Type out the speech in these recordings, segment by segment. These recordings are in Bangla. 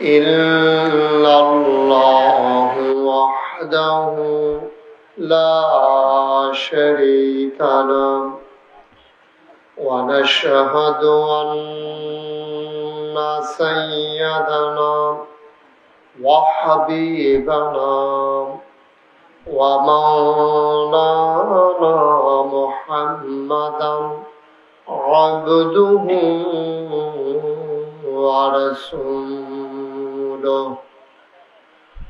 إلا الله وحده لا شريك له ونشهد أن سيدنا وحبيبنا ومولانا محمدا عبده ورسوله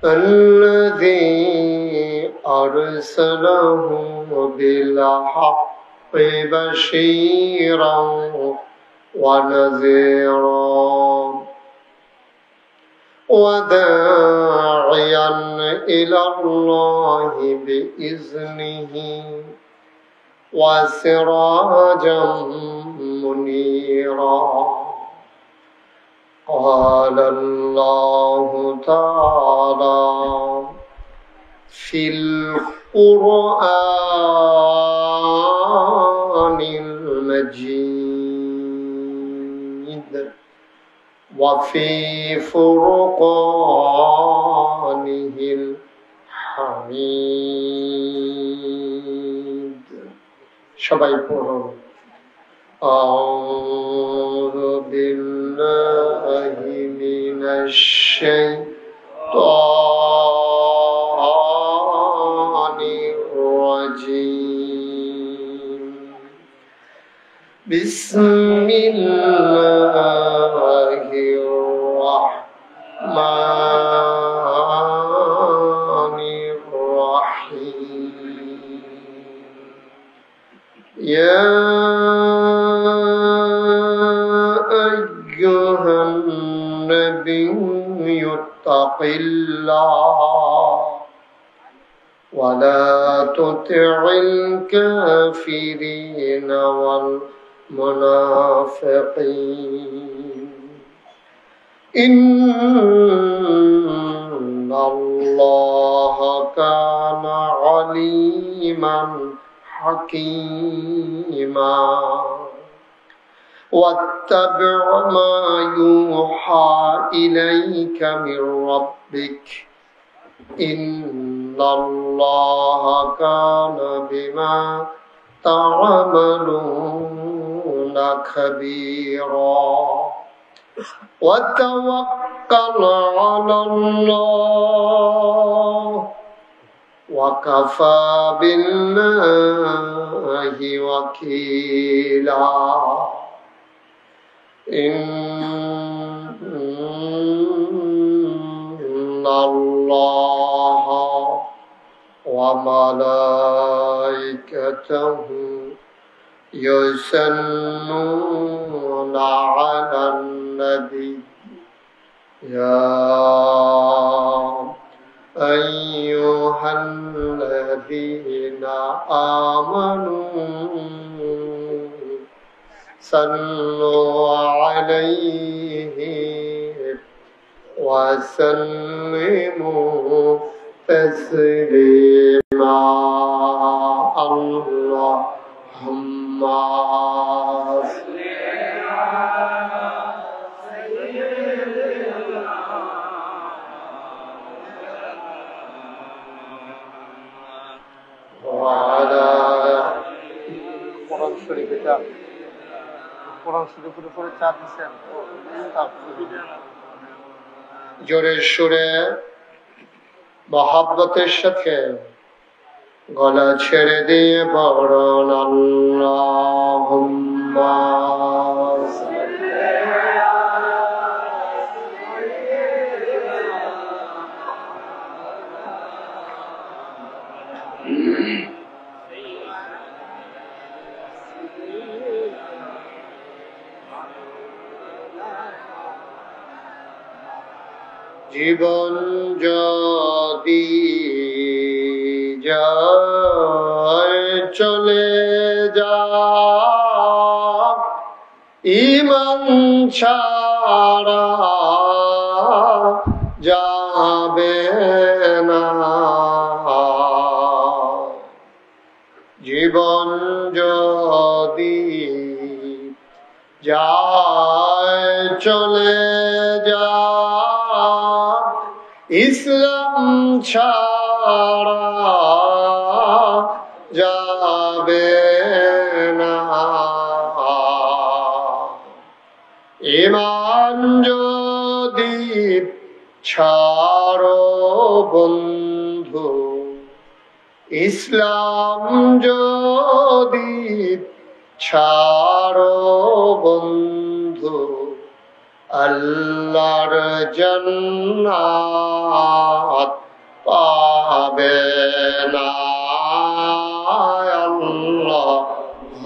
الذي أرسله بالحق بشيرا ونذيرا وداعيا إلى الله بإذنه وسراجا منيرا قال الله تعالى في القرآن المجيد وفي فرقانه الحميد সবাই পড়ুন أعوذ بالله من الشيطان الرجيم بسم الله الرحمن الرحيم يا أيها النبي اتق الله ولا تطع الكافرين والمنافقين إن الله كان عليما حكيما واتبع ما يوحى إليك من ربك إن الله كان بما تعملون خبيرا وتوكل على الله وكفى بالله وكيلا إن الله وملائكته يصلون على النبي يا أيها الذين آمنوا صلوا عليه وسلموا تسليما اللهم صل على سيدنا وعلى قرآن شريف জোরে সুরে মহাব্বতের সাথে গলা ছেড়ে দিয়ে পড়ুন আল্লাহুম্মা জীবন যদি যায় চলে যা ঈমান ছাড়া যাবে না জীবন যদি যায় চলে যা ইসলাম ছাড়া যাবে না, ঈমান যদি ছাড়ো বন্ধু, ইসলাম যদি ছাড়ো বন্ধু, আল্লাহর জান্নাত পাবে না। আল্লাহুম্মা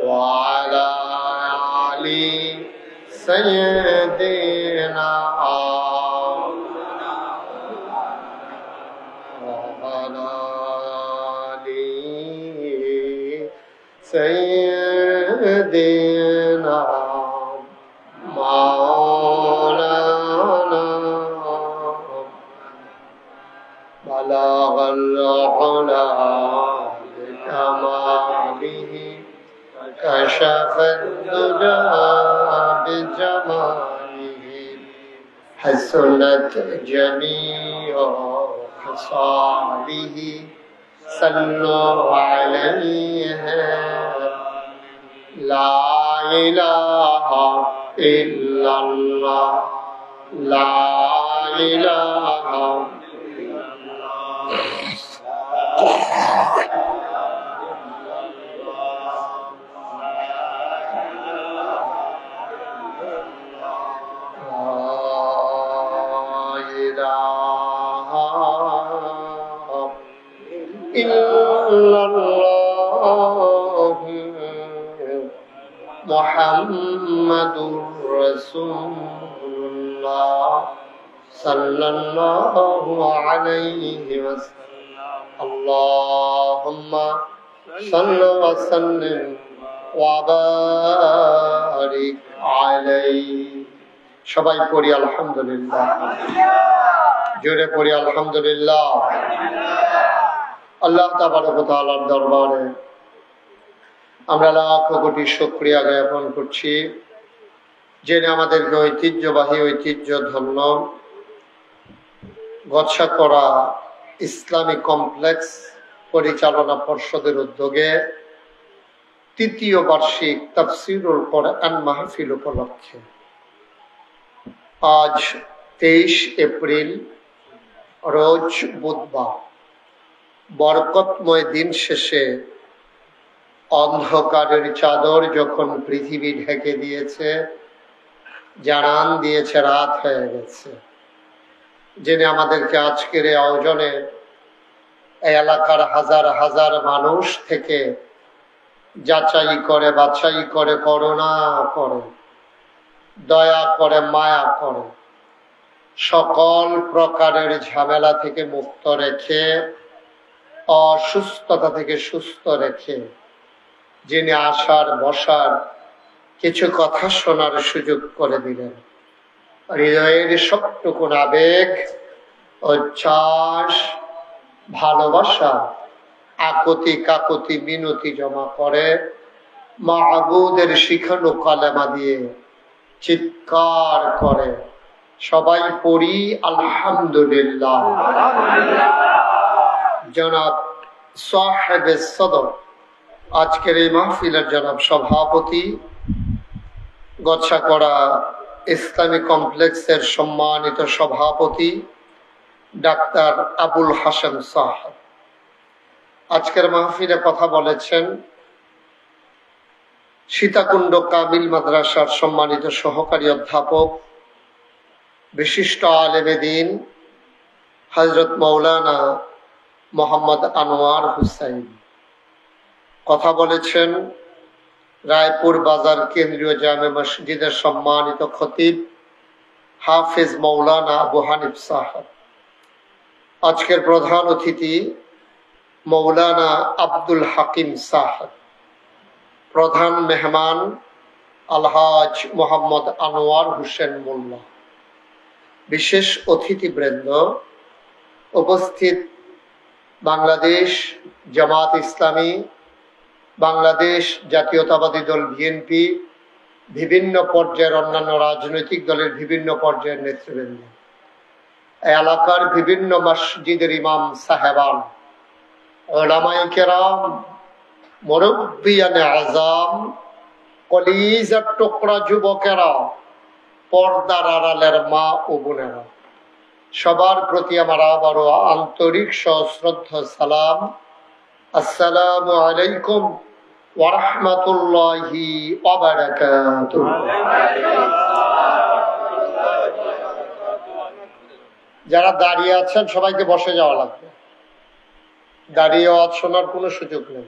ওয়া আলা আলি সাইয়্যিদিনা سيدنا مولانا بلغ العلا بكماله كشف الدجى بجماله حسنت جميع خصاله صلوا عليه لا إله إلا الله لا إله إلا الله محمد رسول الله صلى الله عليه وسلم اللهم صل وسلم وبارك عليه সবাই পড়ি আলহামদুলিল্লাহ, জোরে পড়ি আলহামদুলিল্লাহ। আল্লাহ তাবারক ওয়া তাআলার দরবারে আমরা লাখ কোটি শুকরিয়া জ্ঞাপন করছি, যিনি আমাদেরকে ঐতিহ্যবাহী ঐতিহ্যধন্য গচ্ছাকড়া ইসলামী কমপ্লেক্স পরিচালনা পর্ষদের উদ্যোগে তৃতীয় বার্ষিক তাফসীরুল কোরআন মাহফিল উপলক্ষে আজ 23 এপ্রিল রোজ বুধবার বরকতময় দিন শেষে অন্ধকারের চাদর যখন পৃথিবী ঢেকে দিয়েছে, জানান দিয়েছে রাত হয়ে গেছে, যিনি আমাদেরকে আজকের এই আয়োজনে এলাকার হাজার হাজার মানুষ থেকে যাচাই করে বাছাই করে করুণা করে দয়া করে মায়া করে সকল প্রকারের ঝামেলা থেকে মুক্ত রেখে অসুস্থতা থেকে সুস্থ রেখে যিনি আসার বসার কিছু কথা শোনার সুযোগ করে দিলেন, হৃদয়ের সবটুকু আবেগ উচ্ছ্বাস ভালোবাসা আকুতি কাকুতি মিনতি জমা করে মাবুদের শিখানো কালেমা দিয়ে চিৎকার করে সবাই পড়ি আলহামদুলিল্লাহ। জনাব সাহেবে সদর আজকের এই মাহফিলের জনাব সভাপতি, গচ্ছাকড়া ইসলামী কমপ্লেক্সের সম্মানিত সভাপতি ডাক্তার আবুল হাসান সাহেব আজকের মাহফিলে কথা বলেছেন। সীতাকুণ্ড কামিল মাদ্রাসার সম্মানিত সহকারী অধ্যাপক বিশিষ্ট আলেমে দ্বীন হযরত মাওলানা মোহাম্মদ আনোয়ার হুসাইন। কথা বলেছেন রায়পুর বাজার কেন্দ্রীয় জামে মসজিদের সম্মানিত খতিব হাফেজ মাওলানা আবু হানিফ সাহেব। আজকের প্রধান অতিথি মৌলানা আব্দুল হাকিম সাহেব। প্রধান মেহমান আলহাজ মোহাম্মদ আনোয়ার হোসেন মোল্লা। বিশেষ অতিথিবৃন্দ, উপস্থিত বাংলাদেশ জামাত ইসলামী, বাংলাদেশ জাতীয়তাবাদী দল বিএনপি, বিভিন্ন পর্যায়ের অন্যান্য রাজনৈতিক দলের বিভিন্ন পর্যায়ের নেতৃবৃন্দ, এলাকার বিভিন্ন মসজিদের ইমাম সাহেবান, উলামায়ে কেরাম, মুরব্বিয়ানে আযম, কলিজার টুকরা যুবকেরা, পর্দার আড়ালের মা ও বোনেরা, সবার প্রতি আমার আবারও আন্তরিক সশ্রদ্ধা সালাম। আসসালামু আলাইকুম ওয়া রাহমাতুল্লাহি ওয়া বারাকাতুহু। যারা দাঁড়িয়ে আছেন সবাইকে বসে যাওয়া লাগবে, দাঁড়িয়ে আওয়াজ শোনার কোনো সুযোগ নেই।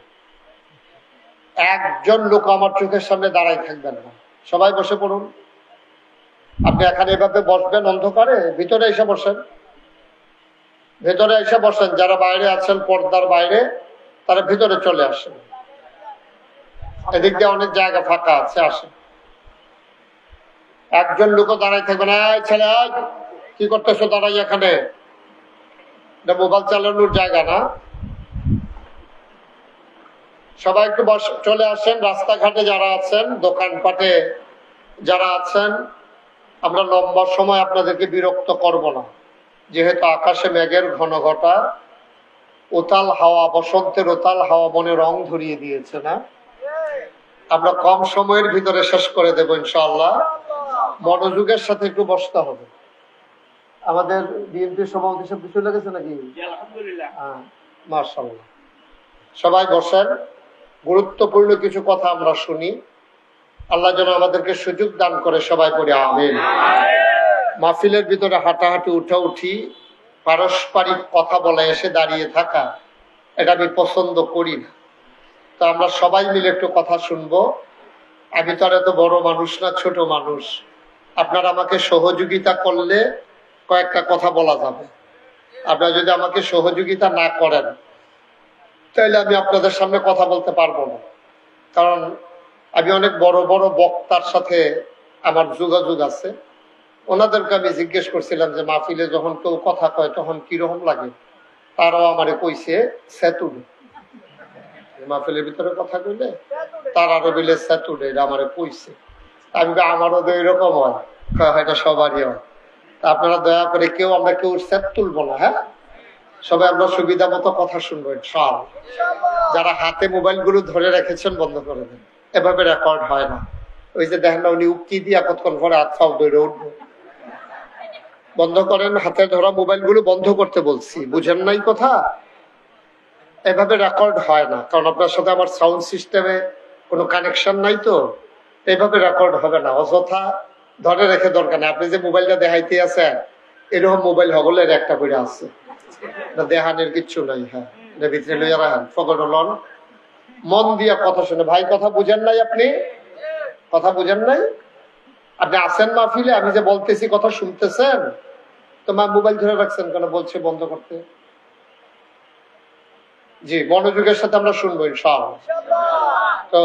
একজন লোক আমার চোখের সামনে দাঁড়াই থাকবেন না, সবাই বসে পড়ুন। আপনি এখানে এভাবে বসবেন অন্ধকারে, ভিতরে এসে বসেন, ভেতরে এসে বসেন। যারা বাইরে আছেন পর্দার বাইরে, তারা ভিতরে চলে আসেন। এদিক দিয়ে অনেক জায়গা ফাঁকা আছে, আসেন। একজন লোকও দাঁড়াই থাকবে না। ছেলে কি করতেছো দাঁড়াই এখানে? এটা মোবাইল চালানোর জায়গা না। সবাই একটু চলে আসেন। রাস্তাঘাটে যারা আছেন, দোকানপাটে যারা আছেন, আমরা লম্বা সময় আপনাদেরকে বিরক্ত করব না, যেহেতু আকাশে মেঘের ঘন ঘটা, উতাল হাওয়া, বসন্তের উতাল হাওয়া মনে রং ধরিয়ে দিয়েছে না। আমরা কম সময়ের ভিতরে শেষ করে দেব ইনশাআল্লাহ। মনোযোগের সাথে একটু বসতে হবে। আমাদের বিএনপি সভাপতি সব কিছু লেগেছে নাকি? মাশাআল্লাহ। সবাই বসেন, গুরুত্বপূর্ণ কিছু কথা আমরা শুনি। আল্লাহ যেন আমাদেরকে সুযোগ দান করে, সবাই পড়ে আমিন। মাহফিলের ভিতরে হাঁটাহাঁটি, উঠাউঠি, পারস্পরিক কথা বলে এসে দাঁড়িয়ে থাকা, এটা আমি পছন্দ করি না। তো আমরা সবাই মিলে একটু কথা শুনবো। আমি তো আর এত বড় মানুষ না, ছোট মানুষ। আপনারা আমাকে সহযোগিতা করলে কয়েকটা কথা বলা যাবে। আপনারা যদি আমাকে সহযোগিতা না করেন, তাহলে আমি আপনাদের সামনে কথা বলতে পারবো না। কারণ আমি অনেক বড় বড় বক্তার সাথে আমার যোগাযোগ আছে। ওনাদেরকে আমি জিজ্ঞেস করছিলাম যে মাহফিলে যখন কেউ কথা কয় তখন কিরকম লাগে। তারাও আমারে কইছে সেতুডে, মাহফিলের ভিতরে কথা কইলে তারারও বিলে সেতুডে, এটা আমারে কইছে। আমি আমারও তো এরকম হয়, এটা সবারই হয়। আপনারা দয়া করে আমরা কেউ সেট তুলবো না। হ্যাঁ, সবাই আমরা সুবিধা মতো কথা শুনবো ইনশাআল্লাহ। যারা হাতে মোবাইল গুলো ধরে রেখেছেন বন্ধ করে দেন, এভাবে রেকর্ড হয় না। ওই যে দেখেন না, উনি উক্তি দিয়া কতক্ষণ পরে হাত ফাও ধরে উঠবো। বন্ধ করেন, হাতে ধরা মোবাইল গুলো বন্ধ করতে বলছি, বুঝেন নাই কথা? এভাবে রেকর্ড হয় না, কারণ আপনার সাথে আমার সাউন্ড সিস্টেমে কোনো কানেকশন নাই। তো এভাবে রেকর্ড হবে না। অযথা ধরে রেখে দরকার নেই। আপনি যে মোবাইলটা দেখাইতে আছেন, এরকম মোবাইল হগলের একটা করে আছে, দেহানের কিচ্ছু নাই। হ্যাঁ, ভিতরে লইয়া রাখেন, ফকর লন, মন দিয়া কথা শুনে। ভাই কথা বুঝেন নাই? আপনি কথা বুঝেন নাই? আপনি আছেন মাহফিলে, আমি যে বলতেছি কথা শুনতেছেন, তোমার মোবাইল ধরে রাখছেন কেন? বলছে বন্ধ করতে। জি, মনোযোগের সাথে আমরা শুনবো ইনশাআল্লাহ। তো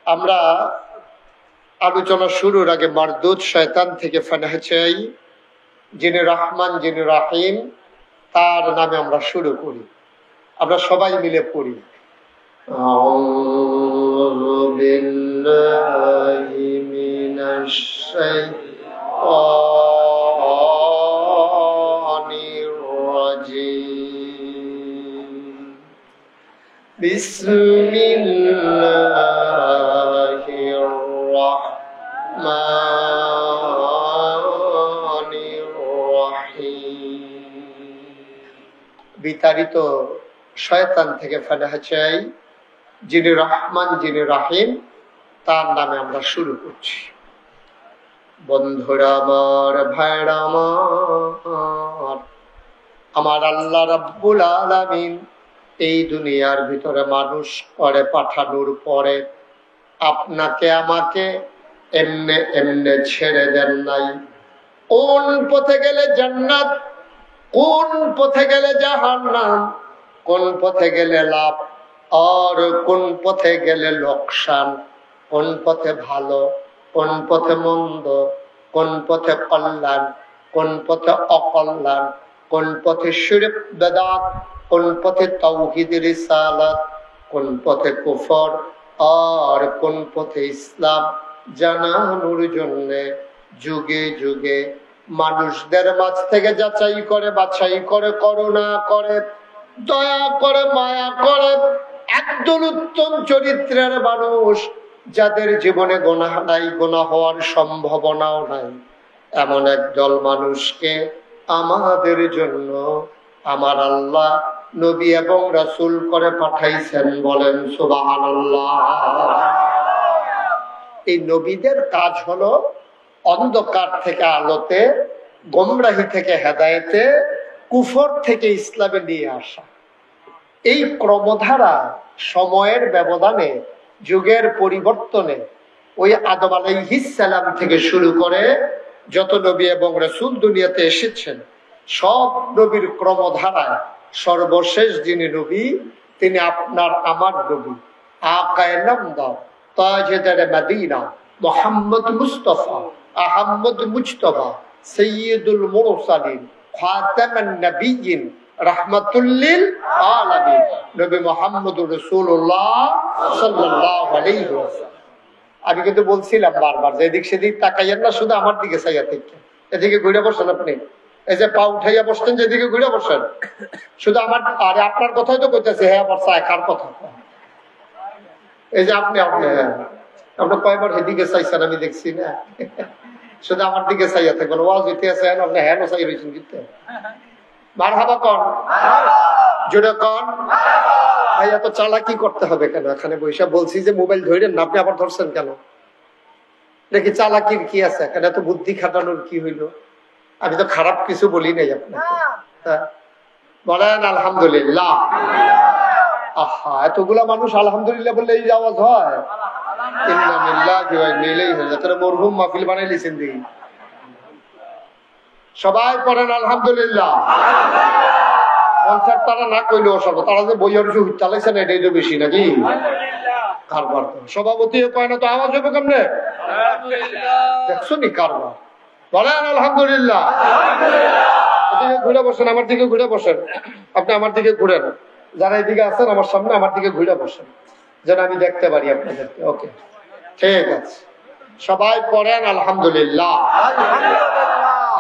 আমরা আলোচনা শুরুর আগে মারদুদ শয়তান থেকে ফানাহ চাই। যিনি রহমান, যিনি রাহিম, তার নামে আমরা শুরু করি। আমরা সবাই মিলে পড়ি। আউযু বিল্লাহি মিনাশ শাইতানির রাজীম। বিসমিল্লাহির রাহমানির রাহিম। বিতাড়িত শয়তান থেকে ফানাহ চাই। যিনি রহমান, যিনি রাহিম, তার নামে আমরা শুরু করছি। বন্ধুরা আমার, ভাইরা আমার আল্লাহ রাব্বুল আলামিন এই দুনিয়ার ভিতরে মানুষ করে পাঠানোর পরে আপনাকে আমাকে এমনে এমনে ছেড়ে দেন নাই। কোন পথে গেলে জান্নাত, কোন পথে গেলে জাহান্নাম, কোন পথে গেলে লাভ আর কোন পথে গেলে লোকসান, কোন পথে ভালো, কোন পথে মন্দ, কোন পথে কল্যাণ, কোন পথে অকল্যাণ, কোন পথে শিরক বেদাত, কোন পথে তাওহীদ রিসালাত, কোন পথে কুফর আর কোন পথে ইসলাম জানানোর জন্য যুগে যুগে মানুষদের মাঝ থেকে যাচাই করে বাছাই করে, করুণা করে, দয়া করে, মায়া করে একদল উত্তম চরিত্রের মানুষ যাদের জীবনে গুনাহ নাই, গুনাহ হওয়ার সম্ভাবনাও নাই, এমন একদল মানুষকে আমাদের জন্য আমার আল্লাহ নবী এবং রাসূল করে পাঠাইছেন। বলেন সুবহানাল্লাহ। এই নবীদের কাজ হলো অন্ধকার থেকে আলোতে, গোমরাহি থেকে হেদায়েতে, কুফর থেকে ইসলামে নিয়ে আসা। এই ক্রমধারা সময়ের ব্যবধানে, যুগের পরিবর্তনে ওই আদম আলাইহিস সালাম থেকে শুরু করে যত নবী এবং রাসূল দুনিয়াতে এসেছেন, সব নবীর ক্রমধারায় সর্বশেষ যিনি নবী তিনি আপনার আমার নবী, আকায়ে নামদার, তাজদার মদিনা, মুহাম্মদ মুস্তাফা, আহমদ মুজতবা, সৈয়দুল মুরসালিন, খাতামান নবিয়্যিন, রাহমাতুল লিল আলামিন, নবী মুহাম্মদুর রাসূলুল্লাহ সাল্লাল্লাহু আলাইহি ওয়াসাল্লাম। আমি কিন্তু বলছিলাম বারবার যে এদিক সেদিক তাকাইয়েন না, শুধু আমার দিকে চাইয়া থেকে। এদিকে ঘুরে বসেন আপনি, এই যে পা উঠাইয়া বসতেন যেদিকে ঘুরে বসেন, শুধু আমার, আরে আপনার কথাই তো কইতেছে। হ্যাঁ, আমার চায় কার কথা? এই যে আপনি হ্যাঁ, আপনি কয়বার এদিকে চাইছেন আমি দেখছি না, শুধু আমার দিকে চাইয়া থাকবেন। ওয়াজ হইতে আছেন আপনি হ্যাঁ চাই রয়েছেন কিন্তু। মারহাবা কন, জোরে কন। ভাই এত চালাকি করতে হবে কেন? এখানে বৈশা বলছি যে মোবাইল ধরেন না, আপনি আবার ধরছেন কেন? দেখি চালাকির কি আছে এখানে? এত বুদ্ধি খাটানোর কি হইল? আমি তো খারাপ কিছু বলি নাই আপনাকে। বলেন আলহামদুলিল্লাহ। আহা, এতগুলা মানুষ আলহামদুলিল্লাহ বললে এই আওয়াজ হয়? মরহুম মাহফিল বানাই লিছেন দেখি। সবাই পড়েন আলহামদুলিল্লাহ। কনসার্ট তারা না কইলে অসব, তারা যে বইয়ের চালাইছে না এটাই তো বেশি নাকি কারবার। সভাপতিও কয় না তো আওয়াজ হবে কেমনে? দেখছো নি কারবার। বলেন আলহামদুলিল্লাহ। এদিকে ঘুরে বসেন, আমার দিকে ঘুরে বসেন। আপনি আমার দিকে ঘুরেন, যারা এদিকে আছেন আমার সামনে আমার দিকে ঘুরে বসেন যেন আমি দেখতে পারি আপনাদেরকে। ওকে, ঠিক আছে। সবাই পড়েন আলহামদুলিল্লাহ।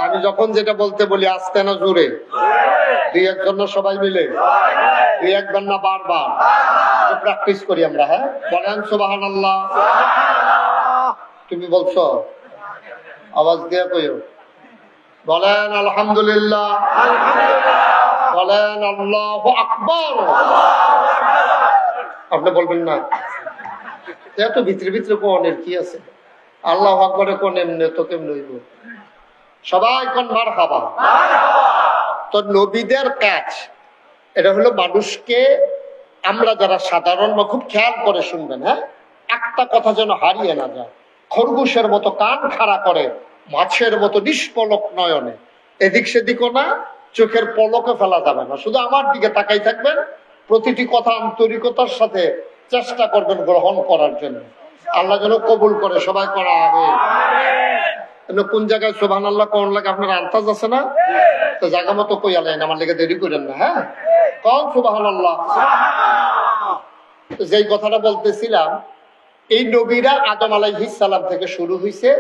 আমি যখন যেটা বলতে বলি আসতে না জোরে, দুই একজন না সবাই মিলে, দুই একবার না বারবার প্র্যাকটিস করি আমরা। হ্যাঁ, বলেন সুবহানাল্লাহ। তুমি বলছো, আওয়াজ দিয়ে কইও। বলেন আলহামদুলিল্লাহ। বলেন আল্লাহু আকবার। আপনি বলবেন না? এত ভিতরে ভিতরে কোনের কি আছে? আল্লাহু আকবারে কোন এমনি তো কেমন হইব? সবাই কোন মারহাবা। তো নবীদের কাজ এটা হলো মানুষকে, আমরা যারা সাধারণ বা খুব খেয়াল করে শুনবেন, হ্যাঁ, একটা কথা যেন হারিয়ে না যায়। খরগোশের মতো কান খাড়া করে, মাছের মতো নিষ্পলক নয়নে, এদিক সেদিকও না, চোখের পলকে ফেলা যাবে না, শুধু আমার দিকে তাকাই থাকবেন। প্রতিটি কথা আন্তরিকতার সাথে চেষ্টা করবেন গ্রহণ করার জন্য। আল্লাহ যেন কবুল করে। সবাই করা হবে। কোন জায়গায় সুবহানাল্লাহ কোন লাগে আপনার আন্দাজ আছে না? তো জায়গা মতো কই আলেন, আমার লেগে দেরি করেন না। হ্যাঁ, কোন সুবহানাল্লাহ। যেই কথাটা বলতেছিলাম, এই নবীরা আদম আলাইহিস সালাম থেকে শুরু হয়েছে।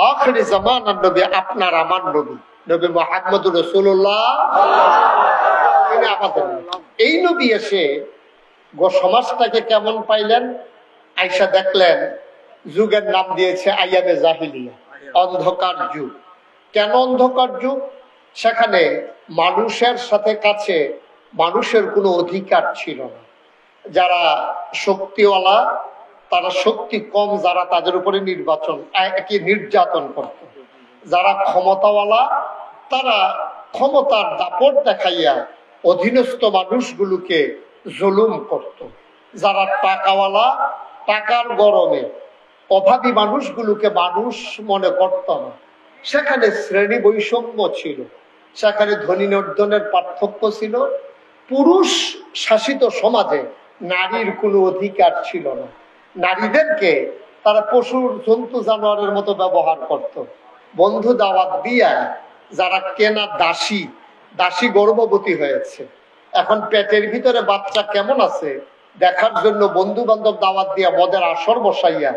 আখিরি জামানার নবী আপনার আমার নবী, নবী মুহাম্মদুর রাসূলুল্লাহ। এই নবী এসে সমাজটাকে কেমন পাইলেন? আয়েশা দেখলেন যুগের নাম দিয়েছে আইয়ামে জাহিলিয়া, অন্ধকার যুগ। কেন অন্ধকার যুগ? সেখানে মানুষের সাথে কাছে মানুষের কোনো অধিকার ছিল না। যারা শক্তিওয়ালা, তারা শক্তি কম যারা, তাদের উপরে নির্যাতন করত। যারা ক্ষমতাওয়ালা, তারা ক্ষমতার দাপট দেখাইয়া অধীনস্থ মানুষগুলোকে জুলুম করত। যারা টাকাওয়ালা, টাকার গরমে অভাবী মানুষগুলোকে মানুষ মনে করত না। সেখানে শ্রেণী বৈষম্য ছিল, সেখানে ধনী নির্ধনের পার্থক্য ছিল। পুরুষ শাসিত সমাজে নারীর কোনো অধিকার ছিল না। নারীদেরকে তারা পশুর, জন্তু, জানোয়ারের মতো ব্যবহার করত। বন্ধু দাওয়াত দিয়া যারা কেনা দাসী দাসী গর্ভবতী হয়েছে, এখন পেটের ভিতরে বাচ্চা কেমন আছে দেখার জন্য বন্ধু বান্ধব দাওয়াত দিয়া মদের আসর বসাইয়া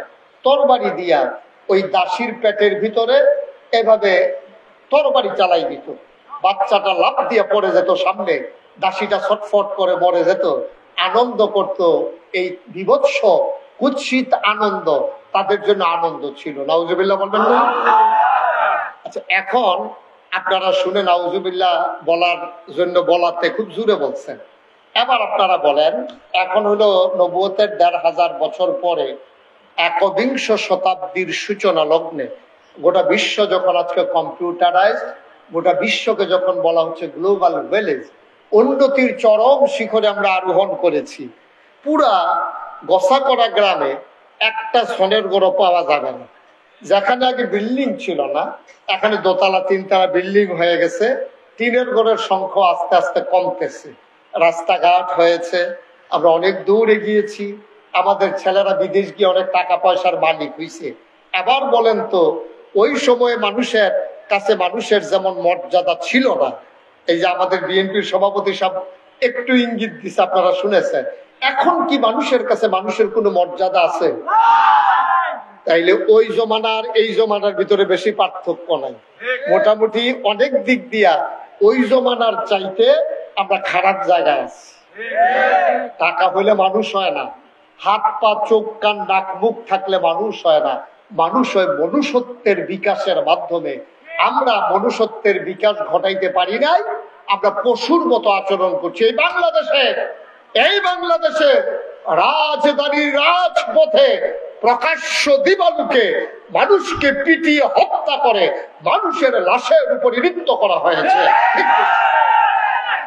তরবারি দিয়া ওই দাসীর পেটের ভিতরে এভাবে তরবারি চালাই দিত। বাচ্চাটা লাফ দিয়ে পড়ে যেত সামনে, দাসীটা ছটফট করে মরে যেত, আনন্দ করত। এই বিভৎস কুৎসিত আনন্দ তাদের জন্য আনন্দ ছিল। নাউজুবিল্লাহ বলবেন না? আচ্ছা, এখন আপনারা শুনে নাউজুবিল্লাহ বলার জন্য বলাতে খুব জোরে বলছেন। এবার আপনারা বলেন, এখন হলো নবুয়তের ১৫০০ বছর পরে একবিংশ শতাব্দীর সূচনা লগ্নে গোটা বিশ্ব যখন আজকে কম্পিউটারাইজ, গোটা বিশ্বকে যখন বলা হচ্ছে গ্লোবাল ভিলেজ, উন্নতির চরম শিখরে আমরা আরোহণ করেছি, পুরা গসাকড়া গ্রামে একটা সনের গড় পাওয়া যাবে না। যেখানে আগে বিল্ডিং ছিল না, এখানে দোতলা তিনতলা বিল্ডিং হয়ে গেছে, টিনের ঘরের সংখ্যা আস্তে আস্তে কমতেছে, রাস্তাঘাট হয়েছে, আমরা অনেক দূর এগিয়েছি, আমাদের ছেলেরা বিদেশ গিয়ে অনেক টাকা পয়সার মালিক হয়েছে। এবার বলেন তো, ওই সময়ে মানুষের কাছে মানুষের যেমন মর্যাদা ছিল না, এই যে আমাদের বিএনপির সভাপতি সাহেব একটু ইঙ্গিত দিচ্ছে, আপনারা শুনেছেন, এখন কি মানুষের কাছে মানুষের কোনো মর্যাদা আছে? তাইলে ওই জমানার এই জমানার ভিতরে বেশি পার্থক্য নাই, মোটামুটি অনেক দিক দিয়া ওই জমানার চাইতে আমরা খারাপ জায়গায় আছি। টাকা হইলে মানুষ হয় না, হাত পা চোখ কান নাক মুখ থাকলে মানুষ হয় না, মানুষ হয় মনুষ্যত্বের বিকাশের মাধ্যমে। আমরা মনুষ্যত্বের বিকাশ ঘটাইতে পারি নাই, আমরা পশুর মতো আচরণ করছি। এই বাংলাদেশে রাজধানীর রাজপথে প্রকাশ্য দিবালুকে মানুষকে পিটিয়ে হত্যা করে মানুষের লাশের উপর নৃত্য করা হয়েছে।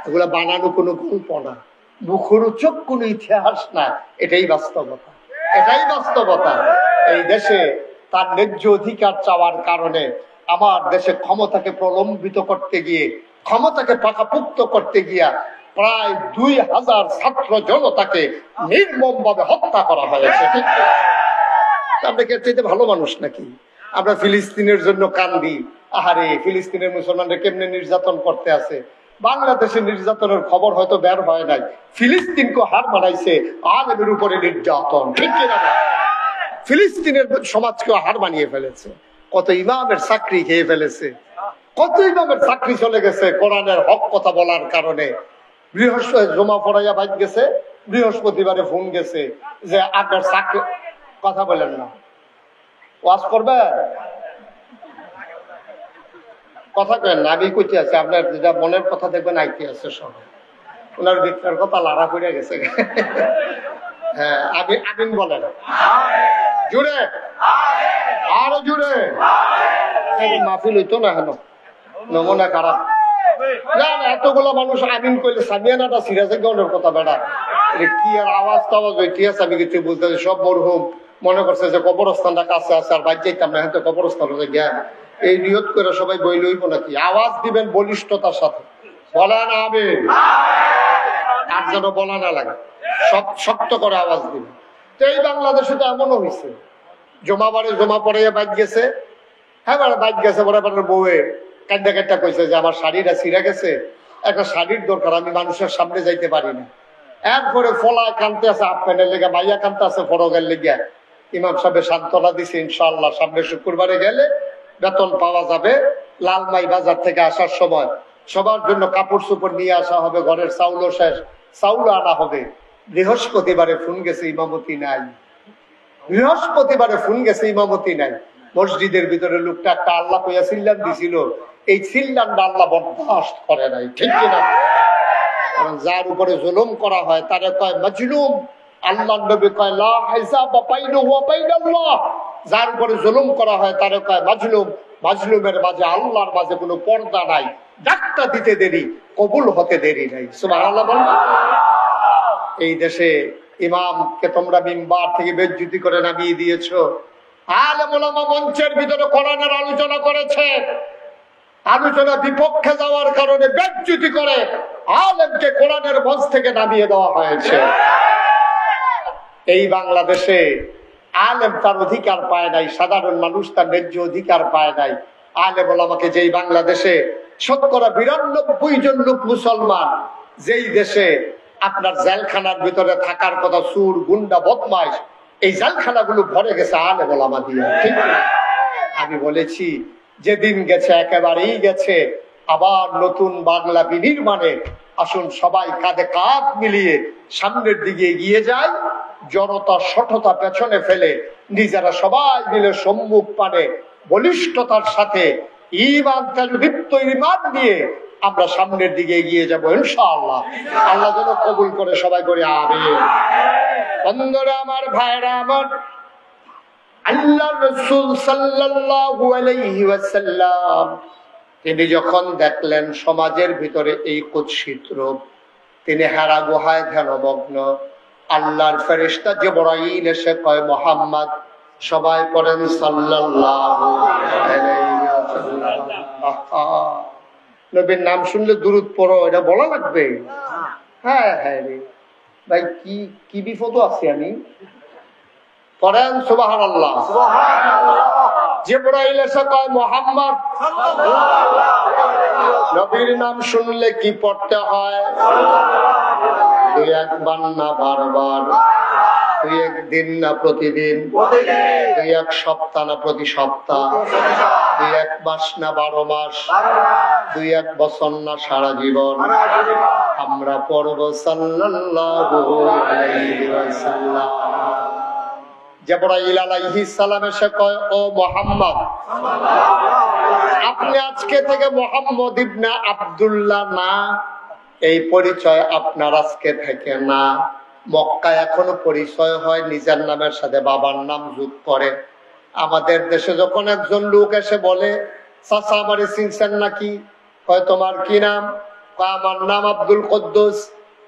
এগুলা বানানো কোনো গল্প না, মুখরোচক কোনো ইতিহাস না, এটাই বাস্তবতা, এটাই বাস্তবতা। এই দেশে তার ন্যায্য অধিকার চাওয়ার কারণে আমার দেশে ক্ষমতাকে প্রলম্বিত করতে গিয়ে, ক্ষমতাকে পাকাপুক্ত করতে গিয়া প্রায় ২০০০ ছাত্র জনতাকে নির্মম ভাবে হত্যা করা হয়েছে। ঠিক আমরা কি চাইতে ভালো মানুষ নাকি? আমরা ফিলিস্তিনের জন্য কান্দি, আহারে ফিলিস্তিনের মুসলমানরা কেমনে নির্যাতন করতে আছে। বাংলাদেশের নির্যাতনের খবর হয়তো বের হয় নাই, ফিলিস্তিনকে হার মানাইছে আলেমের উপরে নির্যাতন, ঠিক কিনা? ফিলিস্তিনের সমাজকে হার মানিয়ে ফেলেছে, কত ইমামের চাকরি খেয়ে ফেলেছে, কত ইমামের চাকরি চলে গেছে কোরআনের হক কথা বলার কারণে। বৃহস্পতি জমা পড়াইয়া বাইক গেছে, বৃহস্পতিবারে ফোন গেছে যে আপনার চাকরি, কথা বলেন না, ওয়াজ করবে, কথা কেন না, আমি কইতে আছি, আপনার যেটা মনের কথা দেখবেন আইতে আছে সব, ওনার ভিতরের কথা লাড়া করে গেছে। হ্যাঁ, আমিন বলেন জুড়ে, আরো জুড়ে। মাহফিল হইতো না, হেন নমুনা খারাপ। এতগুলো মানুষ আমিন কইলে সামিয়ানাটা সিরাজে গনের কথা বেড়া, কি আর আওয়াজ টাওয়াজ হইতে আছে আমি কিছু বুঝতে। সব মরহুম মনে করছে যে কবরস্থানটা কাছে আছে আর বাইর যাইতাম না, হয়তো কবরস্থানে গিয়া এই নিয়ত করে সবাই বই লইব নাকি? আওয়াজ দিবেন বলিষ্ঠতার সাথে, বলেন আমিন, আর যেন বলা না লাগে, সব শক্ত করে আওয়াজ দিবেন। তো এই বাংলাদেশে তো এমনও হয়েছে, জমাবারে জমা পড়ে বাইক গেছে, হ্যাঁ বাইক গেছে, বরাবরের বউয়ে কান্দা কান্দা কইছে যে আমার শাড়িটা ছিঁড়ে গেছে, একটা শাড়ির দরকার, আমি মানুষের সামনে যাইতে পারি না। এরপরে ফলায় কানতে আছে, আপনার লেগে মাইয়া কানতে আছে ফরগের লেগে। ইমাম সাহেব সান্ত্বনা দিছে, ইনশাআল্লাহ সামনে শুক্রবারে গেলে বেতন পাওয়া যাবে। লালমাই বাজার থেকে আসার সময় সবার জন্য কাপড় চোপড় নিয়ে আসা হবে, ঘরের চাউলও শেষ, চাউল আনা হবে। বৃহস্পতিবারে ফোন গেছে, ইমামতি নাই। বৃহস্পতিবারে ফোন গেছে, ইমামতি নাই। মসজিদের ভিতরে লোকটা একটা আল্লাহ কইয়া চিল্লান দিছিল, এই চিল্লানটা আল্লাহ বরদাস্ত করে নাই, ঠিক কিনা? কারণ যার উপরে জুলুম করা হয় তারে কয় মাজলুম। আল্লাহ নবী কয় লা হিসাবা বাইনাহু ওয়া বাইনাল্লাহ। যার উপরে জুলুম করা হয় তারে কয় মাজলুম। মাজলুমের মাঝে আল্লাহর মাঝে কোনো পর্দা নাই, ডাক্তার দিতে দেরি, কবুল হতে দেরি নাই। সুবহানাল্লাহ বলেন। এই দেশে ইমামকে তোমরা মিম্বার থেকে বেজ্জতি করে নামিয়ে দিয়েছো। আলেম ওলামা মঞ্চের ভিতরে কোরআনের আলোচনা করেছে, আলোচনা বিপক্ষে যাওয়ার কারণে বেজ্জতি করে আলেমকে কোরআনের মঞ্চ থেকে নামিয়ে দেওয়া হয়েছে। এই বাংলাদেশে আলেম তার অধিকার পায় নাই, সাধারণ মানুষ তার ন্যায্য অধিকার পায় নাই। আলেম ওলামাকে যেই বাংলাদেশে শতকরা 92 জন লোক মুসলমান, যেই দেশে আপনার জেলখানার ভিতরে থাকার কথা চোর গুন্ডা বদমাইশ, এই জেলখানাগুলো ভরে গেছে আলেম ওলামা দিয়ে। ঠিক না? আমি বলেছি যেদিন গেছে একেবারেই গেছে, আবার নতুন বাংলা বিনির্মাণে আসুন সবাই কাঁধে কাঁধ মিলিয়ে সামনের দিকে এগিয়ে যায়, জনতা শঠতা পেছনে ফেলে নিজেরা সবাই মিলে সম্মুখ পানে বলিষ্ঠতার সাথে ঈমান দীপ্ত ঈমান নিয়ে আমরা সামনের দিকে এগিয়ে যাবো ইনশাআল্লাহ। আল্লাহ যেন কবুল করে, সবাই করে আমিন। বন্ধুরা আমার, ভাইরা আমার, আল্লাহ রাসূল সাল্লাল্লাহু আলাইহি ওয়াসাল্লাম তিনি যখন দেখলেন সমাজের ভিতরে এই কুৎসিত রূপ, তিনি হেরা গুহায় ধ্যানমগ্ন। আল্লাহর ফেরেশতা জিবরাইল এসে কয়, মুহাম্মদ। সবাই পড়েন সাল্লাল্লাহু আলাইহি ওয়াসাল্লাম। নবীর নাম শুনলে দুরূদ পড়ো, এটা বলা লাগবে? হ্যাঁ হ্যাঁ রে ভাই, কি কি বিপদ আছে। আমি পড়েন সুবহানাল্লাহ। জিবরাইল এসে কয়, মুহাম্মদ। নবীর নাম শুনলে কি পড়তে হয়? দুই একবার না বারবার, দুই একদিন না প্রতিদিন, দুই এক সপ্তাহ না প্রতি সপ্তাহ, দুই এক মাস না 12 মাস, দুই এক বছর না সারা জীবন আমরা পড়ব সাল্লাল্লাহু আলাইহি ওয়াসাল্লাম। জিবরাইল আলাইহিস সালাম এসে কয়, ও মুহাম্মদ, আপনি আজকে থেকে মুহাম্মদ ইবনে আব্দুল্লাহ না, এই পরিচয় আপনার আজকে থেকে না। মক্কায় এখনো পরিচয় হয় নিজের নামের সাথে বাবার নাম যোগ করে। আমাদের দেশে যখন একজন লোক এসে বলে, চাচা আমারে চিনছেন নাকি? কয়, তোমার কি নাম? কয়, আমার নাম আব্দুল কুদ্দুস।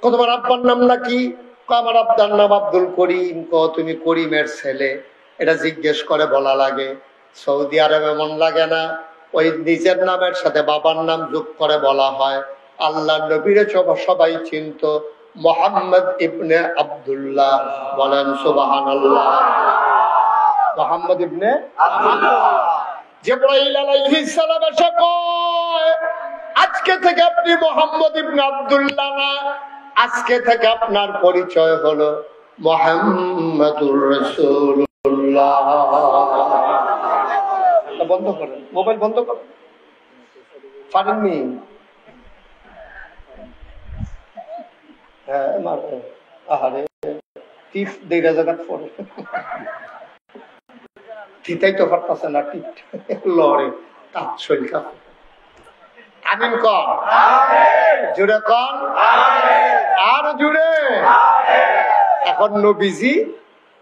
কয়, তোমার আব্বার নাম নাকি? কয়, আমার আব্বার নাম আব্দুল করিম। কয়, তুমি করিমের ছেলে? এটা জিজ্ঞেস করে বলা লাগে। সৌদি আরবে এমন লাগে না? ওই নিজের নামের সাথে বাবার নাম যোগ করে বলা হয়। আল্লাহ নবীরে সবাই চিনত, মুহাম্মদ ইবনে আব্দুল্লাহ। বলেন সুবহানাল্লাহ। মুহাম্মদ ইবনে আব্দুল্লাহ। জিবরাইল আলাইহিস সালাম এসে কয়, আজকে থেকে আপনি মুহাম্মদ ইবনে আব্দুল্লাহ না, আজকে থেকে আপনার পরিচয় হলো মুহাম্মাদুর রাসূলুল্লাহ। বন্ধ করেন, মোবাইল বন্ধ করেন। পারেননি? হ্যাঁ, আহারে টিপ দেড় জায়গা পড়ে ঠিকই তো পারতেছে না, টিপ লড়ে তার শরীর কাঁপে। আমিন কর, জুড়ে কর, আর জুড়ে। এখন নবীজি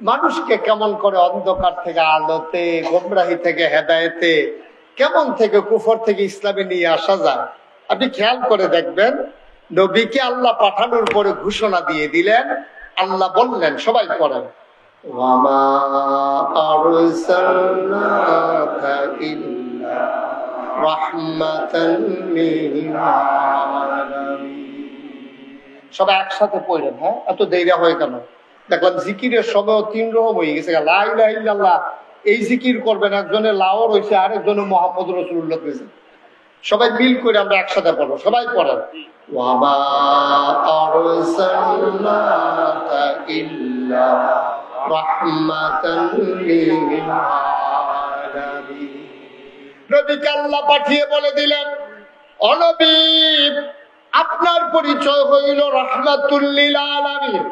মানুষকে কেমন করে অন্ধকার থেকে আলোতে, গোমরাহি থেকে হেদায়েতে, কেমন থেকে কুফর থেকে ইসলামে নিয়ে আসা যায় আপনি খেয়াল করে দেখবেন। নবীকে আল্লাহ পাঠানোর পরে ঘোষণা দিয়ে দিলেন, আল্লাহ বললেন, সবাই পড়েন, ওয়ামা আরসালনাকা ইল্লা রাহমাতান লিল আলামিন। সবাই একসাথে পড়েন। হ্যাঁ, এত দেরি হয় কেন? দেখলাম জিকিরের সময় 3 রকম হয়ে গেছে। লা ইলাহা ইল্লাল্লাহ এই জিকির করবেন, একজনে লাও রয়েছে, আরেকজনে মুহাম্মদ রাসূলুল্লাহ রয়েছে। সবাই মিল করে আমরা একসাথে পড়বো। সবাই পড়েন, ওয়ামা আরসালনাকা ইল্লা রাহমাতান লিল আলামিন। নবীকে আল্লাহ পাঠিয়ে বলে দিলেন, ও নবী, আপনার পরিচয় হইল রাহমাতুল লিল আলামিন।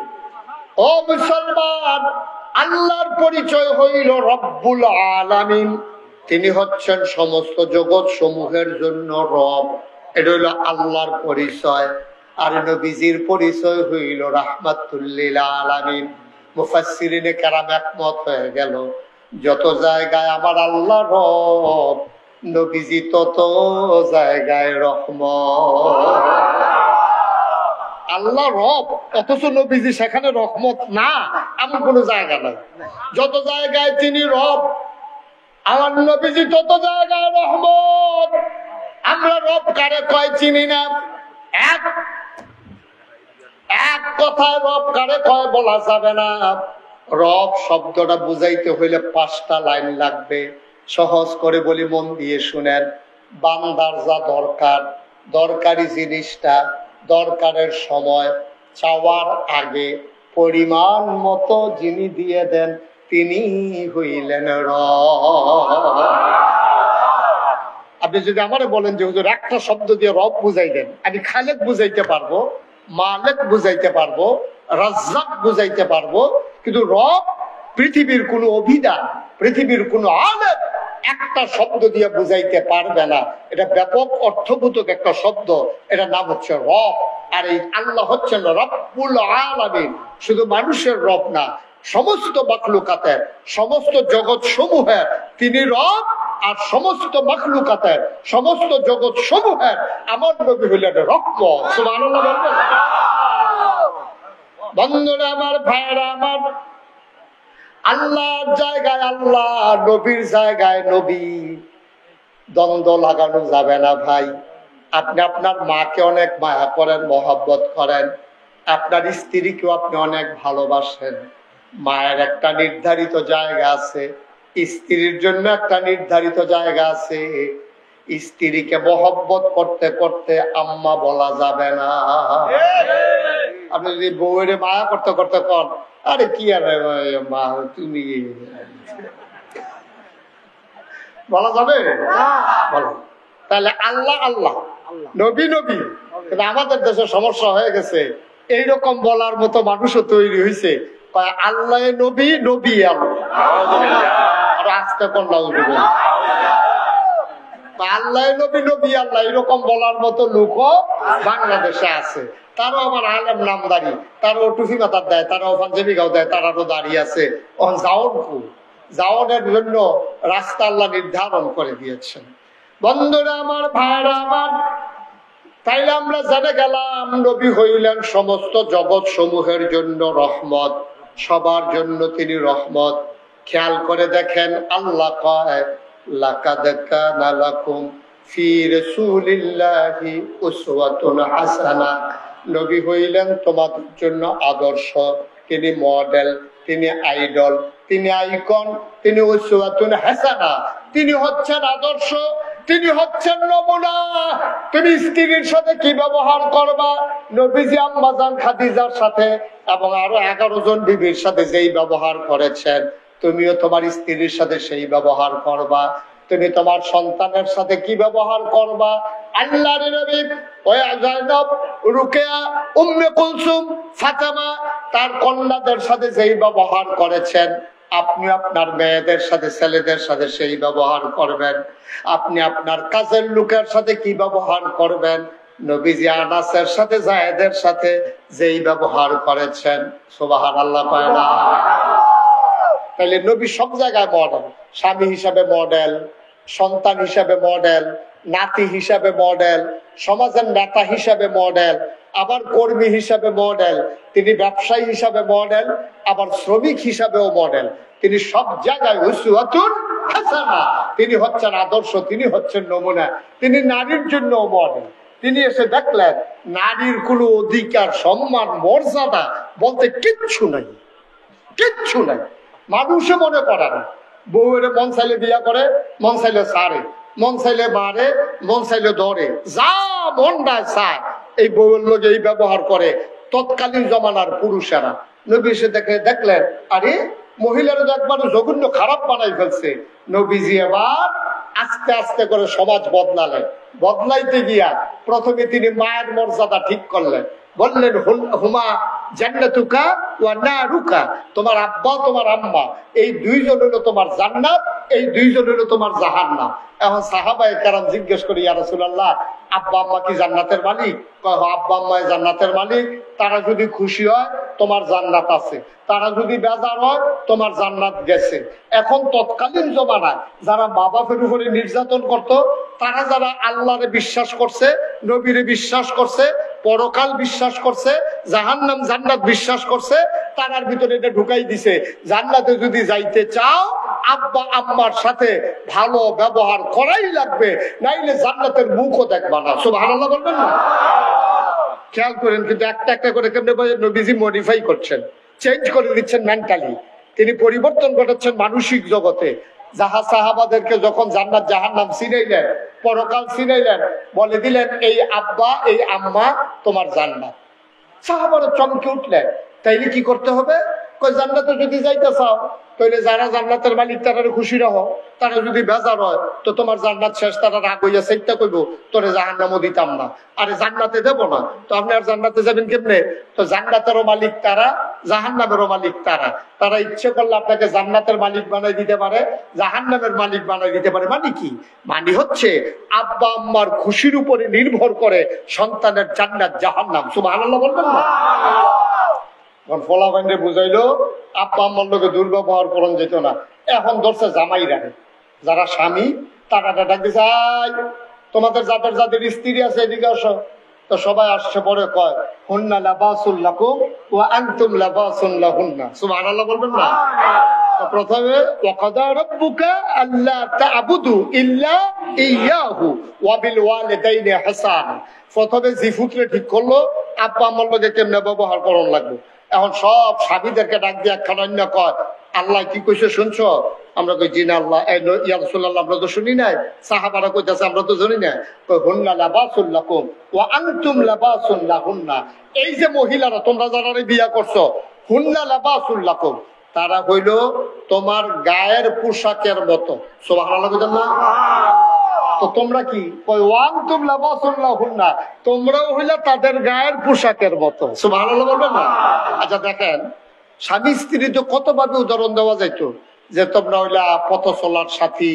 ও মুসলমান, আল্লাহর পরিচয় হইল রব্বুল আলামিন। তিনি হচ্ছেন সমস্ত জগৎ সমূহের জন্য রব। এটা হইল আল্লাহর পরিচয়। আর নবীজির পরিচয় হইল রাহমাতুল লিল আলামিন। মুফাসসিরিনে কেরাম একমত হয়ে গেল, যত জায়গায় আমার আল্লাহ রব, নবীজি তত জায়গায় রহমত। আল্লাহ রব, অথচ নবীজি সেখানে রহমত না, এমন কোন জায়গা নাই। যত জায়গায় তিনি রব, আমার নবীজি তত জায়গায় রহমত। আমরা রব কারে কয় চিনি না। এক কথায় রব কারে কয় বলা যাবে না। রব শব্দটা বুঝাইতে হইলে 5টা লাইন লাগবে। সহজ করে বলি, মন দিয়ে শুনেন। বান্দার যা দরকার, দরকারি জিনিসটা দরকারের সময় চাওয়ার আগে পরিমাণ মতো যিনি দিয়ে দেন তিনি হইলেন রব। আপনি যদি আমারে বলেন যে হুজুর একটা শব্দ দিয়ে রব বুঝাই দেন, আমি খালেক বুঝাইতে পারবো, মালিক বুঝাইতে পারবো, রাজ্জাক বুঝাইতে পারবো, কিন্তু রব পৃথিবীর কোন অভিধান, পৃথিবীর কোন আলেম একটা শব্দ দিয়ে বুঝাইতে পারবে না। এটা ব্যাপক অর্থবোধক একটা শব্দ, এটা নাম হচ্ছে রব। আর এই আল্লাহ হচ্ছেন রব্বুল আলামিন। শুধু মানুষের রব না, সমস্ত মাখলুকাতের, সমস্ত জগৎ সমূহের তিনি রব। আর সমস্ত মাখলুকাতের, সমস্ত জগৎ সমূহের আমার নবী হইলেন রহমত। সুবহানাল্লাহ বলবেন। বন্ধুরা আমার, ভাইয়েরা আমার, আল্লাহর জায়গায় আল্লাহ, নবীর জায়গায় নবী, দ্বন্দ্ব লাগানো যাবে না ভাই। আপনি আপনার মাকে অনেক মায়া করেন, মহব্বত করেন, আপনার স্ত্রীকেও আপনি অনেক ভালোবাসেন। মায়ের একটা নির্ধারিত জায়গা আছে, স্ত্রীর জন্য একটা নির্ধারিত জায়গা আছে। স্ত্রীকে মহব্বত করতে করতে আম্মা বলা যাবে না। আপনি যদি বউয়ের মায়া করতে করতে কন, আরে কি আর মা তুমি, বলা যাবে? বলো। তাহলে আল্লাহ আল্লাহ, নবী নবী। কিন্তু আমাদের দেশে সমস্যা হয়ে গেছে, এইরকম বলার মতো মানুষও তৈরি হয়েছে, আল্লাহ নবী, নবী আল্লাহ। আর আস্তে করলাম আল্লাহ নবী, নবী আল্লাহ, এরকম বলার মতো লোকও বাংলাদেশে আছে। তারও আবার আলেম নামদারি, তারও টুফি মাথার দেয়, তারাও পাঞ্জাবিগাও দেয়, তারারও দাঁড়িয়ে আছে। জাওনের জন্য রাস্তা আল্লাহ নির্ধারণ করে দিয়েছেন। বন্ধুরা আমার, ভাইরা আমার, তাইলে আমরা জেনে গেলাম নবী হইলেন সমস্ত জগৎ সমূহের জন্য রহমত, সবার জন্য তিনি রহমত। খেয়াল করে দেখেন, আল্লাহ কয় লাকাদ কানা লাকুম ফি রাসূলিল্লাহি উসওয়াতুন হাসানাহ। নবী হইলেন তোমাদের জন্য আদর্শ, তিনি মডেল, তিনি আইডল, তিনি আইকন, তিনি উসওয়াতুন হাসানাহ, তিনি হচ্ছেন আদর্শ, তিনি হচ্ছেন নমুনা। তুমি স্ত্রীর সাথে কি ব্যবহার করবা, নবীজি আম্মাজান খাদিজার সাথে এবং আরো 11 জন বিবির সাথে যেই ব্যবহার করেছেন, তুমিও তোমার স্ত্রীর সাথে সেই ব্যবহার করবা। তুমি তোমার সন্তানের সাথে কি ব্যবহার করবা, আল্লাহর নবী ওই যায়নব, রুকিয়া, উম্মে কুলসুম, ফাতেমা তার কন্যাদের সাথে যেই ব্যবহার করেছেন, আপনি আপনার মেয়েদের সাথে, ছেলেদের সাথে সেই ব্যবহার করবেন। আপনি আপনার কাজের লোকের সাথে কি ব্যবহার করবেন, নবীজি আনাসের সাথে, জায়েদের সাথে যেই ব্যবহার করেছেন। সুবহানাল্লাহ। পায়না তাইলে নবী সব জায়গায় মডেল, স্বামী হিসাবে মডেল, সন্তান হিসাবে মডেল, নাতি হিসাবে মডেল, সমাজের নেতা হিসাবে মডেল, আবার কর্মী হিসাবে মডেল, তিনি ব্যবসায়ী হিসাবে মডেল, আবার শ্রমিক হিসাবেও মডেল। তিনি সব জায়গায় উসওয়াতুন হাসানাহ, তিনি হচ্ছেন আদর্শ, তিনি হচ্ছেন নমুনা। তিনি নারীর জন্য মডেল। তিনি এসে দেখলেন নারীর কোনো অধিকার, সম্মান, মর্যাদা বলতে কিচ্ছু নাই, কিচ্ছু নাই। মানুষে মনে করে না, বউয়ের মন চাইলে বিয়া করে, মন চাইলে সারে, মন চাইলে মারে, মন চাইলে ধরে, যা মনটা চায় এই বউয়ের লোক এই ব্যবহার করে তৎকালীন জমানার পুরুষেরা। নবী এসে দেখলেন আরে মহিলারা তো একবার জঘন্য খারাপ বানাই ফেলছে। নবীজি এবার আস্তে আস্তে করে সমাজ বদলালেন। বদলাইতে গিয়া প্রথমে তিনি মায়ের মর্যাদা ঠিক করলেন, বললেন হুমা জান্নাতুকা ওয়া নারুকা, তোমার আব্বা তোমার আম্মা এই দুইজন হলো তোমার জান্নাত, এই দুইজন হলো তোমার জাহান্নাম। এখন সাহাবায়ে কেরাম জিজ্ঞেস করি, ইয়া রাসূলুল্লাহ, আব্বা আম্মা কি জান্নাতের মালিক? আব্বা আম্মা জান্নাতের মালিক। তারা যদি খুশি হয় তোমার জান্নাত আছে, তারা যদি বেজার হয় তোমার জান্নাত গেছে। এখন তৎকালীন জমানায় যারা মা বাপের উপরে নির্যাতন করত, তারা যারা আল্লাহরে বিশ্বাস করছে, নবীরে বিশ্বাস করছে, পরকাল বিশ্বাস করছে, জাহান্নাম জান্নাত বিশ্বাস করছে, তারার ভিতরে এটা ঢুকাই দিছে, জান্নাতে যদি যাইতে চাও আব্বা আম্মার সাথে ভালো ব্যবহার করাই লাগবে, নাইলে জান্নাতের মুখও দেখবা না। সুবহানাল্লাহ বলবেন না? খেয়াল করেন, কিন্তু একটা একটা করে কেমনে নবীজি মডিফাই করছেন, চেঞ্জ করে দিচ্ছেন মেন্টালি। তিনি পরিবর্তন ঘটাচ্ছেন মানসিক জগতে। যাহা সাহাবাদেরকে যখন জান্নাত জাহান্নাম চিনাইলেন, পরকাল চিনাইলেন, বলে দিলেন এই আব্বা এই আম্মা তোমার জান্নাত। সাহাবারা চমকে উঠলেন, তাইলে কি করতে হবে? কই জান্নাতে যদি যাইতে চাও তাহলে যারা জান্নাতের মালিক তারা খুশি রাখো, তারা যদি বেজার হয় তো তোমার জান্নাত শেষ, তারা রাগ হইয়া চেষ্টা করবো তোরে জাহান্নামও দিতাম না, আরে জান্নাতে দেবো না তো আপনি আর জান্নাতে যাবেন কেমনে? তো জান্নাতেরও মালিক তারা, জাহান্নামেরও মালিক তারা। তারা ইচ্ছে করলে আপনাকে জান্নাতের মালিক বানাই দিতে পারে, জাহান্নামের মালিক বানাই দিতে পারে। মানে কি? মানে হচ্ছে আব্বা আম্মার খুশির উপরে নির্ভর করে সন্তানের জান্নাত জাহান্নাম। সুবহানাল্লাহ বলবেন না? ফলা বাইন্ডে বুঝাইলো আব্বা আম্মার লোকে দুর্ব্যবহার করন যেত না। এখন ধরছে জামাই রাখে, যারা স্বামী টাকা ডাক দিছে, তোমাদের যাদের যাদের স্ত্রী আছে এদিকে আসো। তো সবাই আসছে, পরে কয় হুন্না লাবাসুল লাকুম ওয়া আনতুম লাবাসুন লাহুন্না। সুবহানাল্লাহ বলবেন না? তো প্রথমে ওয়াকাদা রাব্বুকা আল্লা তা'বুদু ইল্লা ইয়াহু ওয়া বিল ওয়ালিদাইনি ইহসানা। প্রথমে জিফুতরে ঠিক করলো আব্বা আম্মার লগে কেমনে ব্যবহার করন লাগবে। এখন সব স্বামীদেরকে ডাক দিয়ে একখান অন্য কয় আল্লাহ কি কইছে শুনছো? আমরা কই জি না আল্লাহ, ইয়া রাসূলুল্লাহ আমরা তো শুনি নাই। সাহাবারা কইতাছে আমরা তো জানি না। কই হুন্না লাবাসুল লাকুম ওয়া আনতুম লাবাসুন লাহুন্না। এই যে মহিলারা তোমরা যারা বিয়া করছো, হুন্না লাবাসুল লাকুম, তারা হইল তোমার গায়ের পোশাকের মতো। সুবহানাল্লাহ বলেন না? তো তোমরা কি? কই ওয়া আনতুম লাবাসুল লাহুন্না, তোমরাও হইলা তাদের গায়ের পোশাকের মতো। সুবহানাল্লাহ বলবেন না? আচ্ছা দেখেন, স্বামী স্ত্রী তো কতভাবে উদাহরণ দেওয়া যাইতো, যে তোমরা হইলা পথ চলার সাথী,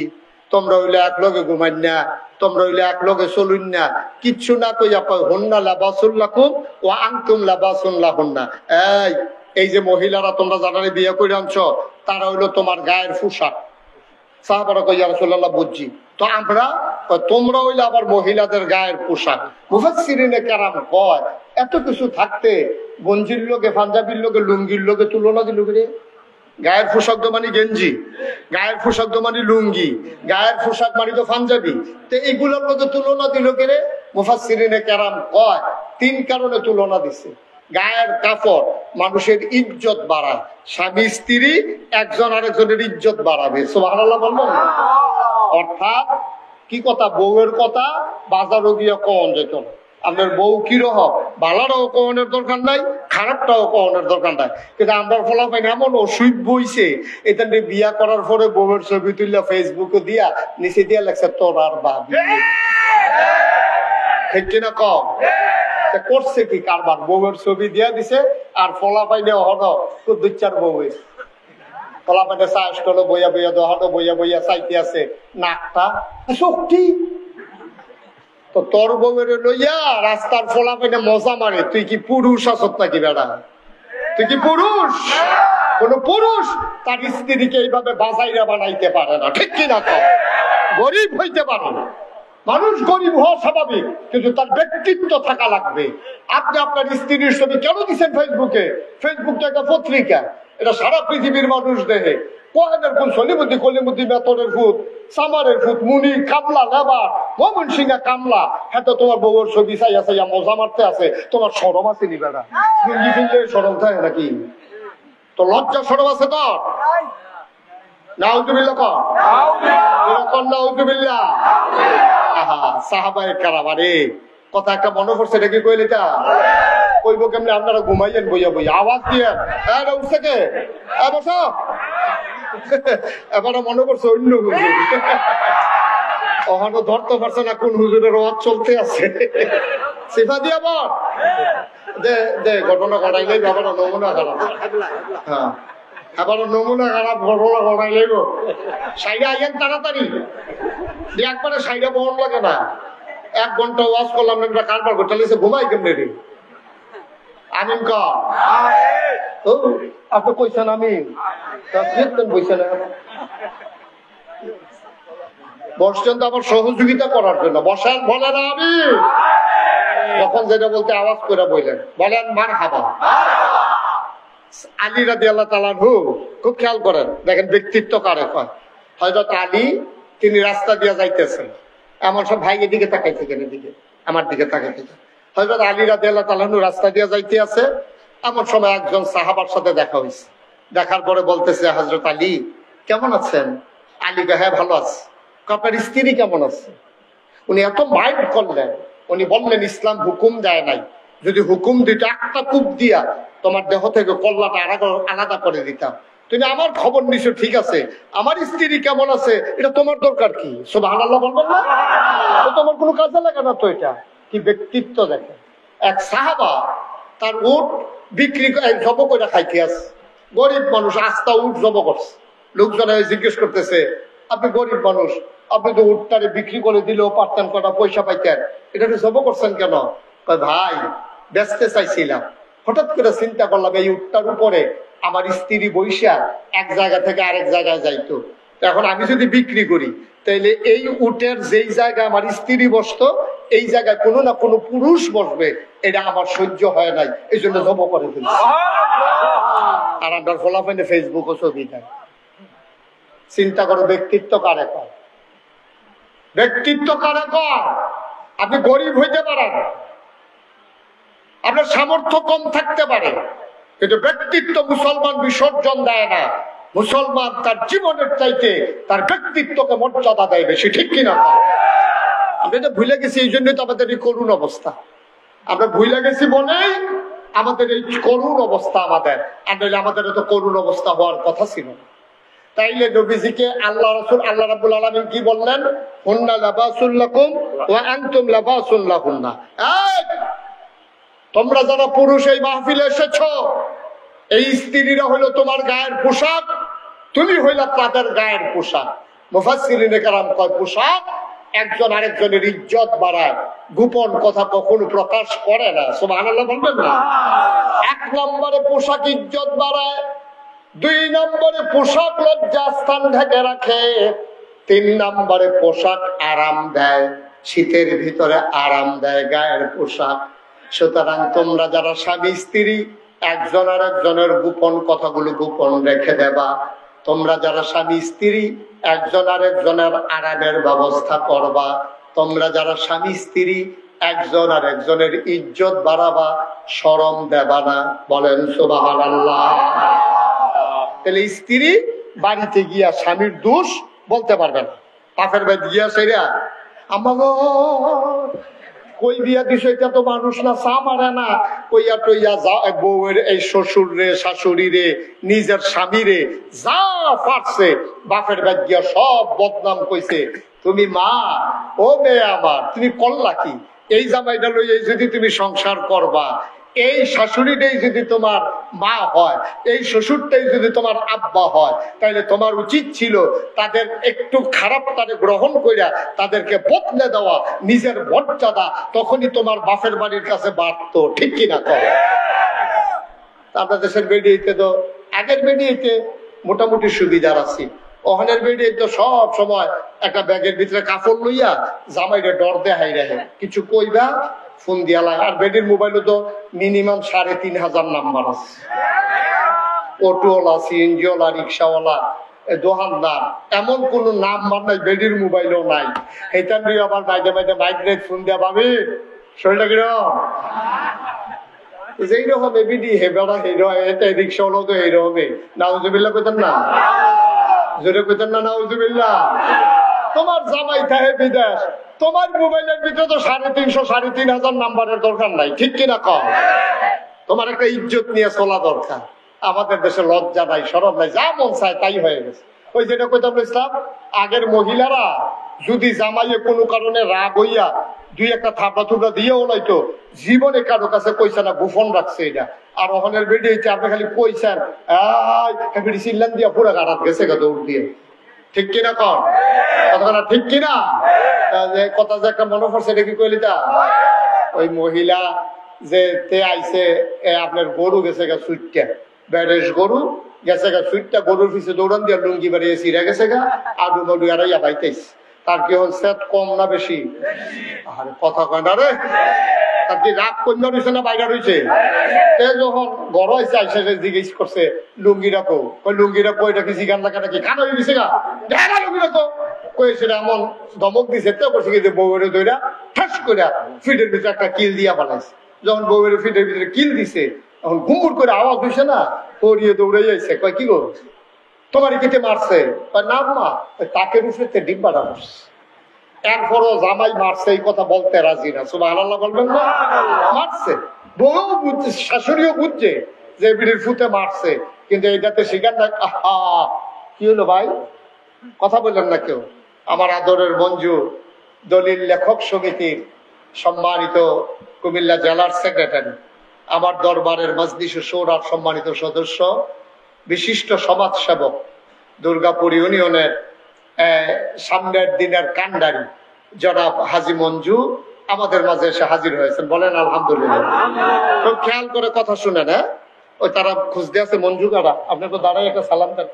তোমরা হইলে এক লগে ঘুমাই না, তোমরা হইলে এক লগে চলুন না, কিচ্ছু না কইয়া কয় হুন্না লাবাসুল লাকুম ওয়া আনতুম লাবাসুন লাহুন্না। এই যে মহিলারা তোমরা যারা বিয়ে করে আনছো তারা হইলো তোমার গায়ের পোশাক। সাহাবারা কই ইয়া রাসূলুল্লাহ বুঝছি। তো আমরা তোমরা হইলে আবার মহিলাদের গায়ের পোশাক। মুফাসসিরিনে কেরাম কয় এত কিছু থাকতে গঞ্জির লোকে, পাঞ্জাবির লোকে, লুঙ্গির লোকে তুলনা দিল রে। গায়ের পোশাক তো মানে গেঞ্জি, গায়ের পোশাক তো মানে লুঙ্গি, গায়ের পোশাক মানে তো পাঞ্জাবি। তো এইগুলোর মধ্যে তুলনা দিল কে? মুফাসসিরিনে কেরাম কয় তিন কারণে তুলনা দিছে। গায়ের কাপড় মানুষের ইজ্জত বাড়ায়, স্বামী স্ত্রী একজন আরেকজনের ইজ্জত বাড়াবে। সুবহানাল্লাহ বলবেন না? অর্থাৎ কি কথা? বউয়ের কথা বাজারও গিয়ে কন যেত না। আপনার বউ কিরকম, ভালোটাও কনের দরকার নাই, খারাপটাও কনের দরকার নাই। কিন্তু আমরা ফলাফল এমন অসুখ বইছে, এটা বিয়া করার পরে বউয়ের ছবি তুললে ফেসবুকে দিয়া নিচে দিয়া লাগছে তোর আর ভাবি। ঠিক কিনা কম? করছে কি কারবার? বউয়ের ছবি দিয়া দিছে আর ফলাফাইনে হলো দুই চার বউয়ের ফলাফাইনে চাষ করলো বইয়া বইয়া দহনো বইয়া বইয়া চাইতে আছে নাকটা শক্তি। তো তোর বউয়ের লইয়া রাস্তার ফলাফাইনে মজা মারে। তুই কি পুরুষ আসত নাকি বেড়া? তুই কি পুরুষ? কোন পুরুষ তার স্ত্রীকে এইভাবে বাজাইরা বানাইতে পারে না। ঠিক কিনা কম? গরিব হইতে পারে, মানুষ গরিব হওয়া স্বাভাবিক, কিন্তু তার ব্যক্তিত্ব থাকা লাগবে। আপনি আপনার স্ত্রীর ছবি কেন দিচ্ছেন ফেসবুকে? ফেসবুকটা একটা পত্রিকা, এটা সারা পৃথিবীর মানুষ দেখে। কোহেনের কোন সলিমুদ্দি কলিমুদ্দি বেতনের ফুট, সামারের ফুট, মুনি কামলা লেবার, মোমন সিংহা কামলা, হ্যাঁ তো তোমার বউর ছবি চাইয়া চাইয়া মজা মারতে আছে। তোমার সরম আছে নি বেড়া? লুঙ্গি ফিরলে সরম থাকে নাকি? তো লজ্জা সরম আছে তোর? নাউজুবিল্লাহ কর, এরকম নাউজুবিল্লাহ। সাহাবায়ে কেরাম, আরে কথা একটা মনে পড়ছে, এটা কি কইল? এটা কইব কেমনি? আপনারা ঘুমাইয়েন বইয়া বইয়া, আওয়াজ দিয়ে উঠছে কে? বসো। এবারে মনে করছে অন্য হুজুর, ওখানে ধরতে পারছে না কোন হুজুরের ওয়াজ চলতে আছে। সিফা দিয়া বল দে দে, ঘটনা ঘটাইলে আবার নমুনা খারাপ। হ্যাঁ, আবার নমুনা খারাপ ঘটনা ঘটাইলে গো সাইডে আইয়েন তাড়াতাড়ি। একবারে সাইডে বহন লাগে না। 1 ঘন্টা ওয়াজ করলাম না, কারবার করতে লাগছে, ঘুমাই কেমনে রে? আমিন কর। আপনি কইছেন আমিন, বইছেন বসছেন তো আবার সহযোগিতা করার জন্য। বসেন, বলেন আমি যখন যেটা বলতে আওয়াজ করে বললেন, বলেন মারহাবা। আলী রাদিয়াল্লাহু তাআলা আনহু খুব খেয়াল করেন, দেখেন ব্যক্তিত্ব কারে কয়। হযরত আলী তিনি রাস্তা দিয়ে যাইতেছেন, এমন সব ভাই এদিকে তাকাইছে কেন? এদিকে আমার দিকে তাকাইছে। হযরত আলী রাদিয়াল্লাহু তাআলা আনহু রাস্তা দিয়ে যাইতে আছে, এমন সময় একজন সাহাবার সাথে দেখা হয়েছে। দেখার পরে বলতেছে, হযরত আলী কেমন আছেন? আলী হ্যাঁ ভালো আছে। আপনার স্ত্রী কেমন আছে? উনি এত মাইন্ড করলেন, উনি বললেন ইসলাম হুকুম দেয় নাই, যদি হুকুম দিত একটা কূপ দিয়া তোমার দেহ থেকে কল্লাটা আলাদা করে দিতাম। তুমি আমার খবর নিছো ঠিক আছে, আমার স্ত্রী কেমন আছে এটা তোমার দরকার কি? সুবহানাল্লাহ বলবেন না? তো তোমার কোনো কাজে লাগে না তো। এটা কি ব্যক্তিত্ব দেখেন। এক সাহাবা তার উট বিক্রি জব করে খাইতে আছে, গরিব মানুষ আস্তা উট জব করছে। লোকজন জিজ্ঞেস করতেছে আপনি গরিব মানুষ, আপনি তো উটটারে বিক্রি করে দিলেও পারতেন, কটা পয়সা পাইতেন, এটা জব করছেন কেন? ভাই বেচতে চাইছিলাম, হঠাৎ করে চিন্তা করলাম এই উটটার উপরে আমার স্ত্রী বৈশা এক জায়গা থেকে আরেক জায়গায় যাইতো, এখন আমি যদি বিক্রি করি তাইলে এই উটের যেই জায়গায় আমার স্ত্রী বসতো এই জায়গায় কোনো না কোনো পুরুষ বসবে, এটা আমার সহ্য হয় নাই, এই জন্য জব করে ফেলছি। আর আপনার ফলাফলে ফেসবুক ও ছবি দেয়। চিন্তা করো ব্যক্তিত্ব কারে কর, ব্যক্তিত্ব কারে কর। আপনি গরিব হইতে পারেন, আপনার সামর্থ্য কম থাকতে পারে, কিন্তু ব্যক্তিত্ব মুসলমান বিসর্জন দেয় না। মুসলমান তার জীবনের চাইতে তার ব্যক্তিত্বকে মর্যাদা দেয় বেশি, ঠিক কিনা? আমরা তো ভুলে গেছি, এই জন্যই তো আমাদের এই করুণ অবস্থা। আমরা ভুলে গেছি বলেই আমাদের এই করুণ অবস্থা। আমাদের আমাদের তো করুণ অবস্থা হওয়ার কথা ছিল না। তাইলে নবীজিকে আল্লাহ রাসূল আল্লাহ রাব্বুল আলামিন কি বললেন? হুন্না লাবাসুল লাকুম ওয়া আনতুম লাবাসুল লাহুন্না। তোমরা যারা পুরুষ এই মাহফিলে এসেছো, এই স্ত্রীরা হইলো তোমার গায়ের পোশাক, তুমি হইলা তাদের গায়ের পোশাক। মুফাসসিরিনে কেরাম কয় পোশাক একজন আরেকজনের ইজ্জত বাড়ায়, গোপন কথা কখনো প্রকাশ করে না। সুবহানাল্লাহ বলবেন না? 1 নম্বরে পোশাক ইজ্জত বাড়ায়, 2 নম্বরে পোশাক লজ্জাস্থান ঢেকে রাখে, 3 নম্বরে পোশাক আরাম দেয়, শীতের ভিতরে আরাম দেয় গায়ের পোশাক। সুতরাং তোমরা যারা স্বামী স্ত্রী একজন আর একজনের গোপন কথাগুলো গোপন রেখে দেবা। তোমরা যারা স্বামী স্ত্রী একজন আর একজনের আরামের ব্যবস্থা করবা। তোমরা যারা স্বামী স্ত্রী একজন আর একজনের ইজ্জত বাড়াবা, শরম দেবা না। বলেন সুবহানাল্লাহ। তাহলে স্ত্রী বাড়িতে গিয়া স্বামীর দোষ বলতে পারবে না। পাপের বাড়ি গিয়া সেরা আমাগো কই বিয়া দিছ, এটা তো মানুষ না, চা মারে না, কইয়া টইয়া যা বউয়ের এই শ্বশুর রে শাশুড়ি রে নিজের স্বামী রে যা পারছে বাপের বাদ গিয়া সব বদনাম কইছে। তুমি মা, ও মেয়ে আমার, তুমি করলা কি? এই জামাইটা লইয়া যদি তুমি সংসার করবা, এই শাশুড়িটাই যদি তোমার মা হয়, এই শ্বশুরটাই যদি তোমার আব্বা হয়, তাহলে তোমার উচিত ছিল তাদের একটু খারাপটারে গ্রহণ কইরা তাদেরকে বদলে দেওয়া, নিজের মর্যাদা তখনই তোমার বাপের বাড়ির কাছে বাড়তো, ঠিক কিনা? কর আপনার দেশের বেডিয়েতে তো আগের বেডিয়েতে মোটামুটি সুবিধার আছে, ওখানের বেডিয়ে তো সব সময় একটা ব্যাগের ভিতরে কাপড় লইয়া জামাইরে ডর দেখাই রাখে, কিছু কইবা ফোন দিয়া লাগে। আর বেডির মোবাইলে তো মিনিমাম 3500 নাম্বার আছে, অটোওয়ালা, সিএনজিওয়ালা, রিক্সাওয়ালা, দোকানদার, এমন কোন নাম্বার নাই বেডির মোবাইলেও নাই। এইটা নিয়ে আবার বাইরে বাইরে মাইগ্রেট ফোন দেওয়া পাবি, শরীরটা কিরকম যেইরকম এবিডি হেবেড়া হিরো, এটা রিক্সাওয়ালাও তো এইরকমই। নাউজুবিল্লাহ কইতেন না? জোরে কইতেন না নাউজুবিল্লাহ? তোমার জামাই থাকে বিদেশ, তোমার মোবাইলের ভিতরে তো 350 3500 নাম্বারের দরকার নাই, ঠিক কিনা? কম তোমার একটা ইজ্জত নিয়ে চলা দরকার। আমাদের দেশে লজ্জা নাই, শরম নাই, যা মন চায় তাই হয়ে গেছে। ওই যেটা কইতাম ইসলাম, আগের মহিলারা যদি জামাইয়ে কোনো কারণে রাগ হইয়া 2-1 থাপড়া থুপড়া দিয়েও নয়তো জীবনে কারো কাছে কইছে না, গোপন রাখছে এটা। আর ওখানের বেডি হইছে আপনি খালি কইছেন বেডি চিল্লান দিয়া পুরো গাড়াত গেছে গা দৌড় দিয়ে, ঠিক কিনা? কম কথা না, ঠিক কিনা? কথা যে একটা মনে পড়ছে, এটা কি কইলি তা? ওই মহিলা যে তে আইছে আপনার গরু গেছে গা সুইটটা, বেড়েস গরু গেছে গা সুইটটা, গরুর পিছিয়ে দৌড়ান দিয়া লুঙ্গি বাড়িয়ে চিরা গেছে গা, আডু মডু আড়াইয়া পাইতেছে। তার কি হল সেট কম না বেশি? আরে কথা কয় না রে, তার কি রাগ কন্যা রয়েছে না বাইরে রয়েছে? যখন ঘর হয়েছে আইসা জিজ্ঞেস করছে লুঙ্গি রাখো, ওই লুঙ্গি রাখো, এটা কি জিগান লাগা নাকি খানা হয়ে গেছে গা, লুঙ্গি রাখো কয়েছে এমন ধমক দিছে, তো করছে কি যে বউয়ের দইরা ঠাস করে ফিটের ভিতরে একটা কিল দিয়া পালাইছে। যখন বউয়ের ফিটের ভিতরে কিল দিছে, তখন ঘুমুর করে আওয়াজ হয়েছে না, পড়িয়ে দৌড়ে যাইছে, কয় কি গো তোমার কিতে মারছে? না মা, তাকের উপরে ডিব্বাটা মারছে। এরপরও জামাই মারছে এই কথা বলতে রাজি না। সুবহানাল্লাহ বলবেন না? মারছে, বউ বুঝছে, শাশুড়িও বুঝছে যে বিড়ির ফুতে মারছে, কিন্তু এইটাতে স্বীকার না। কি হলো ভাই, কথা বললেন না কেউ? আমার আদরের মঞ্জু দলিল লেখক সমিতির সম্মানিত কুমিল্লা জেলার সেক্রেটারি, আমার দরবারের মজলিস শোরার সম্মানিত সদস্য, বিশিষ্ট সমাজসেবক, দুর্গাপুর ইউনিয়নের সামনের দিনের কান্ডারি জনাব হাজী মঞ্জু আমাদের মাঝে এসে হাজির হয়েছেন। বলেন আলহামদুলিল্লাহ। খুব খেয়াল করে কথা শুনেন। হ্যাঁ, ওই তারা খুঁজতে আছে মঞ্জু কারা, আপনাকে দাঁড়াই একটা সালাম দেন।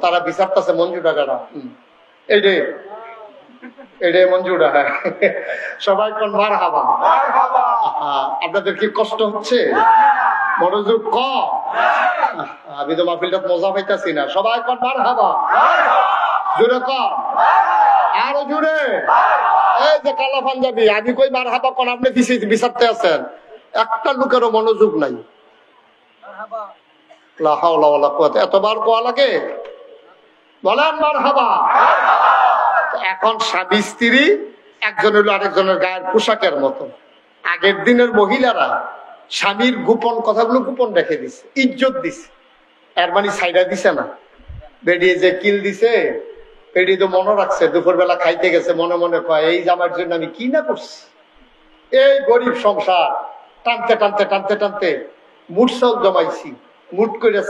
তারা বিচারতেছে মঞ্জুটা কারা। এটাই মঞ্জুরা। হ্যাঁ, সবাই কোন মার হাবা। আপনাদের কি কষ্ট হচ্ছে? মনোযোগ কম। আমি তো মাহফিলটা মজা পাইতেছি না। সবাই কোন মার হাবা, জোরে কম, আরো জোরে। এই যে কালা পাঞ্জাবি, আমি কই মার হাবা কোন, আপনি বিচারতে আছেন। একটা লোকেরও মনোযোগ নাই। এতবার কোয়া লাগে, বলেন মার হাবা। এখন স্বামী স্ত্রী একজন হলো আরেকজনের গায়ের পোশাকের মতো। আগের দিনের মহিলারা স্বামীর গোপন কথাগুলো গোপন রেখে দিছে, ইজ্জত দিছে। এর মানে সাইডা দিছে না। বেরিয়ে যে কিল দিছে, বেরিয়ে তো মনে রাখছে, দুপুরবেলা খাইতে গেছে, মনে মনে কয় এই জামার জন্য আমি কি না করছি। এই গরিব সংসার টানতে টানতে টানতে টানতে মুঠ চাউল জমাইছি, মুঠ করে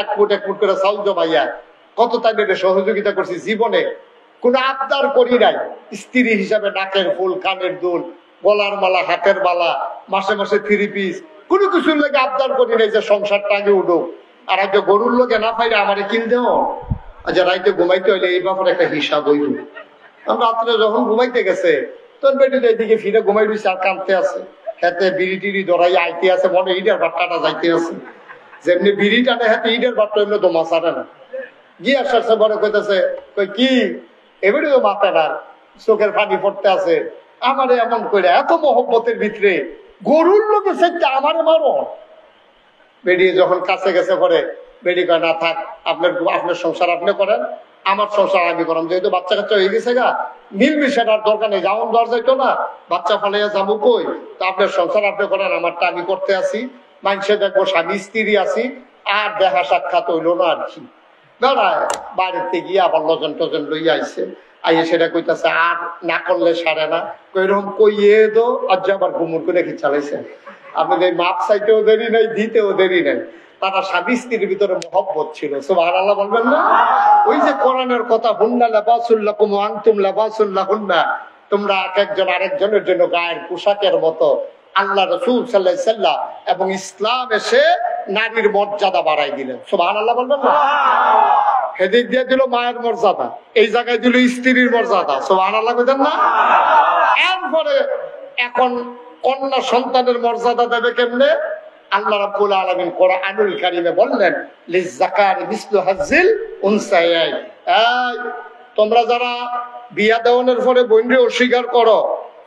এক ফুট করে চাউল জমাইয়া কত তাদের সহযোগিতা করছি। জীবনে কোন আবদার করি নাই। স্ত্রী হিসাবে নাকের ফুল, কানের দুল, গলার মালা, হাতের মালা, মাসে মাসে 3 পিস, কোনো কিছুর লাগে আবদার করি নাই যে সংসারটা আগে উঠুক। আর আগে গরুর লোকে না পাইলে আমারে কিল দেও। আচ্ছা, রাইতে ঘুমাইতে হইলে এই ব্যাপারে একটা হিসাব হইল। রাত্রে যখন ঘুমাইতে গেছে তখন বেটি এইদিকে ফিরে ঘুমাই দিচ্ছে আর কাঁদতে আছে। হাতে বিড়ি টিড়ি ধরাই আইতে আছে, মনে ইটের বাট্টাটা যাইতে আছে। যেমনি বিড়ি টানে হাতে ইটের বাট্টা, এমনি দমা ছাড়ে না। গিয়ে আসার বড় কইতেছে, কই কি এবারে তো মাথাটা চোখের পানি পড়তে আছে। আমারে এমন করে এত মহব্বতের ভিতরে গরুর লোকের সাথে আমারে মারো। বেরিয়ে যখন কাছে গেছে পরে বেরিয়ে কয় না থাক, আপনার সংসার আপনি করেন, আমার সংসার আমি করাম। যেহেতু বাচ্চা কাচ্চা হয়ে গেছে গা, মিলমিশের দরকার নেই, যাওয়ান দর যাইতো না, বাচ্চা ফালাইয়া যাবো কই। তো আপনার সংসার আপনি করেন, আমারটা আমি করতে আসি। মানুষে দেখবো স্বামী স্ত্রী আছি, আর দেখা সাক্ষাৎ হইল না আর কি। দাঁড়ায় বাড়িতে গিয়ে আবার লজন টজন লইয়া আইসে, আইয়ে সেটা কইতাছে আর না করলে সারে না। এরকম কইয়ে দো আজ আবার ঘুমুর করে কি চালাইছে। আপনাদের মাপ চাইতেও দেরি নাই, দিতেও দেরি নাই। তারা স্বামী স্ত্রীর ভিতরে মহব্বত ছিল। সুবহানাল্লাহ বলবেন না? ওই যে কোরআনের কথা, হুন্না লিবাসুল লাকুম ওয়া আনতুম লিবাসুল লাহুন্না, তোমরা এক একজন আরেকজনের জন্য গায়ের পোশাকের মতো। আল্লাহ রাসূল সাল্লাল্লাহু আলাইহি ওয়াসাল্লাম এবং ইসলাম এসে নারীর মর্যাদা বাড়াই দিলেন। সুবহানাল্লাহ বলবেন না? হেদিক দিয়ে দিল মায়ের মর্যাদা, এই জায়গায় দিল স্ত্রীর মর্যাদা। সুবহানাল্লাহ কইতেন না? এরপরে এখন কন্যা সন্তানের মর্যাদা দেবে কেমনে? আল্লাহ রাব্বুল আলামিন কোরআনুল কারীমে বললেন, লিযাকারি মিসলু হাজ্জিল উনসায়াইন। এই তোমরা যারা বিয়া দেওয়ানোর পরে বোনরে অস্বীকার করো,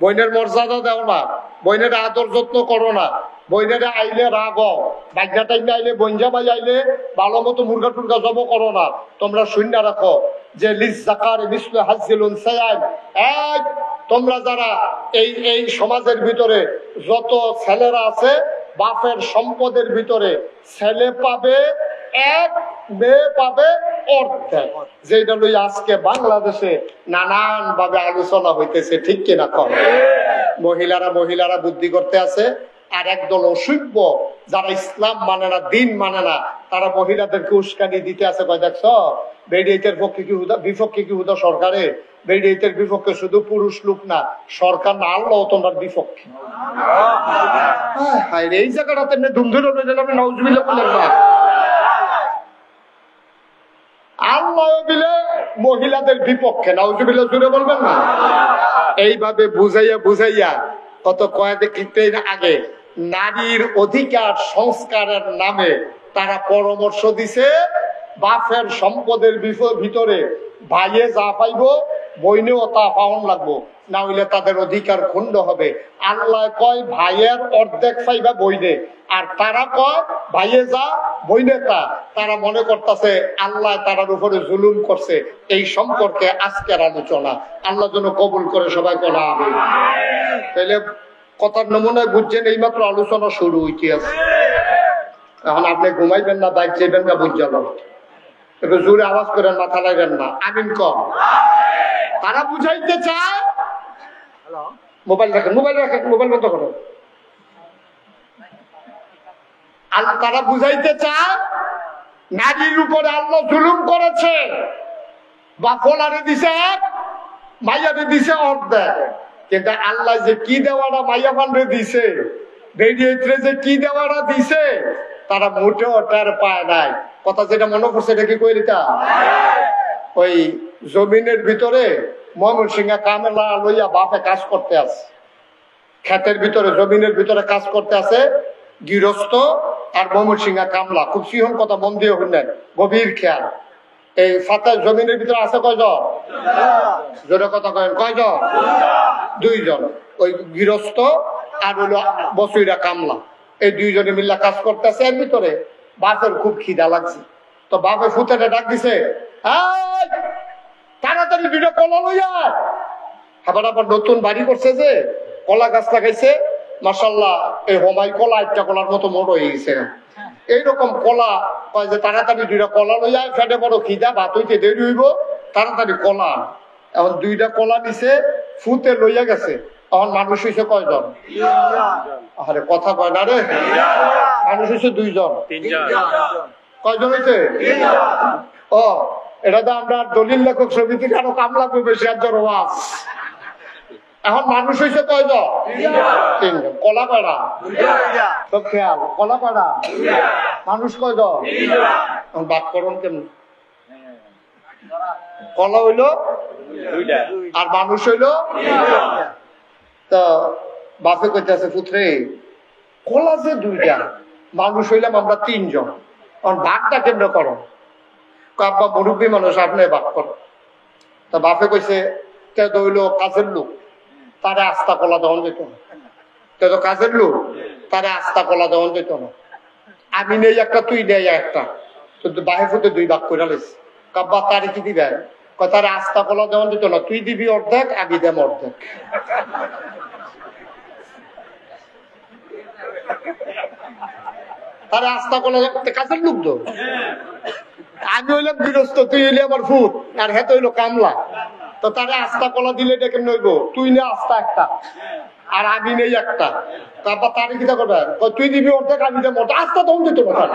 বোনের মর্যাদা দাও না, বোনের আদর যত্ন করো না, বোনের আইলে রাগ, বাগ্যা টাইমে আইলে, বঞ্জামাই আইলে ভালো মতো মুরগা টুরগা জব করো না, তোমরা শূন্য রাখো যে লিযাকারি মিসলু হাজ্জিল উনসায়াইন। এই তোমরা যারা এই সমাজের ভিতরে যত ছেলেরা আছে, বাপের সম্পদের ভিতরে ছেলে পাবে 1, মেয়ে পাবে অর্ধেক। যেটা লই আজকে বাংলাদেশে নানান ভাবে আলোচনা হইতেছে, ঠিক কিনা কম? মহিলারা বুদ্ধি করতে আছে, আর একদল অসভ্য যারা ইসলাম মানে না, দিন মানে না, তারা মহিলাদেরকে উস্কানি দিতে আছে। কয় দেখছ বেডিয়েটের পক্ষে কি বিপক্ষে কি হুদা সরকারে, বেডিয়েটের বিপক্ষে শুধু পুরুষ লোক না, সরকার না, আল্লাহ তোমার বিপক্ষে। এই জায়গাটাতে ধুমধুম নাউজুবিল্লাহ বললেন না, আল্লাহ বিলে মহিলাদের বিপক্ষে, নাউজুবিল্লাহ জুড়ে বলবেন না। এইভাবে বুঝাইয়া কত কয়েকদিন আগে নারীর অধিকার সংস্কারের নামে তারা পরামর্শ দিছে, বাপের সম্পদের ভিতরে ভাইয়ে যা পাইব বইনেও তা পাওয়ান লাগবো, না হইলে তাদের অধিকার খণ্ড হবে। আল্লাহ কয় ভাইয়ের অর্ধেক পাইবা বইনে, আর তারা কয় ভাইয়ে যা বইনে তা। তারা মনে করতেছে আল্লাহ তারার উপরে জুলুম করছে। এই সম্পর্কে আজকের আলোচনা আল্লাহ যেন কবুল করে, সবাই বলা হবে। তাহলে কথার নমুনায় বুঝছেন, এইমাত্র আলোচনা শুরু হইতে আছে। এখন আপনি ঘুমাইবেন না, বাইক যাইবেন না, বুঝছেন, একটু জোরে আওয়াজ করেন, মাথা লাগবেন না, আমিন কম। তারা বুঝাইতে চায়, মোবাইল রাখেন, মোবাইল রাখেন, মোবাইল বন্ধ করেন। আর তারা বুঝাইতে চায় নারীর উপরে আল্লাহ জুলুম করেছে, বা ফলারে দিছে এক, মাইয়ারে দিছে অর্ধেক। কিন্তু আল্লাহ যে কি দেওয়াটা মাইয়া পান্ডে দিছে, বেরিয়ে যে কি দেওয়াটা দিছে, তারা মোটেও টের পায় নাই। কথা যেটা মনে করছে এটা কি কইরিতা, ওই জমিনের ভিতরে ময়মনসিংহ কামেলা লইয়া বাপে কাজ করতে আছে, ক্ষেতের ভিতরে জমিনের ভিতরে কাজ করতে আছে গৃহস্থ আর ময়মনসিংহ কামলা। খুব সিহন কথা, মন দিয়ে শুনলেন, গভীর খেয়াল। এই ফাতা জমিনের ভিতরে আছে কয়জন? জোরে কথা কয়েন, কয়জন? দুইজন। ওই গৃহস্থ আর হইল বসুইরা কামলা, এই দুইজনে মিল্লা কাজ করতেছে। এর ভিতরে বাপের খুব খিদা লাগছে, তো বাপের ফুতেটা ডাক দিছে, তাড়াতাড়ি দুইটা কলা লইয়া। আবার আবার নতুন বাড়ি করছে, যে কলা গাছ লাগাইছে, মাশাআল্লাহ, এই হোমাই কলা একটা কলার মতো মোড় হয়ে গেছে। এইরকম কলা কয় যে তাড়াতাড়ি দুইটা কলা লইয়া, ফেটে বড় খিদা, ভাত হইতে দেরি হইব, তাড়াতাড়ি কলা। এখন দুইটা কলা দিছে, ফুতে লইয়া গেছে। এখন মানুষ হয়েছে কয়জন? আরে কথা কয় না রে, মানুষ হয়েছে দুইজন। কয়জন হয়েছে? ও, এটা তো আমরা দলিল লেখক সমিতি কারো কামলা করবে, সে একজন ওয়াজ। এখন মানুষ হয়েছে কয়জন? তিনজন। কলা কয়টা? সব খেয়াল, কলা কয়টা? মানুষ কয়জন? বাদ করুন কেমন? কলা হইলো আর মানুষ হইলো। তো বাপে কইতেছে, পুত্রে কলা যে দুইটা, মানুষ হইলাম আমরা তিনজন, ভাগটা কেমনে করো? আব্বা মুরব্বী মানুষ, আপনি ভাগ করো। তা বাপে কইছে, তে তো হইলো কাজের লোক, তারে আস্তা কলা দেওয়া যেত না। তে তো কাজের লোক, তারে আস্তা কলা দেওয়া যেত না। আমি নেই একটা, তুই নেই একটা, তো বাহে ফুটে দুই ভাগ করে লেছি। কাব্বা তারে কি দিবেন? তারে আস্তা কলা দেওয়া যেত না, তুই দিবি অর্ধেক, আমি দেব অর্ধেক। তারে আস্তা কলা কাজের লোক তো, আমি হইলাম গৃহস্থ, তুই হইলি আমার ফুট, আর হেত হইলো কামলা। তো তারে আস্তা কলা দিলে এটা কেমন হইব? তুই নে আস্তা একটা, আর আমি নেই একটা। তারপর তারে কিটা করবে? তুই দিবি অর্ধেক, আমি দেব অর্ধেক। আস্তা তখন দিত না।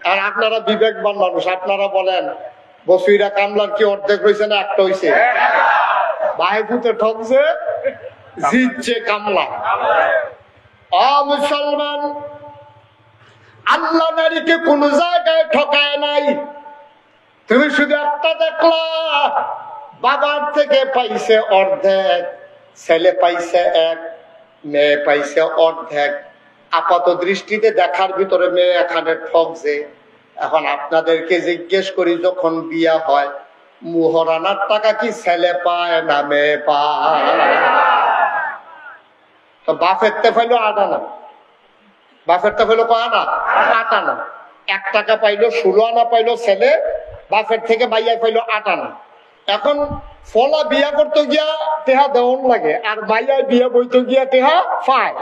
আর আপনারা বিবেকবান মানুষ, আপনারা বলেন বসুইরা কামলার কি অর্ধেক হয়েছে না একটা হয়েছে? ভাই ফুটে ঠকছে, জিতছে কামলা। মুসলমান, আল্লাহ নারীকে কোন জায়গায় ঠকায় নাই। তুমি শুধু একটা দেখলা, বাবার থেকে পাইছে অর্ধেক, ছেলে পাইছে এক, মেয়ে পাইছে অর্ধেক। আপাত দৃষ্টিতে দেখার ভিতরে মেয়ে এখানে ঠকছে। এখন আপনাদেরকে জিজ্ঞেস করি, যখন বিয়া হয় মুহরানার টাকা কি ছেলে পায় না মেয়ে পায়? তো বাপের তে পাইলো 8 আনা, বাপের তে পাইলো কয় আনা? 8 আনা। 1 টাকা পাইলো, 16 আনা পাইলো ছেলে, বাপের থেকে মাইয়া পাইলো 8 আনা। এখন ফলা বিয়া করতে গিয়া টেহা দেওয়ান লাগে, আর মাইয়া বিয়া বইতে গিয়া টেহা পায়।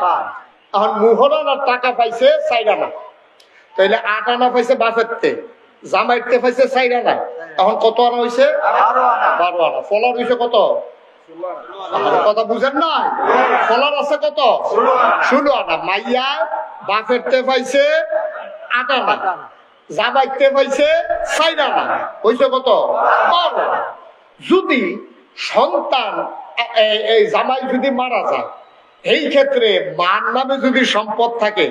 এখন মুহরানার টাকা পাইছে 4 আনা, তাইলে 8 আনা পাইছে বাপের তে, জামাইতে পাইছে 4 আনা। এখন কত আনা হয়েছে? 12 আনা। ফলার হয়েছে কত? কথা বুঝেন না? ফলার আছে কত? 16 আনা। মাইয়া বাপেরতে পাইছে 8 আনা, জামাইতে পাইছে 4 আনা, হয়েছে কত? 12। যদি সন্তান এই জামাই যদি মারা যায়, এই ক্ষেত্রে মার নামে যদি সম্পদ থাকে,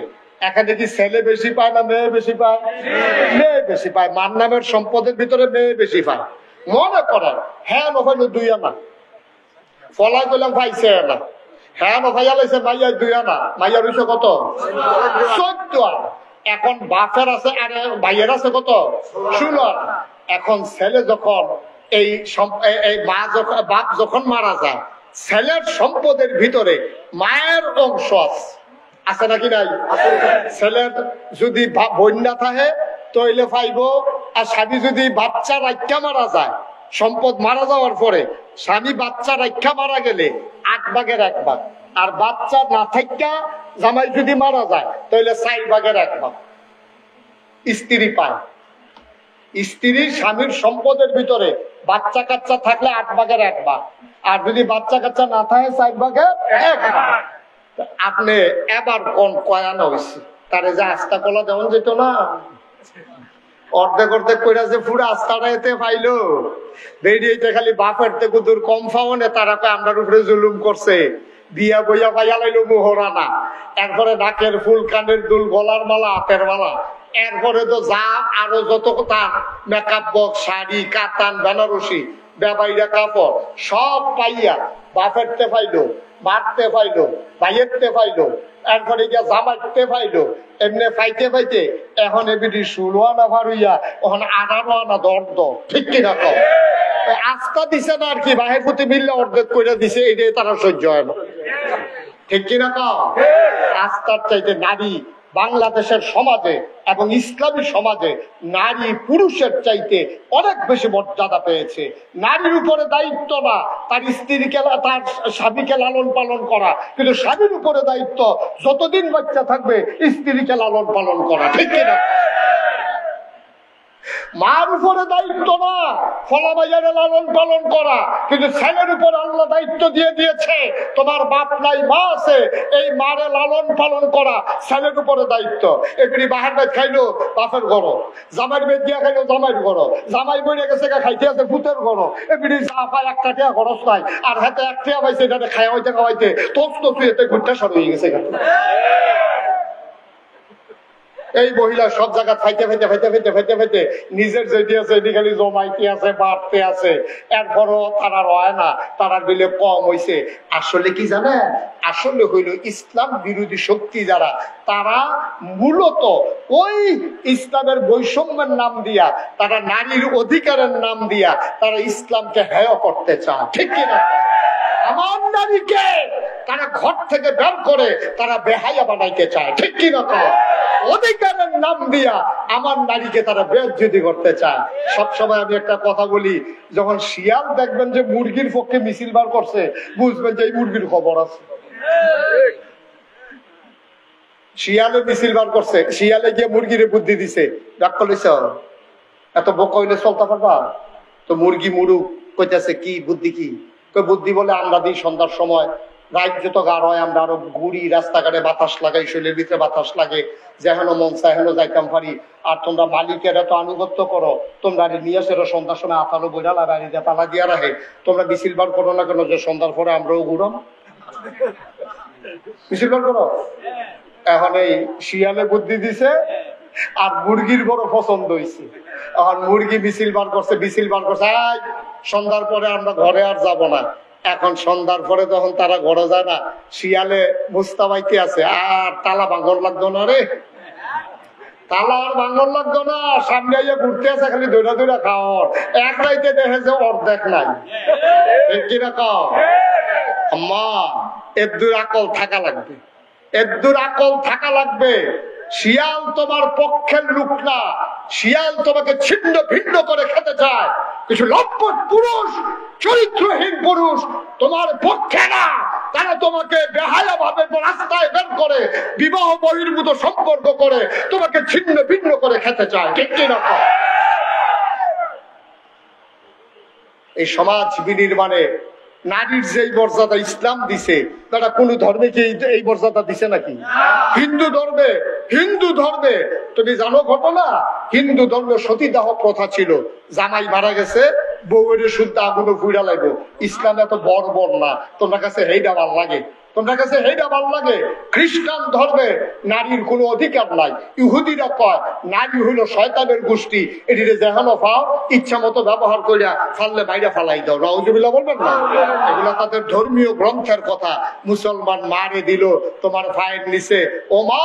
এখানে কি ছেলে বেশি পায় না মেয়ে বেশি পায়? মেয়ে বেশি পায়। মার নামের সম্পদের ভিতরে মেয়ে বেশি পায়। মনে করেন হ্যাঁ নফাইল 2 আনা, ফলাই করলাম পাইছে আনা, হ্যাঁ নফাইয়া লাইছে মাইয়ার 2 আনা, মাইয়ার হইছে কত? 14 আনা। এখন বাপের আছে আর ভাইয়ের আছে কত? 16 আনা। এখন ছেলে যখন এই মা যখন, বাপ যখন মারা যায়, ছেলের সম্পদের ভিতরে মায়ের অংশ আছে, আছে নাকি নাই? ছেলের যদি বন্যা থাকে তৈলে পাইব, আর স্বামী যদি বাচ্চা রাখা মারা যায়, সম্পদ মারা যাওয়ার পরে স্বামী বাচ্চা রাখা মারা গেলে 8 ভাগের 1 ভাগ, আর বাচ্চা না থাকা জামাই যদি মারা যায় তাহলে 4 ভাগের 1 ভাগ স্ত্রী পায়। স্ত্রীর স্বামীর সম্পদের ভিতরে বাচ্চা কাচ্চা থাকলে 8 ভাগের 1 ভাগ, আর যদি বাচ্চা কাচ্চা না থাকে 4 ভাগের 1 ভাগ। আপনি এবার কোন কয়ানো হয়েছে তারে যে আস্থা কলা যেমন যেত না, অর্ধেক অর্ধেক কইরা যে পুরো আস্থাটা এতে পাইলো, বেরিয়েতে খালি বাপের থেকে দূর কম পাওনে, তারা আমরার উপরে জুলুম করছে, বিয়া বইয়া পাইয়া লাইলো মোহরানা, এরপরে নাকের ফুল, কানের দুল, গলার মালা, হাতের মালা, এরপরে তো যা আরো যত তার মেকআপ বক্স, শাড়ি, কাতান, বেনারসি, বেবাইরা কাপড় সব পাইয়া বাপেরতে পাইলো, মারতে পাইলো, ভাইয়েরতে পাইলো, এরপরে গিয়া জামাইতে পাইলো, এমনি পাইতে পাইতে এখন এবিডি 16 আনা ভার হইয়া এখন 18 আনা দর্দ, ঠিক কিনা কম? আস্থা দিছে না আর কি, বাহের প্রতি মিললে অর্ধেক করে দিছে, এটাই তারা সহ্য হয় না, ঠিক কিনা কম? আস্থার চাইতে নারী বাংলাদেশের সমাজে এবং ইসলামী সমাজে নারী পুরুষের চাইতে অনেক বেশি মর্যাদা পেয়েছে। নারীর উপরে দায়িত্ব না তার স্ত্রীকে, তার স্বামীকে লালন পালন করা, কিন্তু স্বামীর উপরে দায়িত্ব যতদিন বাচ্চা থাকবে স্ত্রীকে লালন পালন করা, ঠিক কিনা? মার উপরে দায়িত্ব না ফলাবাজারে লালন পালন করা, কিন্তু ছেলের উপর আল্লাহ দায়িত্ব দিয়ে দিয়েছে, তোমার বাপ নাই মা আছে, এই মারে লালন পালন করা ছেলের উপরে দায়িত্ব। এমনি বাহার বেদ খাইলো বাপের ঘর, জামাইয়ের বেদ দিয়া খাইলো জামাইয়ের ঘর, জামাই বইরে গেছে খাইতে আছে ভূতের ঘর, এমনি যা পায় 1 টাকা খরচ নাই, আর হাতে 1 টাকা পাইছে এটাতে খাওয়াইতে খাওয়াইতে তোস তো তুই এতে ঘুরতে সর হয়ে গেছে। এই মহিলা সব জায়গা ফাইতে ফাইতে ফাইতে ফাইতে ফাইতে ফাইতে নিজের যেটি আছে এটি খালি জমাইতে আছে, বাড়তে আছে, এরপরও তারা রয় না, তারা বিলে কম হইছে। আসলে কি জানে, আসলে হইল ইসলাম বিরোধী শক্তি যারা, তারা মূলত ওই ইসলামের বৈষম্যের নাম দিয়া, তারা নারীর অধিকারের নাম দিয়া তারা ইসলামকে হেয় করতে চায়, ঠিক কিনা? আমার নারীকে তারা ঘর থেকে বের করে তারা বেহায়া বানাইতে চায়, ঠিক কিনা? অধিকারের নাম দিয়া আমার নারীকে তারা বেজ্জতি করতে চায়। সবসময় আমি একটা কথা বলি, যখন শিয়াল দেখবেন যে মুরগির পক্ষে মিছিল বার করছে, বুঝবেন যে এই মুরগির খবর আছে। শিয়ালে মিছিল বার করছে, শিয়ালে গিয়ে মুরগিরে বুদ্ধি দিছে, ডাক করলিস এত বোকা হইলে চলতে পারবা? তো মুরগি মুরুক কইতেছে কি বুদ্ধি, কি বুদ্ধি বলে আমরা দিই সন্ধ্যার সময় রাত যত গাঢ় হয় আমরা আরো ঘুরি, রাস্তাঘাটে বাতাস লাগাই, শরীরের ভিতরে বাতাস লাগে, যেহেন মন চায় হেন যাইতাম পারি। আর তোমরা মালিকের এত আনুগত্য করো, তোমরা নিয়ে আসে সন্ধ্যার সময় আতালো বইরালা বাড়িতে তালা দিয়া রাখে, তোমরা মিছিল বার করো না কেন যে সন্ধ্যার পরে আমরাও ঘুরাম মিছিল বার করো? এখন এই শিয়ালে বুদ্ধি দিছে আর মুরগির বড় পছন্দ হয়েছে, এখন মুরগি মিছিল বার করছে, মিছিল বার করছে, সন্ধ্যার পরে আমরা ঘরে আর যাব না। এখন সন্ধ্যার পরে যখন তারা ঘরে যায় না, শিয়ালে মুস্তাবাইতে আছে, আর তালা ভাঙর লাগতো না রে, তালা আর ভাঙর লাগতো না, সামনে আইয়া ঘুরতে আছে খালি দৈরা দৈরা খাওয়ার, এক রাইতে দেখে যে অর্ধেক নাই, কিরকম? আম্মা এর আকল থাকা লাগবে, এর আকল থাকা লাগবে। শিয়াল তোমার পক্ষের লোক না, শিয়াল তোমাকে ছিন্ন ভিন্ন করে খেতে চায়। কিছু লম্পট পুরুষ, চরিত্রহীন পুরুষ তোমার পক্ষে না, তারা তোমাকে বেহায়া ভাবে রাস্তায় বের করে বিবাহ বহির্ভূত সম্পর্ক করে তোমাকে ছিন্ন ভিন্ন করে খেতে চায়, ঠিক কিনা? এই সমাজ বিনির্মাণে নারীর যে মর্যাদা ইসলাম দিছে, তারা কোন ধর্মে কি এই মর্যাদা দিছে নাকি? হিন্দু ধর্মে তুমি জানো ঘটনা, হিন্দু ধর্মে সতীদাহ প্রথা ছিল, জামাই মারা গেছে বউয়ের শুদ্ধ আগুনে ফুইরা লাগবে। ইসলাম এত বর্বর না, তোমার কাছে হেইডা ভাল লাগে, তোমার কাছে হেইডা ভাল লাগে। খ্রিস্টান ধর্মে নারীর কোনো অধিকার নাই। ইহুদিরা কয় নারী হইল শয়তানের গোষ্ঠী, এটিতে যেহানো পাও ইচ্ছা মতো ব্যবহার করিয়া ফাললে বাইরে ফালাই দাও, নাউজুবিল্লাহ বলবেন না? এগুলা তাদের ধর্মীয় গ্রন্থের কথা। মুসলমান মারে দিল তোমার পায়ের নিচে, ও মা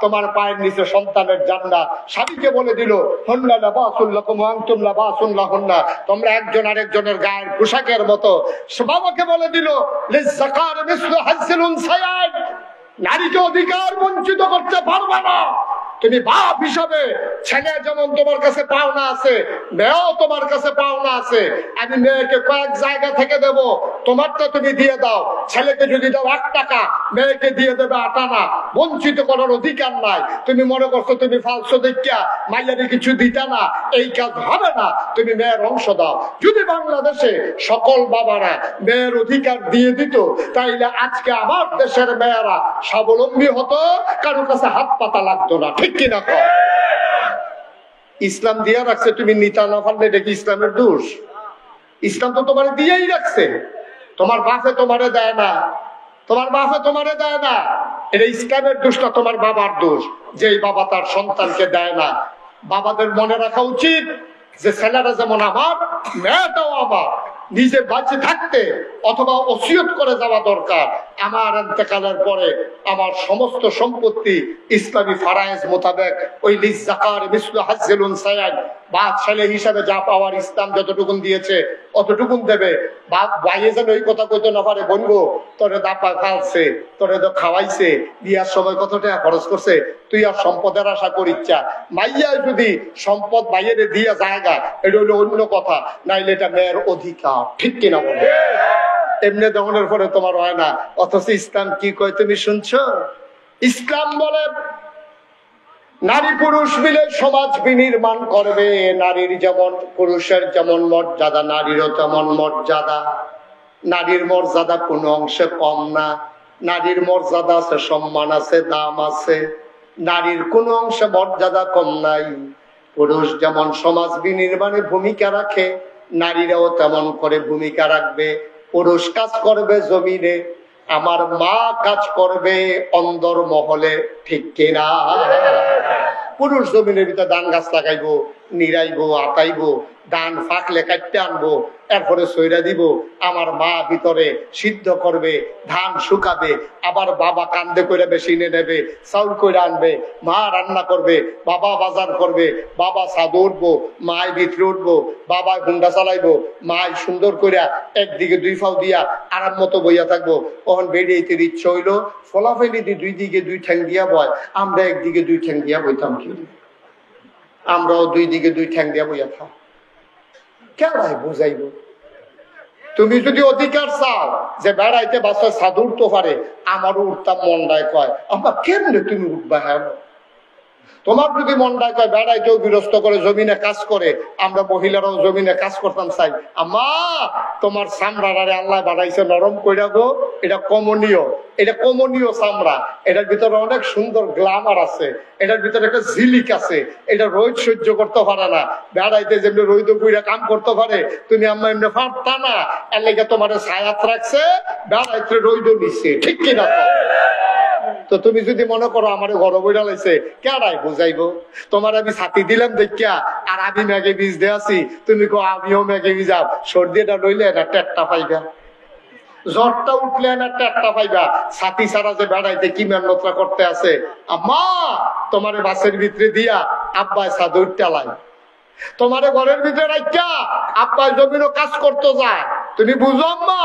তোমার পায়ের নিচে সন্তানের জান্নাত। স্বামীকে বলে দিল হন্না লাবাসুল লাকুম ওয়া আনতুম লাবাসুন লাহুন্না, তোমরা একজন আরেকজনের গায়ের পোশাকের মতো। বাবাকে বলে দিল লিযাকার মিসলু হাজ্জিল উনসায়াইন, নারীকে অধিকার বঞ্চিত করতে পারবে না। তুমি বাপ হিসাবে ছেলে যেমন তোমার কাছে পাওনা আছে, মেয়েও তোমার কাছে পাওনা আছে। আমি মেয়েকে কয়েক জায়গা থেকে দেব, তোমারটা তুমি দিয়ে দাও। ছেলেকে যদি দাও 8 টাকা, মেয়েকে দিয়ে দেবে 8 আনা। বঞ্চিত করার অধিকার নাই। তুমি মনে করছো তুমি ফালসো দেখিয়া মাইয়ারে কিছু দিতে না, এই কাজ হবে না। তুমি মেয়ের অংশ দাও। যদি বাংলাদেশে সকল বাবারা মেয়ের অধিকার দিয়ে দিত, তাইলে আজকে আমার দেশের মেয়েরা স্বাবলম্বী হতো, কারোর কাছে হাত পাতা লাগতো না। ঠিক কিনা? ইসলাম দিয়া রাখছে, তুমি নিতা না পারলে এটা কি ইসলামের দোষ? ইসলাম তো তোমার দিয়েই রাখছে। তোমার বাপে তোমারে দেয় না, তোমার বাপে তোমারে দেয় না, এটা ইসলামের দোষ না, তোমার বাবার দোষ যে বাবা তার সন্তানকে দেয় না। বাবাদের মনে রাখা উচিত যে ছেলেরা যেমন আমার, মেয়েটাও আমার। নিজে বাঁচে থাকতে অথবা ওসিয়ত করে যাওয়া দরকার, আমার ইন্তেকালের পরে আমার সমস্ত সম্পত্তি ইসলামী ফারায়েজ মোতাবেক ওই লিজাকার মিসলু হাজ্জিল উনসায়াইন, বা ছেলে হিসাবে যা পাওয়ার ইসলাম যতটুকুন দিয়েছে অতটুকুন দেবে। বাপ বাইরে যেন ওই কথা কইতে না পারে, বলবো তোরে দাপা খাওয়াচ্ছে, তোরে তো খাওয়াইছে, বিয়ার সময় কত টাকা খরচ করছে, তুই আর সম্পদের আশা করিচ্ছা। মাইয়া যদি সম্পদ বাইরে দিয়া জায়গা, এটা হলো অন্য কথা, নাইলে এটা মেয়ের অধিকার। ঠিক কিনা বলে? এমনি দমনের পরে তোমার হয় না, অথচ ইসলাম কি কয় তুমি শুনছো? ইসলাম বলে নারী পুরুষ মিলে সমাজ বিনির্মাণ করবে। নারীর যেমন পুরুষের যেমন মর্যাদা, নারীরও তেমন মর্যাদা। নারীর মর্যাদা কোনো অংশে কম না। নারীর মর্যাদা আছে, সম্মান আছে, দাম আছে। নারীর কোনো অংশে মর্যাদা কম নাই। পুরুষ যেমন সমাজ বিনির্মাণে ভূমিকা রাখে, নারীরাও তেমন করে ভূমিকা রাখবে। পুরুষ কাজ করবে জমিনে, আমার মা কাজ করবে অন্দর মহলে। ঠিক কিনা? পুরুষ জমিনের ভিতরে ধান গাছ লাগাইবো, নিরাইবো, আতাইবো, ধান ফাঁকলে কাটতে আনবো, এরপরে সইরা দিব। আমার মা ভিতরে সিদ্ধ করবে, ধান শুকাবে, আবার বাবা কান্দে করে মেশিনে নেবে, চাউল করে আনবে, মা রান্না করবে, বাবা বাজার করবে, বাবা ছাদে উঠবো, মায় ভিতরে উঠবো, বাবা হুন্ডা চালাইবো, মায় সুন্দর করে একদিকে 2 পাও দিয়া আরাম মতো বইয়া থাকবো। তখন বেরিয়েতে ইচ্ছা হইলো, ফলাফেলি 2 দিকে 2 ঠ্যাং দিয়া বয়, আমরা একদিকে 2 ঠ্যাং দিয়া বইতাম। কি আমরাও 2 দিকে 2 ঠ্যাং দিয়া বইয়া থাক, কেলাই বুঝাইব? তুমি যদি অধিকার চাও যে বেড়াইতে বাচ্চা সাধু উঠতে পারে, আমারও উঠতাম মন্ডায় কয়, আমরা কেমনে তুমি উঠবা? হ্যাঁ, তোমার যদি মন্ডায় কয় বেড়াইতেও বিরস্ত করে, জমিনে কাজ করে, আমরা মহিলারাও জমিনে কাজ করতাম চাই। আমা তোমার চামড়ারে আল্লাহ বানাইছে নরম কইরা গো, এটা কমনীয়, এটা কমনীয় চামড়া, এটার ভিতরে অনেক সুন্দর গ্লামার আছে, এটার ভিতরে একটা ঝিলিক আছে, এটা রোদ সহ্য করতে পারে না। বেড়াইতে যেমনি রোদ কইরা কাম করতে পারে, তুমি আম্মা এমনি পারতা না, এর লেগে তোমার ছায়াত রাখছে, বেড়াইতে রোদ নিচ্ছে। ঠিক কিনা? তো তুমি যদি মনে করো আমার ঘর বইরা লাইছে, কেডাই বুঝাইবো? তোমার আমি ছাতি দিলাম দেখিয়া আর আমি ম্যাগে বীজ দিয়ে আছি, তুমি কো আমিও ম্যাগে ভিজাব, সর্দি এটা লইলে এটা টেট্টা পাইবা, জ্বরটা উঠলে না টেট্টা পাইবা। ছাতি ছাড়া যে বেড়াইতে কি মেহনতটা করতে আছে। আম্মা তোমারে বাসের ভিতরে দিয়া আব্বাই ছাদে উঠতে, তোমারে ঘরের ভিতরে রাখা আব্বাই জমিনও কাজ করতে যায়, তুমি বুঝো আম্মা,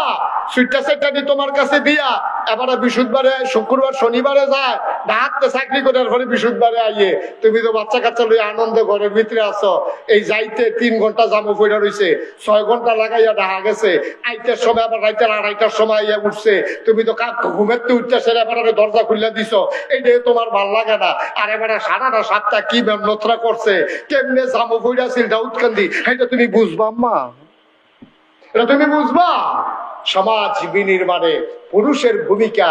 সুইটটা সেটানি তোমার কাছে দিয়া এবারে বৃহস্পতিবারে, শুক্রবার, শনিবারে যায় ডাকতে চাকরি করে, ঘরে বৃহস্পতিবারে আইয়ে তুমি তো বাচ্চা কাচ্চা লইয়া আনন্দে ঘরের ভিতরে আছো। এই যাইতে 3 ঘন্টা জামু পড়া রয়েছে, 6 ঘন্টা লাগাইয়া ডাহা গেছে, আইটার সময় আবার রাইতের 2:30টার সময় আইয়া উঠছে, তুমি তো ঘুমেতে উঠতেছে, এবারে দরজা খুলে দিছো, এইটা তোমার ভাল লাগে না। আর এবারে 7:30 কি মেহনতরা করছে, কেমনে জামু পড়া ছিল উৎকান্দি, এটা তুমি বুঝবা আম্মা, এটা তুমি বুঝবা। সমাজ বিনির্মাণে পুরুষের ভূমিকা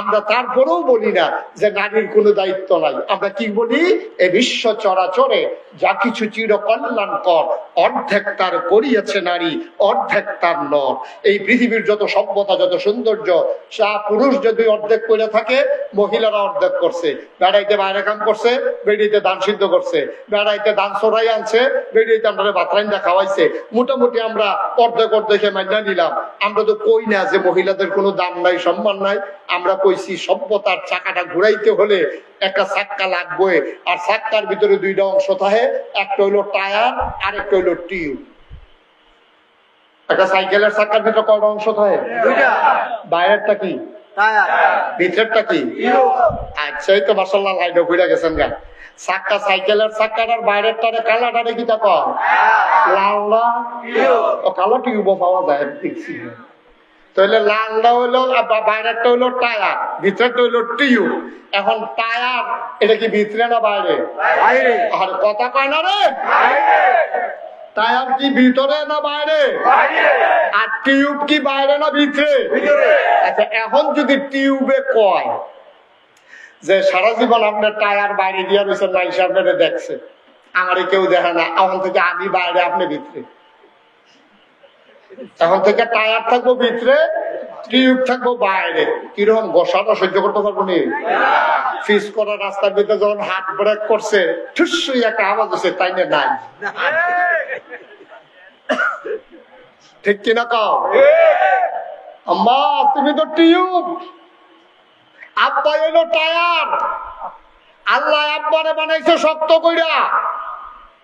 আমরা তারপরেও বলি না যে নারীর কোনো দায়িত্ব নাই। আমরা কি বলি? এ বিশ্ব চরাচরে যা কিছু চির কল্যাণকর, অর্ধেক তার করিয়াছে নারী, অর্ধেক তার নর। এই পৃথিবীর যত সভ্যতা, যত সৌন্দর্য, যা পুরুষ যদি অর্ধেক করে থাকে, মহিলারা অর্ধেক করছে। বেড়াইতে বাইরে কাম করছে, বেড়িতে ধান সিদ্ধ করছে, বেড়াইতে ধান চড়াই আনছে, বেড়িতে আমরা ভাত রাইন্দা খাওয়াইছে। মোটামুটি আমরা অর্ধেক অর্ধেকে মাইনা নিলাম। আমরা তো কই না যে মহিলাদের কোনো দাম নাই, সম্মান নাই। আমরা কইছি সভ্যতার চাকাটা ঘুরাইতে হলে একটা চাক্কা লাগবে, আর চাক্কার ভিতরে 2টা অংশ থাকে, একটা হইলো টায়ার আর একটা হইলো টিউব। একটা সাইকেলের চাক্কার ভিতরে কয়টা অংশ থাকে? 2টা। বাইরেরটা কি? ভিতরেরটা কি? আচ্ছা, এই তো মাশাআল্লাহ লাইন ঘুরে গেছেন গা। চাক্কা, সাইকেলের চাক্কাটার বাইরের টানে কালাটারে কি তা কয়? লালটা কালো টিউব পাওয়া যায় দেখছি। তাহলে লালটা হইলো বাইরেরটা হইলো টায়ার, ভিতরেরটা হইলো টিউব। এখন টায়ার এটা কি ভিতরে না বাইরে? আর কথা কয় না রে, টায়ার কি ভিতরে না বাইরে? আর টিউব কি বাইরে না ভিতরে? আচ্ছা, এখন যদি টিউবে কয় যে সারা জীবন আপনার টায়ার বাইরে দিয়ে রয়েছে, নাইসা আপনারা দেখছে, আমারে কেউ দেখে না, এখন থেকে আমি বাইরে আপনি ভিতরে, এখন থেকে টায়ার থাকবো ভিতরে, টিউব থাকবো বাইরে, কিরকম গোসাটা সহ্য করতে পারবো নি? ফিস করা রাস্তার ভিতরে যখন হাত ব্রেক করছে, ঠুস একটা আওয়াজ হচ্ছে, তাই না? নাই, ঠিক কিনা কও? আম্মা তুমি তো টিউব, আব্বা এলো টায়ার। আল্লাহ আব্বারে বানাইছে শক্ত কইরা,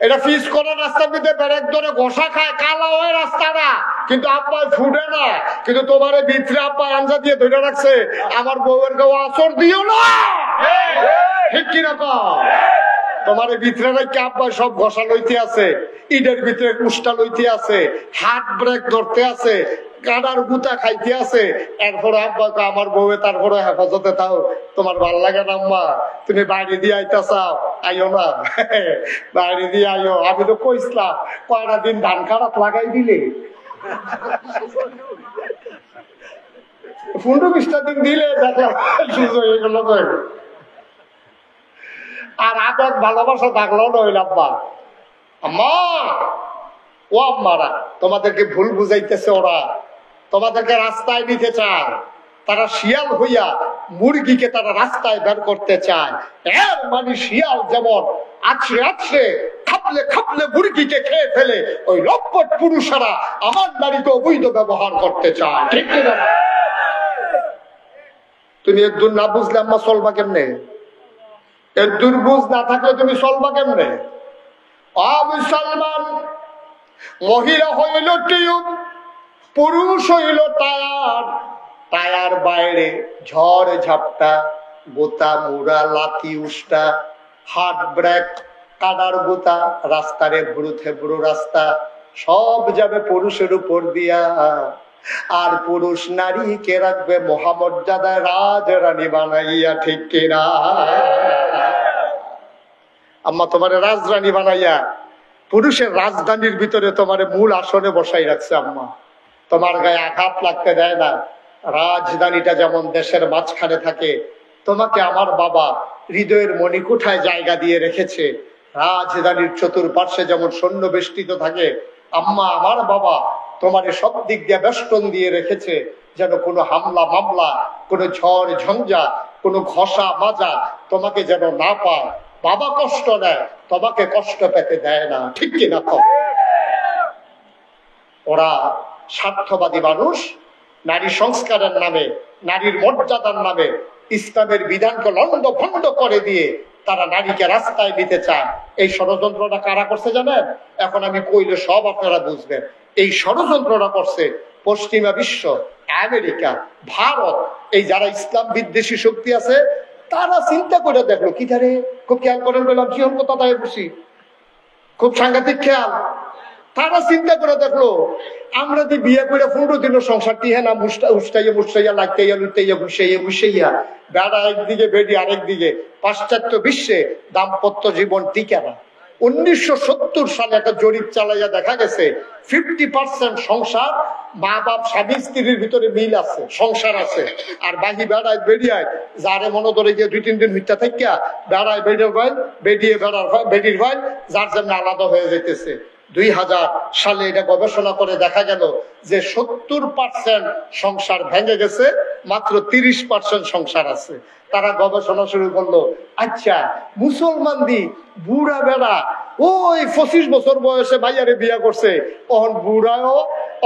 এটা ফিস করা রাস্তার ভিতরে ব্রেক ধরে ঘষা খায়, কালা হয় রাস্তাটা, কিন্তু আব্বা ফুটে না। কিন্তু তোমার ভিতরে আব্বা আঞ্জা দিয়ে ধরে রাখছে, আমার বউয়ের কেউ আসর দিও না, ঠিক কিরকম? তোমার ভিতরে নাকি আব্বা সব ঘষা লইতে আছে, ইটের ভিতরে কুষ্টা লইতে আছে, হাত ব্রেক ধরতে আছে, কাটার গুতা খাইতে আছে। এরপরে আব্বা আমার বউয়ে তারপরে হেফাজতে থাও, তোমার ভাল লাগে না আম্মা, তুমি বাইরে দিয়ে আইতা চাও, আইও না, বাইরে দিয়ে আইও। আমি তো কইসলাম কয়টা দিন ধান খারাপ লাগাই দিলে, 15-20টা দিন দিলে দেখলাম সুযোগ হয়ে গেল। আর আবেগ ভালোবাসা থাকলো না হইল আব্বা। আম্মা ও আম্মারা তোমাদেরকে ভুল বুঝাইতেছে, ওরা তোমাদেরকে রাস্তায় নিতে চায়, তারা শিয়াল হইয়া মুরগিকে তারা রাস্তায় বের করতে চায়। এর মানে শিয়াল যেমন আছড়ে আছড়ে খাপলে খাপলে মুরগিকে খেয়ে ফেলে, ওই লম্পট পুরুষেরা আমার নারীকে অবৈধ ব্যবহার করতে চায়, ঠিক কিনা? তুমি এর দূর না বুঝলে আম্মা চলবা কেমনে? এর দুর্বুঝ না থাকলে তুমি চলবা কেমনে? মুসলমান, মহিলা হইল টিউব, পুরুষ হইল টায়ার। টায়ার বাইরে ঝড় ঝাপটা, গোতা মুড়া লাথি উষ্টা, হাত ব্রেক, কাদার গোতা, রাস্তারে ভুরু থেবড়ু রাস্তা, সব যাবে পুরুষের উপর দিয়া। আর পুরুষ নারী কে রাখবে মহামর্যাদায় রাজরানী বানাইয়া, ঠিক কিনা? আম্মা তোমার রাজরানী বানাইয়া পুরুষের রাজধানীর ভিতরে তোমার মূল আসনে বসাই রাখছে আম্মা, তোমার গায়ে আঘাত লাগতে দেয় না। রাজধানীটা যেমন দেশের মাঝখানে থাকে, তোমাকে আমার বাবা হৃদয়ের মণিকুঠায় জায়গা দিয়ে রেখেছে। রাজধানীর চতুর্পার্শ্বে যেমন সৈন্য বেষ্টিত থাকে, আম্মা আমার বাবা তোমার সব দিক দিয়ে বেষ্টন দিয়ে রেখেছে, যেন কোনো হামলা মামলা, কোনো ঝড় ঝঞ্ঝা, কোনো ঘষা মাজা তোমাকে যেন না পায়। বাবা কষ্ট নেয়, তোমাকে কষ্ট পেতে দেয় না, ঠিক কিনা? ওরা স্বার্থবাদী মানুষ, নারী সংস্কারের নামে, নারীর মর্যাদার নামে ইসলামের বিধানকে লন্ড ভন্ড করে দিয়ে তারা নারীকে রাস্তায় নিতে চায়। এই ষড়যন্ত্রটা কারা করছে জানেন? এখন আমি কইলে সব আপনারা বুঝবেন। এই ষড়যন্ত্রটা করছে পশ্চিমা বিশ্ব, আমেরিকা, ভারত, এই যারা ইসলাম বিদ্বেষী শক্তি আছে, তারা চিন্তা করে দেখলো কি ধারে, খুব খেয়াল করেন, বললাম জীবন কথা তাই বুঝি, খুব সাংঘাতিক খেয়াল। তারা চিন্তা করে দেখলো আমরা যে বিয়ে করে 15 দিনের সংসার টিহে না উস্টাইয়া মুস্টাইয়া লাগতেইয়া লুটাইয়া ঘুষাইয়া ঘুষাইয়া, বেড়া একদিকে বেডি আরেকদিকে, পাশ্চাত্য বিশ্বে দাম্পত্য জীবন টিকে না। 1970 সালে একটা জরিপ চালাইয়া দেখা গেছে 50% সংসার, মা বাপ স্বামী স্ত্রীর ভিতরে মিল আছে, সংসার আছে। আর বাহি বেড়ায় বেরিয়ায় যারে মনে ধরে গিয়ে 2-3 দিন হইতে থাকিয়া বেড়ায় বেড়ের ভাই, বেরিয়ে বেডির ভাই যার জন্য আলাদা হয়ে যেতেছে। 2000 সালে এটা গবেষণা করে দেখা গেল যে 70% সংসার ভেঙে গেছে, মাত্র 30% সংসার আছে। তারা গবেষণা শুরু করলো, আচ্ছা মুসলমান দি বুড়া বেড়া ওই 25 বছর বয়সে ভাইয়ারে বিয়া করছে, তখন বুড়াও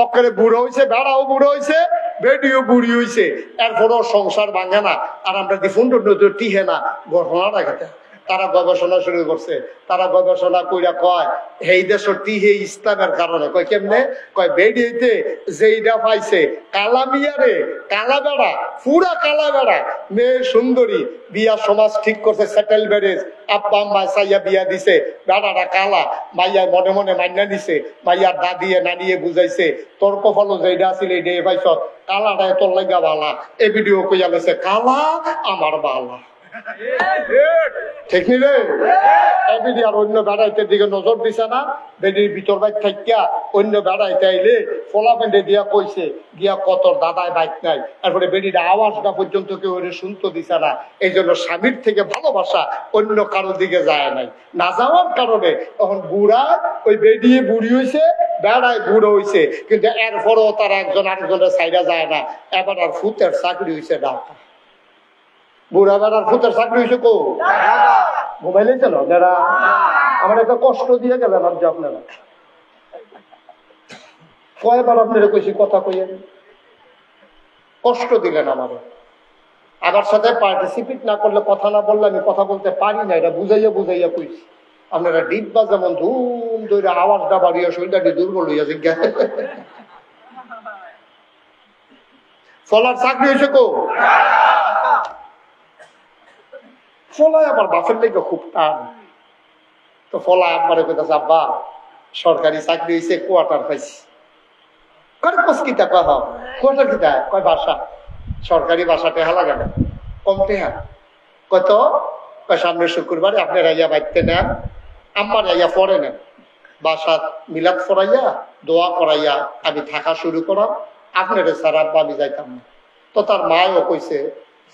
অকরে বুড়ো হয়েছে, বেড়াও বুড়ো হয়েছে, বেডিও বুড়ি হয়েছে, এরপরও সংসার ভাঙে না। আর আমরা দি ফুন্ড টিহে না, ঘটনা রাখাতে তারা গবেষণা শুরু করছে। তারা গবেষণা কইরা কয় এই দেশটি হে ইসলামের কারণে। কয় কেমনে? কয় বেডিতে যেইটা পাইছে কালা মিয়ারে, কালা বেড়া, পুরা কালা বেড়া, মেয়ে সুন্দরী, বিয়া সমাজ ঠিক করছে, সেটেল ম্যারেজ, আব্বা আম্মা চাইয়া বিয়া দিছে, বেড়াটা কালা, মাইয়া মনে মনে মাইনা দিছে, মাইয়ার দাদিয়ে নানিয়ে বুঝাইছে তোর কপালও যেটা আছিল এইটাই পাইছ, কালাটায় তোর লাগা বালা। এ ভিডিও কইয়া লেছে কালা আমার বালা। ঠিক নি রে? এবিডি আর অন্য বেড়াইতের দিকে নজর দিছে না। বেডির ভিতর বাইক থাকিয়া অন্য বেড়াইতে আইলে ফোলা পেন্টে দিয়া কইছে গিয়া কত দাদায় বাইক নাই। তারপরে বেডির আওয়াজটা পর্যন্ত কেউ শুনতে দিছে না। এই জন্য স্বামীর থেকে ভালোবাসা অন্য কারোর দিকে যায় নাই। না যাওয়ার কারণে তখন বুড়া ওই বেডিয়ে বুড়ি হয়েছে, বেড়ায় বুড়ো হয়েছে, কিন্তু এরপরেও তারা একজন আরেকজনের সাইডা যায় না। এবার আর ফুতের চাকরি হয়েছে ঢাকা। বুড়া বেড়ার ফুতের চাকরি হয়েছে কো মোবাইলে চলো যারা আমার একটা কষ্ট দিয়ে গেলেন আর যে আপনারা কয়বার আপনারা কইছি কথা কইয়েন, কষ্ট দিলেন আমারে। আমার সাথে পার্টিসিপেট না করলে, কথা না বললে আমি কথা বলতে পারি না, এটা বুঝাইয়া বুঝাইয়া কইছি। আপনারা ডিব্বা যেমন ধুম ধরে আওয়াজটা বাড়িয়া শরীরটা দুর্বল হইয়া জিজ্ঞা ফলার চাকরি হয়েছে কো ফলায় আমার বাপের লেগে খুব টান। তো ফলায় আব্বারে কইতাছে আব্বা সরকারি চাকরি হয়েছে, কোয়ার্টার পাইছি। কিতা কয় কোয়ার্টার কিতা কয় বাসা, সরকারি বাসা টেহা লাগে না, কম টেহা। কত? কয় সামনের শুক্রবারে আপনার আইয়া বাইতে নেন, আমার আইয়া পরে নেন, বাসা মিলাদ ফরাইয়া দোয়া করাইয়া আমি থাকা শুরু করাম, আপনার সারা আব্বা আমি যাইতাম না। তো তার মাও কইছে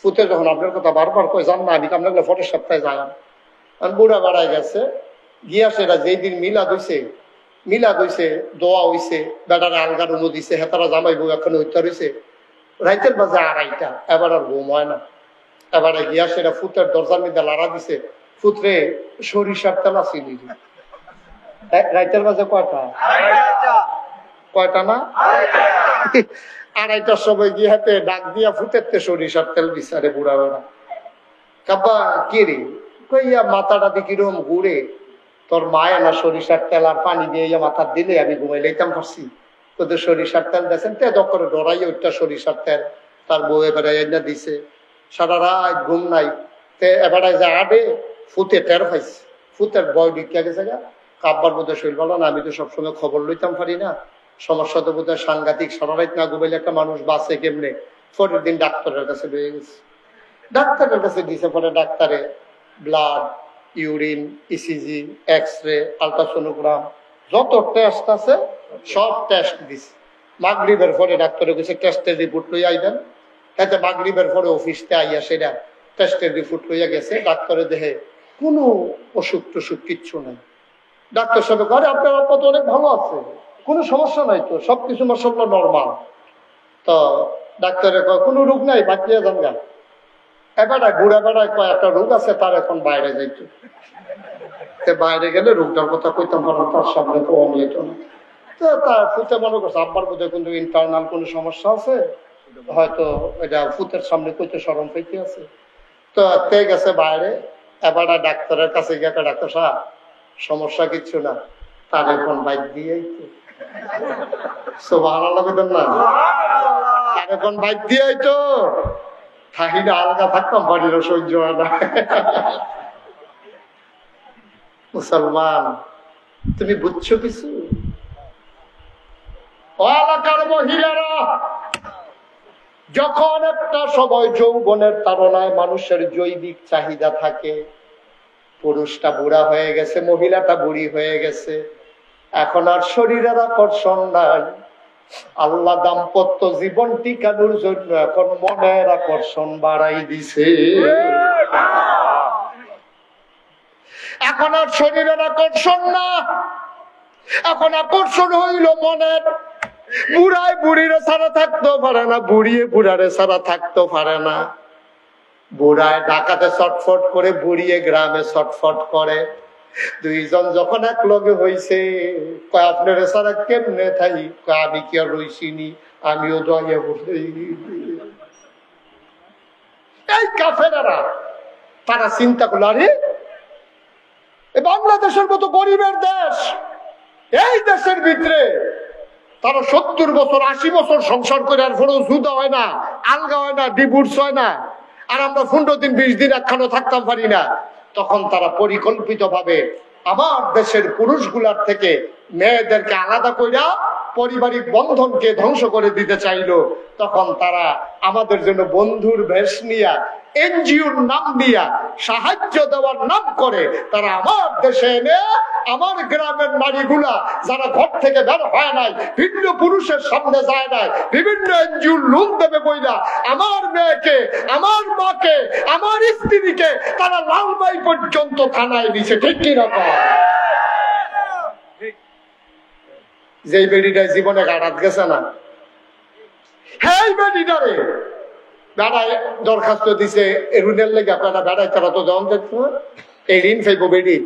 ফুতে যখন আপনার কথা বারবার কই যান না, আমি আপনাকে ফটের সপ্তাহে যাইলাম। বুড়া বাড়াই গেছে গিয়া সেটা যেই দিন মিলাদ হইছে দোয়া হইছে, বেটারে আলগা রুমো দিছে, হেতারা জামাই বউ এখন হইতে রয়েছে রাইতের বাজে 2:30। এবার আর ঘুম হয় না। এবারে গিয়া সেটা ফুতের দরজার মধ্যে লাড়া দিছে, ফুতরে সরিষার তেল আসিনি। রাইতের বাজে কয়টা? কয়টা না 2:30টার সময় গিয়ে হাতে ডাক দিয়া ফুতেরতে সরিষার তেল বিচারে বুড়া বেড়া। কাব্বা কে রে? কইয়া মাথাটা দি কিরকম ঘুরে, তোর মায় না সরিষার তেল আর পানি দিয়ে মাথা দিলে আমি ঘুমাই লাইতাম পারছি। তোদের সরিষার তেল দেখেন তে দক্করে ডরাই ওইটা সরিষার তেল তার বউ এবারে এনে দিছে। সারা রাত ঘুম নাই। তে এবারে যা আডে ফুতে টের পাইছে, ফুতের বয় ঢুকিয়া গেছে গা। কাব্বার বোধহয় শরীর বলো না, আমি তো সবসময় খবর লইতাম পারি না, সমস্যা তো বোধহয় সাংঘাতিক। সারা রাত না ঘুমাইলে একটা মানুষ বাঁচে কেমনে? পরের দিন ডাক্তারের কাছে লয়ে গেছে, ডাক্তারের কাছে দিছে। পরে ডাক্তারে blood, urine, ECG, X-ray, ultrasonogram যত টেস্ট আছে সব টেস্ট দিছে। মাগরিবের পরে ডাক্তারে কইছে টেস্টের রিপোর্ট লই আইবেন। তাতে মাগরিবের পরে অফিসতে আইয়া সেটা টেস্টের রিপোর্ট লইয়া গেছে। ডাক্তারে দেখে কোনো অসুখ টসুখ কিচ্ছু নাই। ডাক্তার সাহেব ঘরে আপনার আব্বা তো অনেক ভালো আছে, কোনো সমস্যা নাই তো, সবকিছু মাশাআল্লাহ নরমাল। তো ডাক্তারে কয় কোনো রোগ নাই, বাঁচিয়ে যান গা। এবার ঘুরা বেড়ায় কয় একটা রোগ আছে, তার এখন বাইরে যাইতো। বাইরে গেলে রোগটার কথা কইতাম পারো, তার সামনে তো অনিত না। তো তার ফুতে মনে করছে আব্বার বোধ হয় কিন্তু ইন্টারনাল কোনো সমস্যা আছে, হয়তো এটা ফুতের সামনে কইতে শরম পাইতে আছে। তো তে গেছে বাইরে। এবার ডাক্তারের কাছে গিয়ে ডাক্তার সাহেব সমস্যা কিচ্ছু না, তার এখন বাইক দিয়েই তো সুবহানাল্লাহ বলেন না, তার এখন বাইক দিয়েই তো থাকিনা আলগা থাকতাম বাড়িরও সহ্য হয় না। মুসলমান তুমি বুঝছো কিছু? এলাকার মহিলারা যখন একটা সময় যৌবনের তাড়নায় মানুষের জৈবিক চাহিদা থাকে, পুরুষটা বুড়া হয়ে গেছে, মহিলাটা বুড়ি হয়ে গেছে, এখন আর শরীরের আকর্ষণ নাই। আল্লাহ দাম্পত্য জীবন টিকানোর জন্য এখন মনের আকর্ষণ বাড়াই দিছে। এখন আর শরীরের আকর্ষণ না, এখন আকর্ষণ হইল মনের। বুড়ায় বুড়িরে ছাড়া থাকতেও পারে না, বুড়িয়ে বুড়ারে ছাড়া থাকতেও পারে না। বুড়ায় ঢাকাতে ছটফট করে, বুড়িয়ে গ্রামে ছটফট করে। দুইজন যখন এক লগে হইছে, কয় আপনারা ছাড়া কেমনে থাকি? আমি কি আর রইছিনি, আমিও দয়া বসে। এই কাফেরেরা তারা চিন্তা করলো, আরে এই বাংলাদেশের মতো গরিবের দেশ, এই দেশের ভিতরে তারা 70 বছর 80 বছর সংসার করে আর ফোন জুদা হয় না, আলগা হয় না, ডিভোর্স হয় না, আর আমরা 15 দিন 20 দিন একখানো থাকতাম পারি না। তখন তারা পরিকল্পিত ভাবে আমার দেশের পুরুষগুলার থেকে মেয়েদেরকে আলাদা কইরা পারিবারিক বন্ধনকে ধ্বংস করে দিতে চাইলো। তখন তারা আমাদের জন্য বন্ধুর বেশ নিয়া, এনজিওর নাম দিয়া, সাহায্য দেওয়ার নাম করে তারা আমার দেশে এনে আমার গ্রামের নারীগুলা যারা ঘর থেকে বের হয় নাই, ভিন্ন পুরুষের সামনে যায় নাই, বিভিন্ন এনজিওর লোন দেবে বইলা আমার মেয়েকে, আমার মাকে, আমার স্ত্রীকে তারা লালবাই পর্যন্ত থানায় দিছে। ঠিক কিরকম? যেই বেডিটা জীবনে গাড়াত গেছে না, হ্যাঁ বেডিটারে বেড়ায় দরখাস্ত দিছে ঋণের লেগে, আপনারা বেড়ায় তারা তো দেওয়া দেখছো এই ঋণ ফাইব বেডি,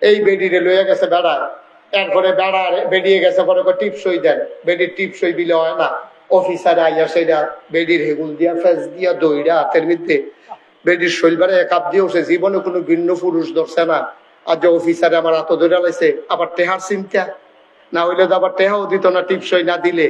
এই বেডিরে লইয়া গেছে বেড়ায়, এরপরে বেড়ার বেরিয়ে গেছে পরে টিপসই দেন, বেডির টিপসই দিলে হয় না, অফিসারে আইয়া সেটা বেডির হেগুল দিয়া ফেস দিয়া দইরা হাতের মধ্যে বেডির শৈলবারে এক আপ দিয়ে উঠে, জীবনে কোনো ভিন্ন পুরুষ ধরছে না। আর যে অফিসারে আমার হাত ধরে লাইছে, আবার টেহার চিন্তা না হইলে তো আবার টেহাও দিত না টিপসই না দিলে।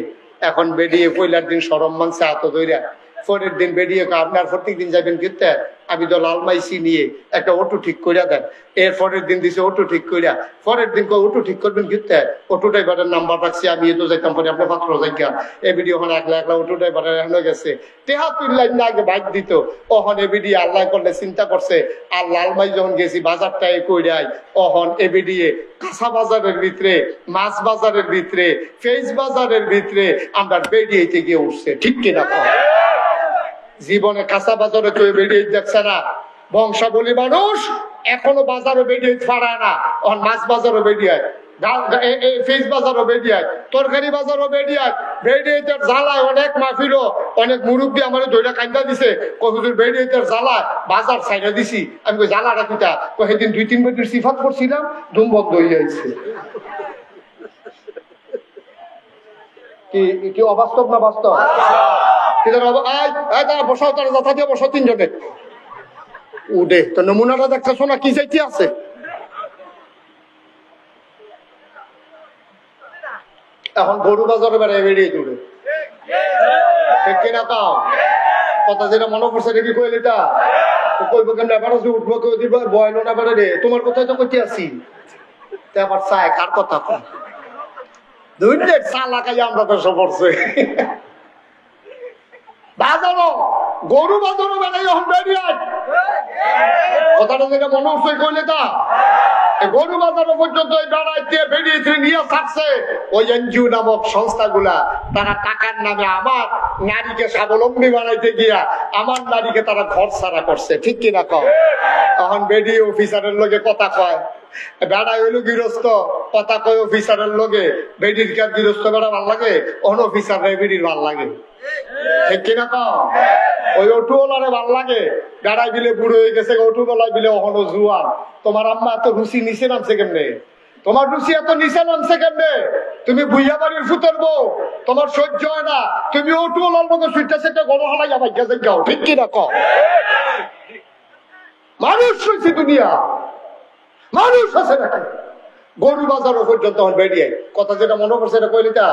এখন বেরিয়ে পয়লার দিন সরম মানছে হাত ধইরা, পরের দিন বেরিয়ে আপনার প্রত্যেক দিন যাবেন কিন্তু আমি তো লালমাইসি নিয়ে একটা অটো ঠিক করিয়া দেন। এর পরের দিন দিছে অটো ঠিক করিয়া, পরের দিন অটো ঠিক করবেন কিন্তু অটো ড্রাইভারের নাম্বার রাখছি আমি, তো যাইতাম পরে আপনার পাত্র যাইয়া এ ভিডিও ওখানে একলা একলা অটো ড্রাইভারের এখানে গেছে টেহা 3 লাইন না আগে বাইক দিত। ওখানে ভিডিও আল্লাহ করলে চিন্তা করছে, আর লালমাই যখন গেছি বাজারটা এ কইরাই, ওহন এ ভিডিও কাঁচা বাজারের ভিতরে, মাছ বাজারের ভিতরে, ফেজ বাজারের ভিতরে আমরা বেরিয়েতে গিয়ে উঠছে। ঠিক কিনা? জীবনে কাঁচা বাজারে কেউ বেরিয়ে দেখছে না। বংশাবলী মানুষ এখনো বাজারে বেরিয়ে পারায় না, মাছ বাজারও বেরিয়ে, ফিস বাজারও বেরিয়ে, তরকারি বাজারও বেরিয়ে, বেরিয়ে জ্বালায় অনেক মাহফিল, অনেক মুরব্বী আমার দইটা কান্দা দিছে, হুজুর বেরিয়ে জ্বালায় বাজার ছাইড়া দিছি। আমি কই জ্বালাটা কিটা? সেদিন 2-3 বেটির সিফাত করছিলাম, ধুম বন্ধ হয়ে যাচ্ছে। কি অবাস্তব না বাস্তব? বসাও, তারা যথা দিয়ে বসাও 3 জনে উঠে। তো নমুনাটা দেখতেছো না কি চাইতে আছে? এখন গরু বাজারে বেড়ায় বেরিয়ে দূরে, ঠিক কিনা? তাও কথা যেটা মনে পড়ছে নাকি কইল এটা কইব কেন বেড়া উঠবো, কেউ দিবা বয়লো না বেড়া রে, তোমার কথাই তো কইতে আসি। আবার চায় কার কথা কম দুইটা চা লাগাই আমরা তো সব পড়ছে বাজারও গরু বাজারও বেড়াই এখন বেরিয়ে কথাটা যেটা মনে উঠছে কইলে তা গরু বাজারও পর্যন্ত বেড়াইতে বেরিয়ে নিয়ে থাকছে ওই এনজিও নামক সংস্থাগুলা। তারা টাকার নামে আমার নারীকে স্বাবলম্বী বানাইতে গিয়া আমার নারীকে তারা ঘর ছাড়া করছে। ঠিক কিনা কম? এখন বেরিয়ে অফিসারের লগে কথা কয়, বেড়াই হইলো গৃহস্থ, কথা কয় অফিসারের লগে, বেডির কার গৃহস্থ বেড়া ভাল লাগে, অন অফিসার বেডির ভাল লাগে। ঠিক কিনা কম? ওই অটোওয়ালারে ভাল লাগে, বেড়াই বিলে বুড়ো হয়ে গেছে, অটোওয়ালা বিলে অহনো জুয়ান। তোমার আম্মা এত রুচি নিচে নামছে কেমনে? তোমার রুচি এত নিচে নামছে কেমনে? তুমি বুইয়া বাড়ির ফুতের বউ, তোমার সহ্য হয় না, তুমি অটোওয়ালার মতো সুইটা সেটা গড় হালাই যাবাই গেছে যাও। ঠিক কিনা কম? মানুষ রয়েছে দুনিয়া, মানুষ আছে নাকি? গরু বাজারও পর্যন্ত বেরিয়ে কথা যেটা মনে করছে এটা কইলিটা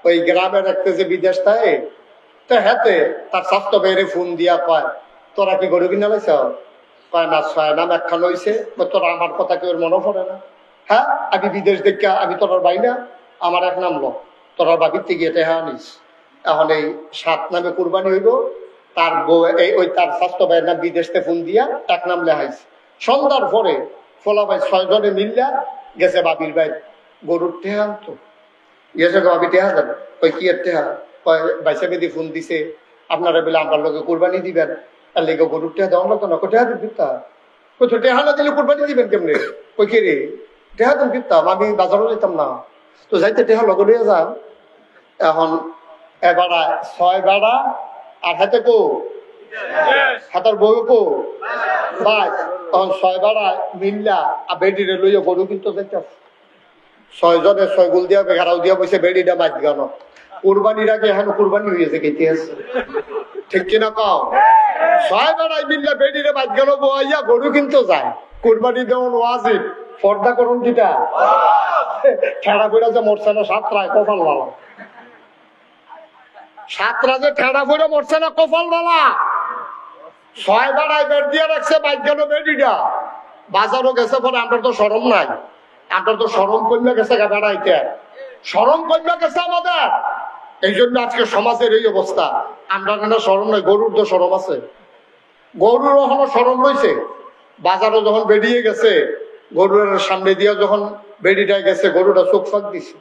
ওই গ্রামে রাখতে যে বিদেশ থাকে তো হাতে তার স্বাস্থ্য বেড়ে ফোন দিয়া কয়, তোরা কি গরু কিনা লাইছ? কয় না, 6 নাম একখান হয়েছে। তোরা আমার কথা কেউ মনে পড়ে না? হ্যাঁ, আমি বিদেশ দেখা আমি তোর বাই না, আমার 1 নাম লো, তোর বাবিতে গিয়ে টেহা আনিস। এখন এই 7 নামে কুরবানি হইব, তার বউ ওই তার স্বাস্থ্য ভাইয়ের নাম বিদেশতে ফোন দিয়া 1 নাম লেহাইছে। সন্ধ্যার পরে ফলা ভাই 6 জনে মিললা গেছে বাবির ভাই গরুর টেহা আনতো, গেছে বাবি টেহা যাবে। ওই কি এর টেহা? বাইসা বেদি ফোন দিছে, আপনারা বলে আমার লোকে কোরবানি দিবেন, আর লেগে গরুর টেহা দেওয়া লাগতো না। টেহা দিন দিতাম, কোথাও টেহা না দিলে কোরবানি দিবেন কেমনে? ওই কে রে টেহা দিন দিতাম, আমি বাজারও যেতাম না, তো যাইতে টেহা লগে নিয়ে যান। এখন এবারা 6 বেড়া আর হাতে কো হাতার বউ কো ভাই, তখন 6 বেড়া মিললা আর বেডিরে লইয়া গরু কিন্তু যাইতে 6 জনে 6 গুল দিয়া বেড়াও দিয়া বসে বেডিটা মাছ গান কুরবানির আগে এখন কুরবানি হয়েছে কেটে আছে। ঠিক কিনা কও? 6 বেড়াই মিললা বেডিরে মাছ গান বইয়া গরু কিন্তু যায়। কুরবানি দেওয়ান ওয়াজিব, পর্দা করুন কিটা ঠেড়া বইরা যে মরছে না সাতরায় কপাল বালা, সাতরা যে ঠেড়া বইরা মরছে না কপাল বালা। 6 বাড়ায় বেড দিয়ে রাখছে, বাইক গেল বেডিটা বাজারও গেছে, পরে আমরা তো সরম নাই, আমরা তো সরম কন্যা গেছে বেড়াইতে, সরম কন্যা গেছে আমাদের। এই জন্য আজকে সমাজের এই অবস্থা। আমরা কেন সরম নাই? গরুর তো সরম আছে, গরুর এখনো সরম রয়েছে। বাজারও যখন বেরিয়ে গেছে, গরুর সামনে দিয়ে যখন বেড়িটাই গেছে, গরুটা চোখ ফাঁক দিছে।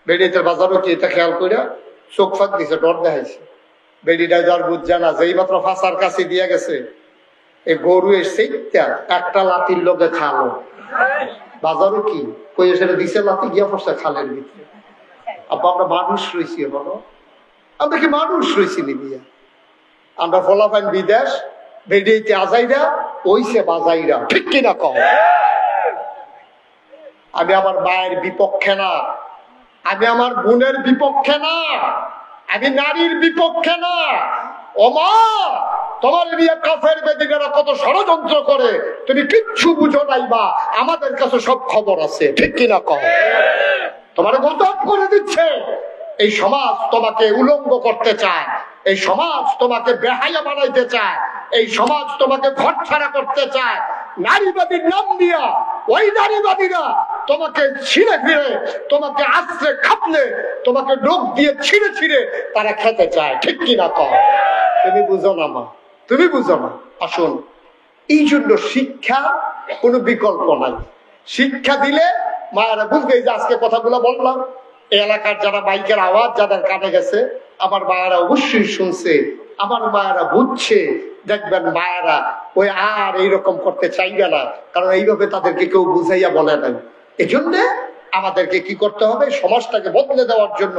বেড়িতে বাজারও কি এটা খেয়াল করে চোখ ফাঁক দিছে, ডর দেখাইছে। বেড়িটাই যার বুঝছে না, যেই মাত্র ফাঁসার কাছে দিয়ে গেছে, এই গরু এসে একটা লাঠির লোকে খালো। বাজারও কি কই এসে দিছে, লাঠি গিয়া পড়ছে খালের ভিতরে। আব্বা আমরা মানুষ রয়েছি, বলো আমরা কি মানুষ রয়েছি নিবিয়া? আমরা ফলাফাইন বিদেশ, বেরিয়েতে আজাইরা ওইসে বাজাইরা, ঠিক কিনা কম? আমি আমার মায়ের বিপক্ষে না, আমি আমার বোনের বিপক্ষে না, আমি নারীর বিপক্ষে না। ও মা, তোমার নিয়ে কাফের বেদিনেরা কত ষড়যন্ত্র করে, তুমি কিচ্ছু বুঝো নাই বা, আমাদের কাছে সব খবর আছে, ঠিক কিনা কম? তোমার গজব করে দিচ্ছে। এই সমাজ তোমাকে উলঙ্গ করতে চায়, এই সমাজ তোমাকে বেহায়া বানাইতে চায়, এই সমাজ তোমাকে ঘরছাড়া করতে চায়। নারীবাদীর নাম দিয়া ওই নারীবাদীরা তোমাকে ছিঁড়ে ফিরে, তোমাকে আশ্রে খাপলে, তোমাকে ডোক দিয়ে ছিঁড়ে ছিঁড়ে তারা খেতে চায়, ঠিক কিনা কম? তুমি বুঝো না মা, তুমি বুঝো না। আসুন, এই জন্য শিক্ষা কোনো বিকল্প নাই। শিক্ষা দিলে মায়েরা বুঝবে। যে আজকে কথাগুলো বললাম, এই এলাকার যারা বাইকের আওয়াজ যাদের কানে গেছে, আমার মায়েরা অবশ্যই শুনছে, আমার মায়েরা বুঝছে। দেখবেন মায়েরা ওই আর এইরকম করতে চাইবে না, কারণ এইভাবে তাদেরকে কেউ বুঝাইয়া বলে নাই। এই জন্যে আমাদেরকে কি করতে হবে? সমাজটাকে বদলে দেওয়ার জন্য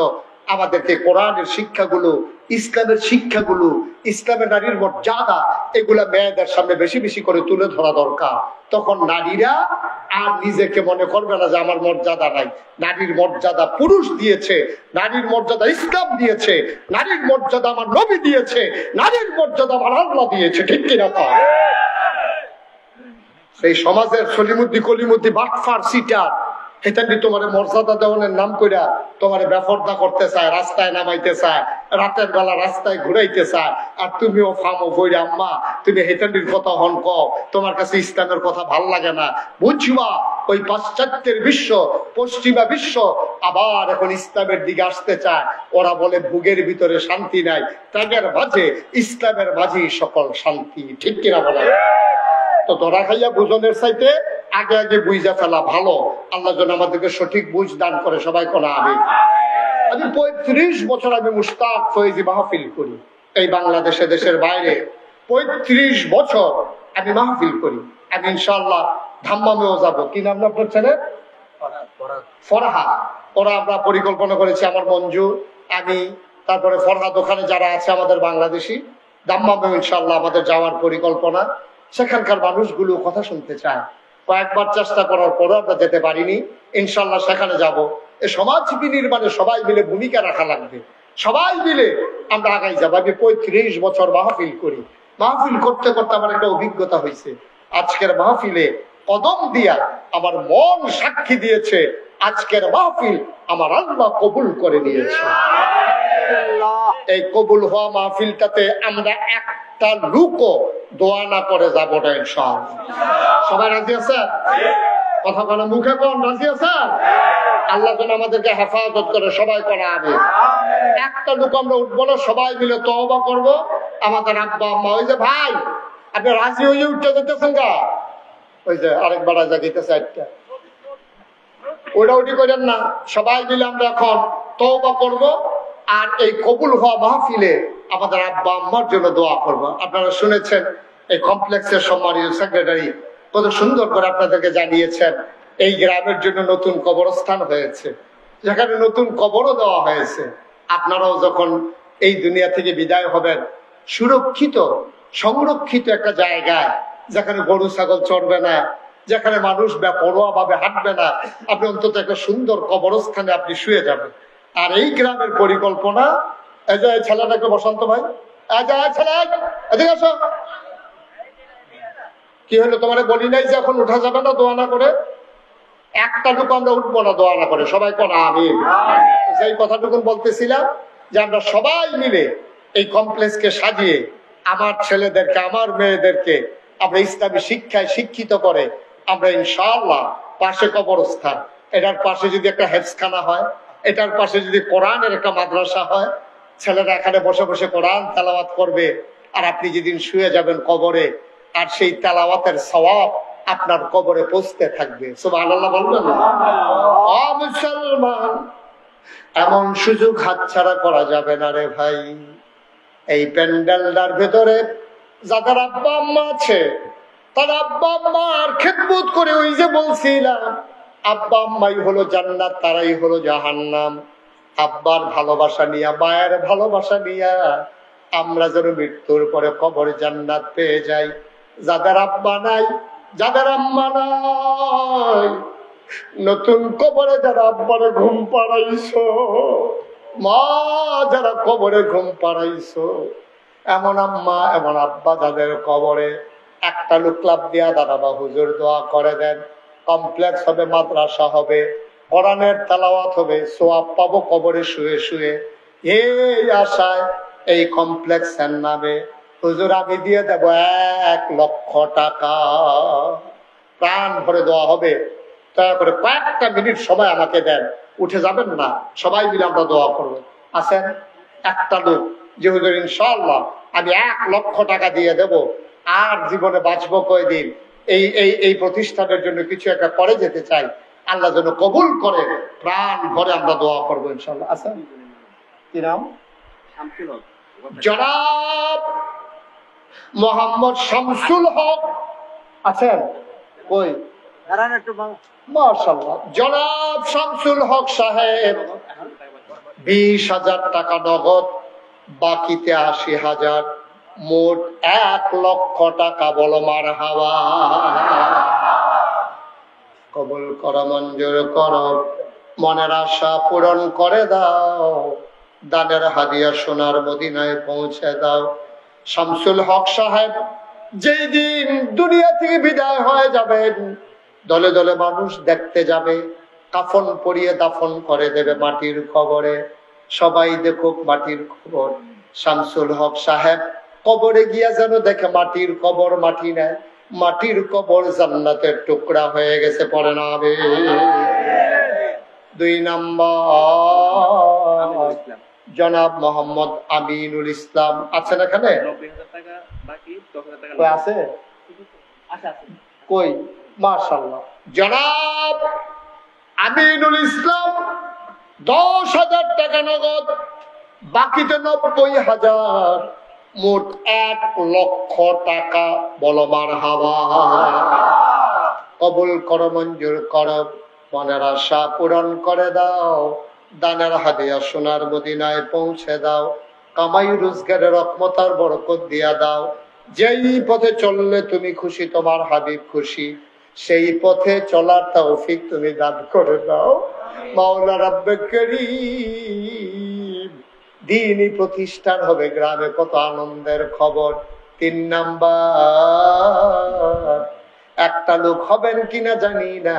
আমাদেরকে কোরআনের শিক্ষাগুলো, ইসলামের শিক্ষাগুলো, ইসলামের নারীর মর্যাদা, এগুলা মেয়েদের সামনে বেশি বেশি করে তুলে ধরা দরকার। তখন নারীরা আর নিজেকে মনে করবে না যে আমার মর্যাদা নাই। নারীর মর্যাদা পুরুষ দিয়েছে, নারীর মর্যাদা ইসলাম দিয়েছে, নারীর মর্যাদা আমার নবী দিয়েছে, নারীর মর্যাদা আমার আল্লাহ দিয়েছে, ঠিক কিনা? সেই সমাজের সলিমুদ্দি কলিমুদ্দি বাটফার সিটার হেতান্ডি তোমার মর্যাদা দেওয়ানের নাম কইরা তোমার বেফর্দা করতে চায়, রাস্তায় নামাইতে চায়, রাতের বেলা রাস্তায় ঘুরাইতে চায়। আর তুমিও ফামো বইরা আম্মা তুমি হেতান্ডির কথা হন কও, তোমার কাছে ইসলামের কথা ভাল লাগে না। বুঝবা ওই পাশ্চাত্যের বিশ্ব, পশ্চিমা বিশ্ব আবার এখন ইসলামের দিকে আসতে চায়। ওরা বলে ভুগের ভিতরে শান্তি নাই, ত্যাগের মাঝে ইসলামের মাঝেই সকল শান্তি, ঠিক কিনা বলা? তো ধরা খাইয়া বুঝনের চাইতে আগে আগে বুঝা ফেলা ভালো। আল্লাহ যেন আমাদেরকে সঠিক বুঝ দান করে, সবাই কোনা। আমি 35 বছর আমি মুশতাক ফয়েজি মাহফিল করি এই বাংলাদেশে, দেশের বাইরে 35 বছর আমি মাহফিল করি। আমি ইনশাআল্লাহ ধাম্মামেও যাব। কি নাম না আপনার ছেলে? ফরহাদ। ওরা আমরা পরিকল্পনা করেছি, আমার মঞ্জু, আমি, তারপরে ফরহাদ, ওখানে যারা আছে আমাদের বাংলাদেশি, ধাম্মামেও ইনশাআল্লাহ আমাদের যাওয়ার পরিকল্পনা। সেখানকার মানুষগুলো কথা শুনতে চায়। কয়েকবার চেষ্টা করার পরও আমরা যেতে পারিনি। ইনশাল্লাহ সেখানে যাব। এই সমাজ বিনির্মাণে সবাই মিলে ভূমিকা রাখা লাগবে, সবাই মিলে আমরা আগাই যাবো। আমি 35 বছর মাহফিল করি। মাহফিল করতে করতে আমার একটা অভিজ্ঞতা হয়েছে। আজকের মাহফিলে কদম দিয়া আমার মন সাক্ষী দিয়েছে, আজকের মাহফিল আমার আল্লাহ কবুল করে নিয়েছে। এই কবুল হওয়া মাহফিলটাতে আমরা একটা লুকও দোয়া না করে যাবো না ইনশাআল্লাহ। সবাই রাজি আছেন? কথা বলে মুখে কোন রাজি আছেন? আল্লাহ যেন আমাদেরকে হেফাজত করে, সবাই করা হবে। একটা লুক আমরা উঠবো না, সবাই মিলে তওবা করবো। আমাদের আব্বা আম্মা, ওই যে ভাই আপনি রাজি হয়ে উঠতে যেতেছেন গা, ওই যে আরেকবার রাজা গেতেছে একটা, ওটা উঠি করেন না। সবাই মিলে আমরা এখন তওবা করবো, আর এই কবুল হওয়া মাহফিলে আমাদের আব্বা আম্মার জন্য দোয়া করবো। আপনারা শুনেছেন এই কমপ্লেক্সের সম্মানীয় সেক্রেটারি কত সুন্দর করে আপনাদেরকে জানিয়েছেন এই গ্রামের জন্য নতুন কবরস্থান হয়েছে, যেখানে নতুন কবরও দেওয়া হয়েছে। আপনারাও যখন এই দুনিয়া থেকে বিদায় হবেন, সুরক্ষিত সংরক্ষিত একটা জায়গায়, যেখানে গরু ছাগল চড়বে না, যেখানে মানুষ বেপরোয়া ভাবে হাঁটবে না, আপনি অন্তত একটা সুন্দর কবরস্থানে আপনি শুয়ে যাবেন। আর এই গ্রামের পরিকল্পনা, এই যে ছেলেটাকে বসন্ত ভাই, ছেলে এদিকে আসো, কি হলো, তোমার বলি নাই যে এখন উঠা যাবে না দোয়া না করে? একটা টুকু আমরা উঠবো না দোয়া না করে, সবাই কোন আমিন। সেই কথাটুকু বলতেছিলাম যে আমরা সবাই মিলে এই কমপ্লেক্সকে সাজিয়ে আমার ছেলেদেরকে আমার মেয়েদেরকে আমরা ইসলামী শিক্ষায় শিক্ষিত করে আমরা ইনশাআল্লাহ পাশে কবরস্থান, এটার পাশে যদি একটা হেফজখানা হয়, এটার পাশে যদি কোরআনের একটা মাদ্রাসা হয়, ছেলেরা এখানে বসে বসে কোরআন তেলাওয়াত করবে, আর আপনি যেদিন শুয়ে যাবেন কবরে আর সেই তেলাওয়াতের সওয়াব আপনার কবরে পৌঁছতে থাকবে। সুবহানাল্লাহ বলবেন না? ও মুসলমান, এমন সুযোগ হাতছাড়া করা যাবে না রে ভাই। এই প্যান্ডেলটার ভেতরে যাদের আব্বা আম্মা আছে, তার আব্বা আম্মার খেদমত করে, ওই যে বলছিলাম আব্বা আম্মাই হলো জান্নাত, তারাই হলো জাহান্নাম। আব্বার ভালোবাসা নিয়া, মায়ের ভালোবাসা নিয়া আমরা যেন মৃত্যুর পরে কবরে জান্নাত পেয়ে যাই। যাদের আব্বা নাই, যাদের আম্মা নাই, নতুন কবরে যারা আব্বারে ঘুম পাড়াইছো, মা যারা কবরে ঘুম পাড়াইছো, এমন আম্মা এমন আব্বা যাদের কবরে, একটা লোক লাভ দিয়া দাঁড়াবা, হুজুর দোয়া করে দেন, কমপ্লেক্স হবে, মাদ্রাসা হবে, কোরআনের তেলাওয়াত হবে, সোয়াব পাবো কবরে শুয়ে শুয়ে। এই আশায় এই কমপ্লেক্সের নামে হুজুর আমি দিয়ে দেব 1 লক্ষ টাকা, প্রাণ ভরে দেওয়া হবে। দয়া করে কয়েকটা মিনিট সময় আমাকে দেন, উঠে যাবেন না, সবাই মিলে আমরা দোয়া করবো। আসেন একটা লোক যে হুজুর ইনশাআল্লাহ আমি 1 লক্ষ টাকা দিয়ে দেব, আর জীবনে বাঁচবো কয়দিন, এই এই এই প্রতিষ্ঠানের জন্য কিছু একটা করে যেতে চাই, আল্লাহ যেন কবুল করে, প্রাণ ভরে আমরা দোয়া করবো ইনশাআল্লাহ। আসেন, কি নাম? জনাব মোহাম্মদ শামসুল হক আছেন? কই? মাশাআল্লাহ, জনাব শামসুল হক সাহেব 20,000 টাকা নগদ, বাকিতে 80,000, মোট 1 লক্ষ টাকা। বলো মারহাবা। কবুল করো, মঞ্জুর করো, মনের আশা পূরণ করে দাও, দানের হাদিয়া সোনার মদিনায় পৌঁছে দাও। শামসুল হক সাহেব যেই দিন দুনিয়া থেকে বিদায় হয়ে যাবেন, দলে দলে মানুষ দেখতে যাবে, কাফন পরিয়ে দাফন করে দেবে মাটির কবরে। সবাই দেখুক মাটির কবর। শামসুল হক সাহেব কবরে গিয়া যেন দেখে মাটির কবর মাটি নেয়, মাটির কবর জান্নাতের টুকরা হয়ে গেছে। পড়ে না হবে। 2 নম্বর জনাব মোহাম্মদ আমিনুল ইসলাম আছেন এখানে? আছে কই? মাশাআল্লাহ, জনাব আমিনুল ইসলাম 10,000 টাকা নগদ, বাকিতে 90,000, মোট 1 লক্ষ টাকা। বলো মারহাবা। কবুল করো, মঞ্জুর করো, মনের আশা পূরণ করে দাও, দানের হাদিয়া সোনার মদিনায় পৌঁছে দাও, কামাই রোজগারের রহমত আর বরকত দিয়া দাও। যেই পথে চললে তুমি খুশি, তোমার হাবিব খুশি, সেই পথে চলার তৌফিক তুমি দান করে দাও। মাওলা রাব্বে করিম, দ্বীনি প্রতিষ্ঠান হবে গ্রামে, কত আনন্দের খবর। 3 নাম্বার, একটা লোক হবেন কিনা জানি না,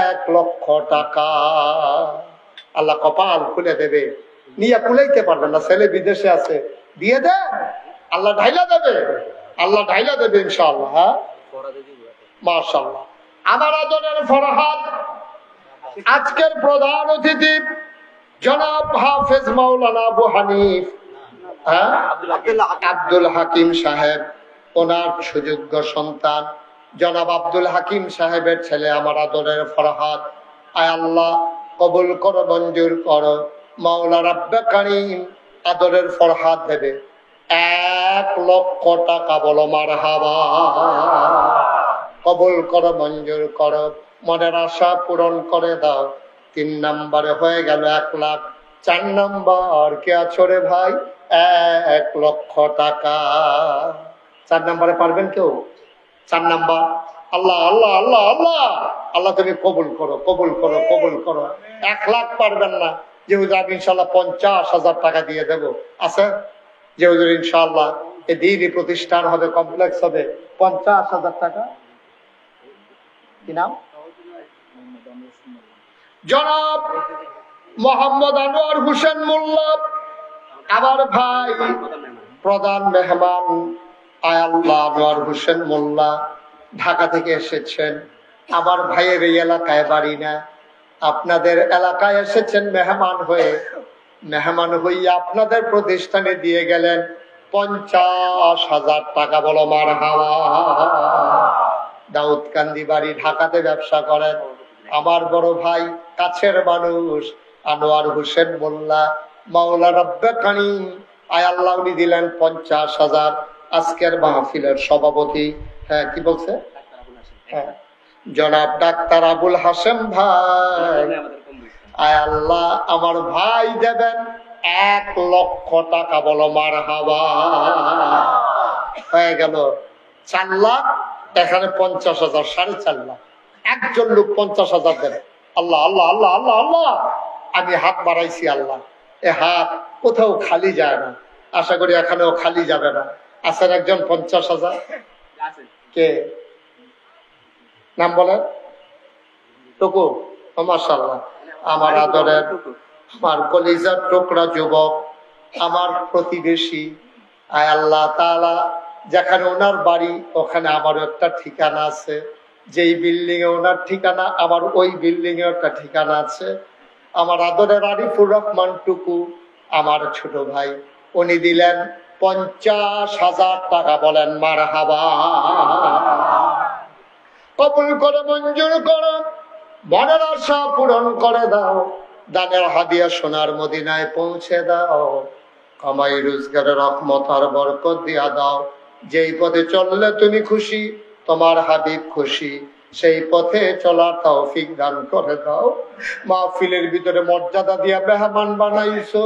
1 লক্ষ টাকা আল্লাহ কপাল খুলে দেবে, নিয়ে কুলাইতে পারবেন না, ছেলে বিদেশে আছে, দিয়ে দেন, আল্লাহ ঢাইলা দেবে, আল্লাহ ঢাইলা দেবে ইনশাআল্লাহ। হ্যাঁ, মাশাআল্লাহ। আমার আদরের ফরহাদ আজকের প্রধান অতিথি জনাব হাফেজ মাওলানা আবু হানিফ আব্দুল হাকিম সাহেব, ওনার সুযোগ্য সন্তান জনাব আব্দুল হাকিম সাহেবের ছেলে আমার আদরের ফরহাদ। আয় আল্লাহ কবুল করো, মঞ্জুর করো। মাওলা রাব্বে কারীম আদরের ফরহাদ দেবে 1 লক্ষ টাকা। বলো মারহাবা। কবুল করো, মঞ্জুর করো, মনের আশা পূরণ করে দাও। 3 নম্বরে হয়ে গেল 1 লাখ। 4 নম্বর কে আছো রে ভাই? 1 লক্ষ টাকা। 4 নম্বরে পারবেন কেউ? 4 নম্বর। আল্লাহ আল্লাহ আল্লাহ আল্লাহ আল্লাহ তুমি কবুল করো, কবুল করো, কবুল করো। 1 লাখ পারবেন না, যে হুজুর আমি ইনশাল্লাহ 50,000 টাকা দিয়ে দেবো। আছে যে হুজুর ইনশাল্লাহ এই দ্বীনি প্রতিষ্ঠান হবে, কমপ্লেক্স হবে, 50,000 টাকা। কি নাম? জনাব মোহাম্মদ আনোয়ার হোসেন মোল্লা, আমার ভাই প্রধান মেহমান আয়াল্লাহ আনোয়ার হোসেন মোল্লা ঢাকা থেকে এসেছেন। আমার ভাইয়ের এই এলাকায় বাড়ি না, আপনাদের এলাকায় এসেছেন মেহমান হয়ে। মেহমান হইয়া আপনাদের প্রতিষ্ঠানে দিয়ে গেলেন 50,000 টাকা। বলো মারহাবা। দাউদকান্দি বাড়ি, ঢাকাতে ব্যবসা করেন। আমার বড় ভাই কাছের মানুষ আনোয়ার হোসেন মোল্লা, মাওলা রব্বে কারিম আয় আল্লাহ উনি দিলেন 50,000। আজকের মাহফিলের সভাপতি, হ্যাঁ কি বলছে, হ্যাঁ জনাব ডাক্তার আবুল হাসেম ভাই, আয় আল্লাহ আমার ভাই দেবেন 1 লক্ষ টাকা। বলো মারহাবা। হয়ে গেল 4 লাখ, এখানে 50,000, 4.5 লাখ। একজন লোক 50,000 দেবে। আল্লাহ আল্লাহ আল্লাহ আল্লাহ আল্লাহ। আমি হাত বাড়াইছি, আল্লাহ এ হাত কোথাও খালি যায় না, আশা করি এখানেও খালি যাবে না। আছেন একজন 50,000? কে নাম বলেন? টুকু। মাশাআল্লাহ, আমার আদরের, আমার কলিজার টুকরা যুবক, আমার প্রতিবেশী। আয় আল্লাহ তাআলা, যেখানে ওনার বাড়ি ওখানে আমারও একটা ঠিকানা আছে, যেই বিল্ডিং এ ওনার ঠিকানা আমার ওই বিল্ডিং এ একটা ঠিকানা আছে। আমার আদরের আরিফুর রহমান টুকু, আমার ছোট ভাই, উনি দিলেন 50,000 টাকা। বলেন মারহাবা। কবুল করে, মঞ্জুর করো, মনের আশা পূরণ করে দাও, দানের হাদিয়া সোনার মদিনায় পৌঁছে দাও, কামাই রোজগারের রহমত আর বরকত দিয়া দাও। যেই পথে চললে তুমি খুশি, তোমার হাবিব খুশি, সেই পথে চলার তৌফিক দান করে দাও। মাহফিলের ভিতরে মর্যাদা দিয়া মেহমান বানাইছো,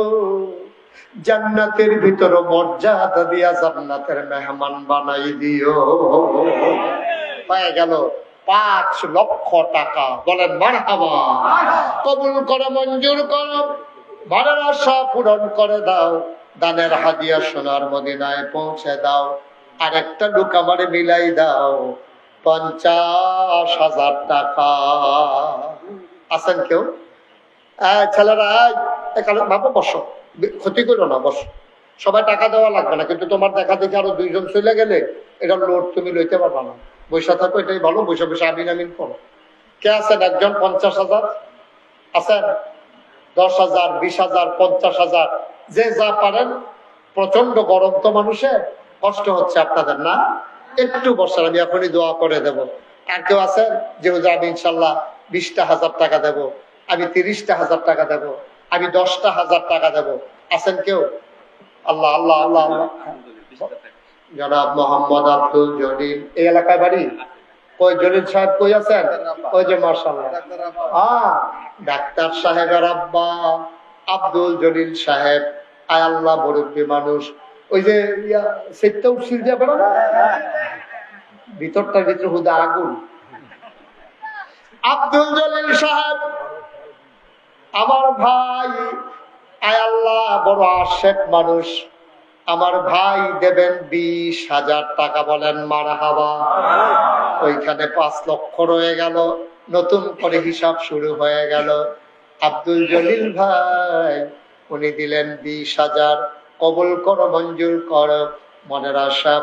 জান্নাতের ভিতরে মর্যাদা দিয়া জান্নাতের মেহমান বানাই দিও। হয়ে গেল 5 লক্ষ টাকা। বলেন মারহাবা। কবুল করো, মঞ্জুর করো, মনের আশা পূরণ করে দাও, দানের হাদিয়া সোনার মদিনায় পৌঁছে দাও। আর একটা লোক আমারে মিলাই দাও 50,000 টাকা। আছেন কেউ? ছেলেরা বাবা বসো, ক্ষতি করো না, বসো। সবাই টাকা দেওয়া লাগবে না, কিন্তু তোমার দেখা দেখে আরো 2 জন চলে গেলে এটা লোড তুমি লইতে পারবা না। বৈশা থাকো, এটাই ভালো। বৈশা বৈশা আমিন আমিন করো। কে আছেন একজন 50,000? আছেন? 10,000, 20,000, 50,000, যে যা পারেন। প্রচন্ড গরম তো, মানুষের কষ্ট হচ্ছে আপনাদের না? একটু বসার, আমি এখনই দোয়া করে দেব। আর কেউ আছেন যে আমি ইনশাল্লাহ 20,000 টাকা দেব, আমি 30,000 টাকা দেব, আমি 10,000 টাকা দেব? আছেন কেউ? আল্লাহ আল্লাহ আল্লাহ আল্লাহ। জনাব মোহাম্মদ আব্দুল জলিল, এই এলাকায় বাড়ি। কই জলিল সাহেব কই আছেন? ওই যে মাশাআল্লাহ, ডাক্তার সাহেবের আব্বা আব্দুল জলিল সাহেব। আয় আল্লাহ, মুরব্বী মানুষ। ওই যে সেটটা উঠছিল দিয়ে বেড়া, ভিতরটার ভিতরে হুদা আগুন। আব্দুল জলিল সাহেব আমার ভাই। আয় আল্লাহ, বড় আশেক মানুষ। আমার ভাই দেবেন 20,000 টাকা। বলেন মারহাবা। ওইখানে 5 লক্ষ রয়ে গেল, নতুন করে হিসাব শুরু হয়ে গেল। আব্দুল জলিল ভাই উনি দিলেন 20,000। কবুল করো, মঞ্জুর করো, মনের আশা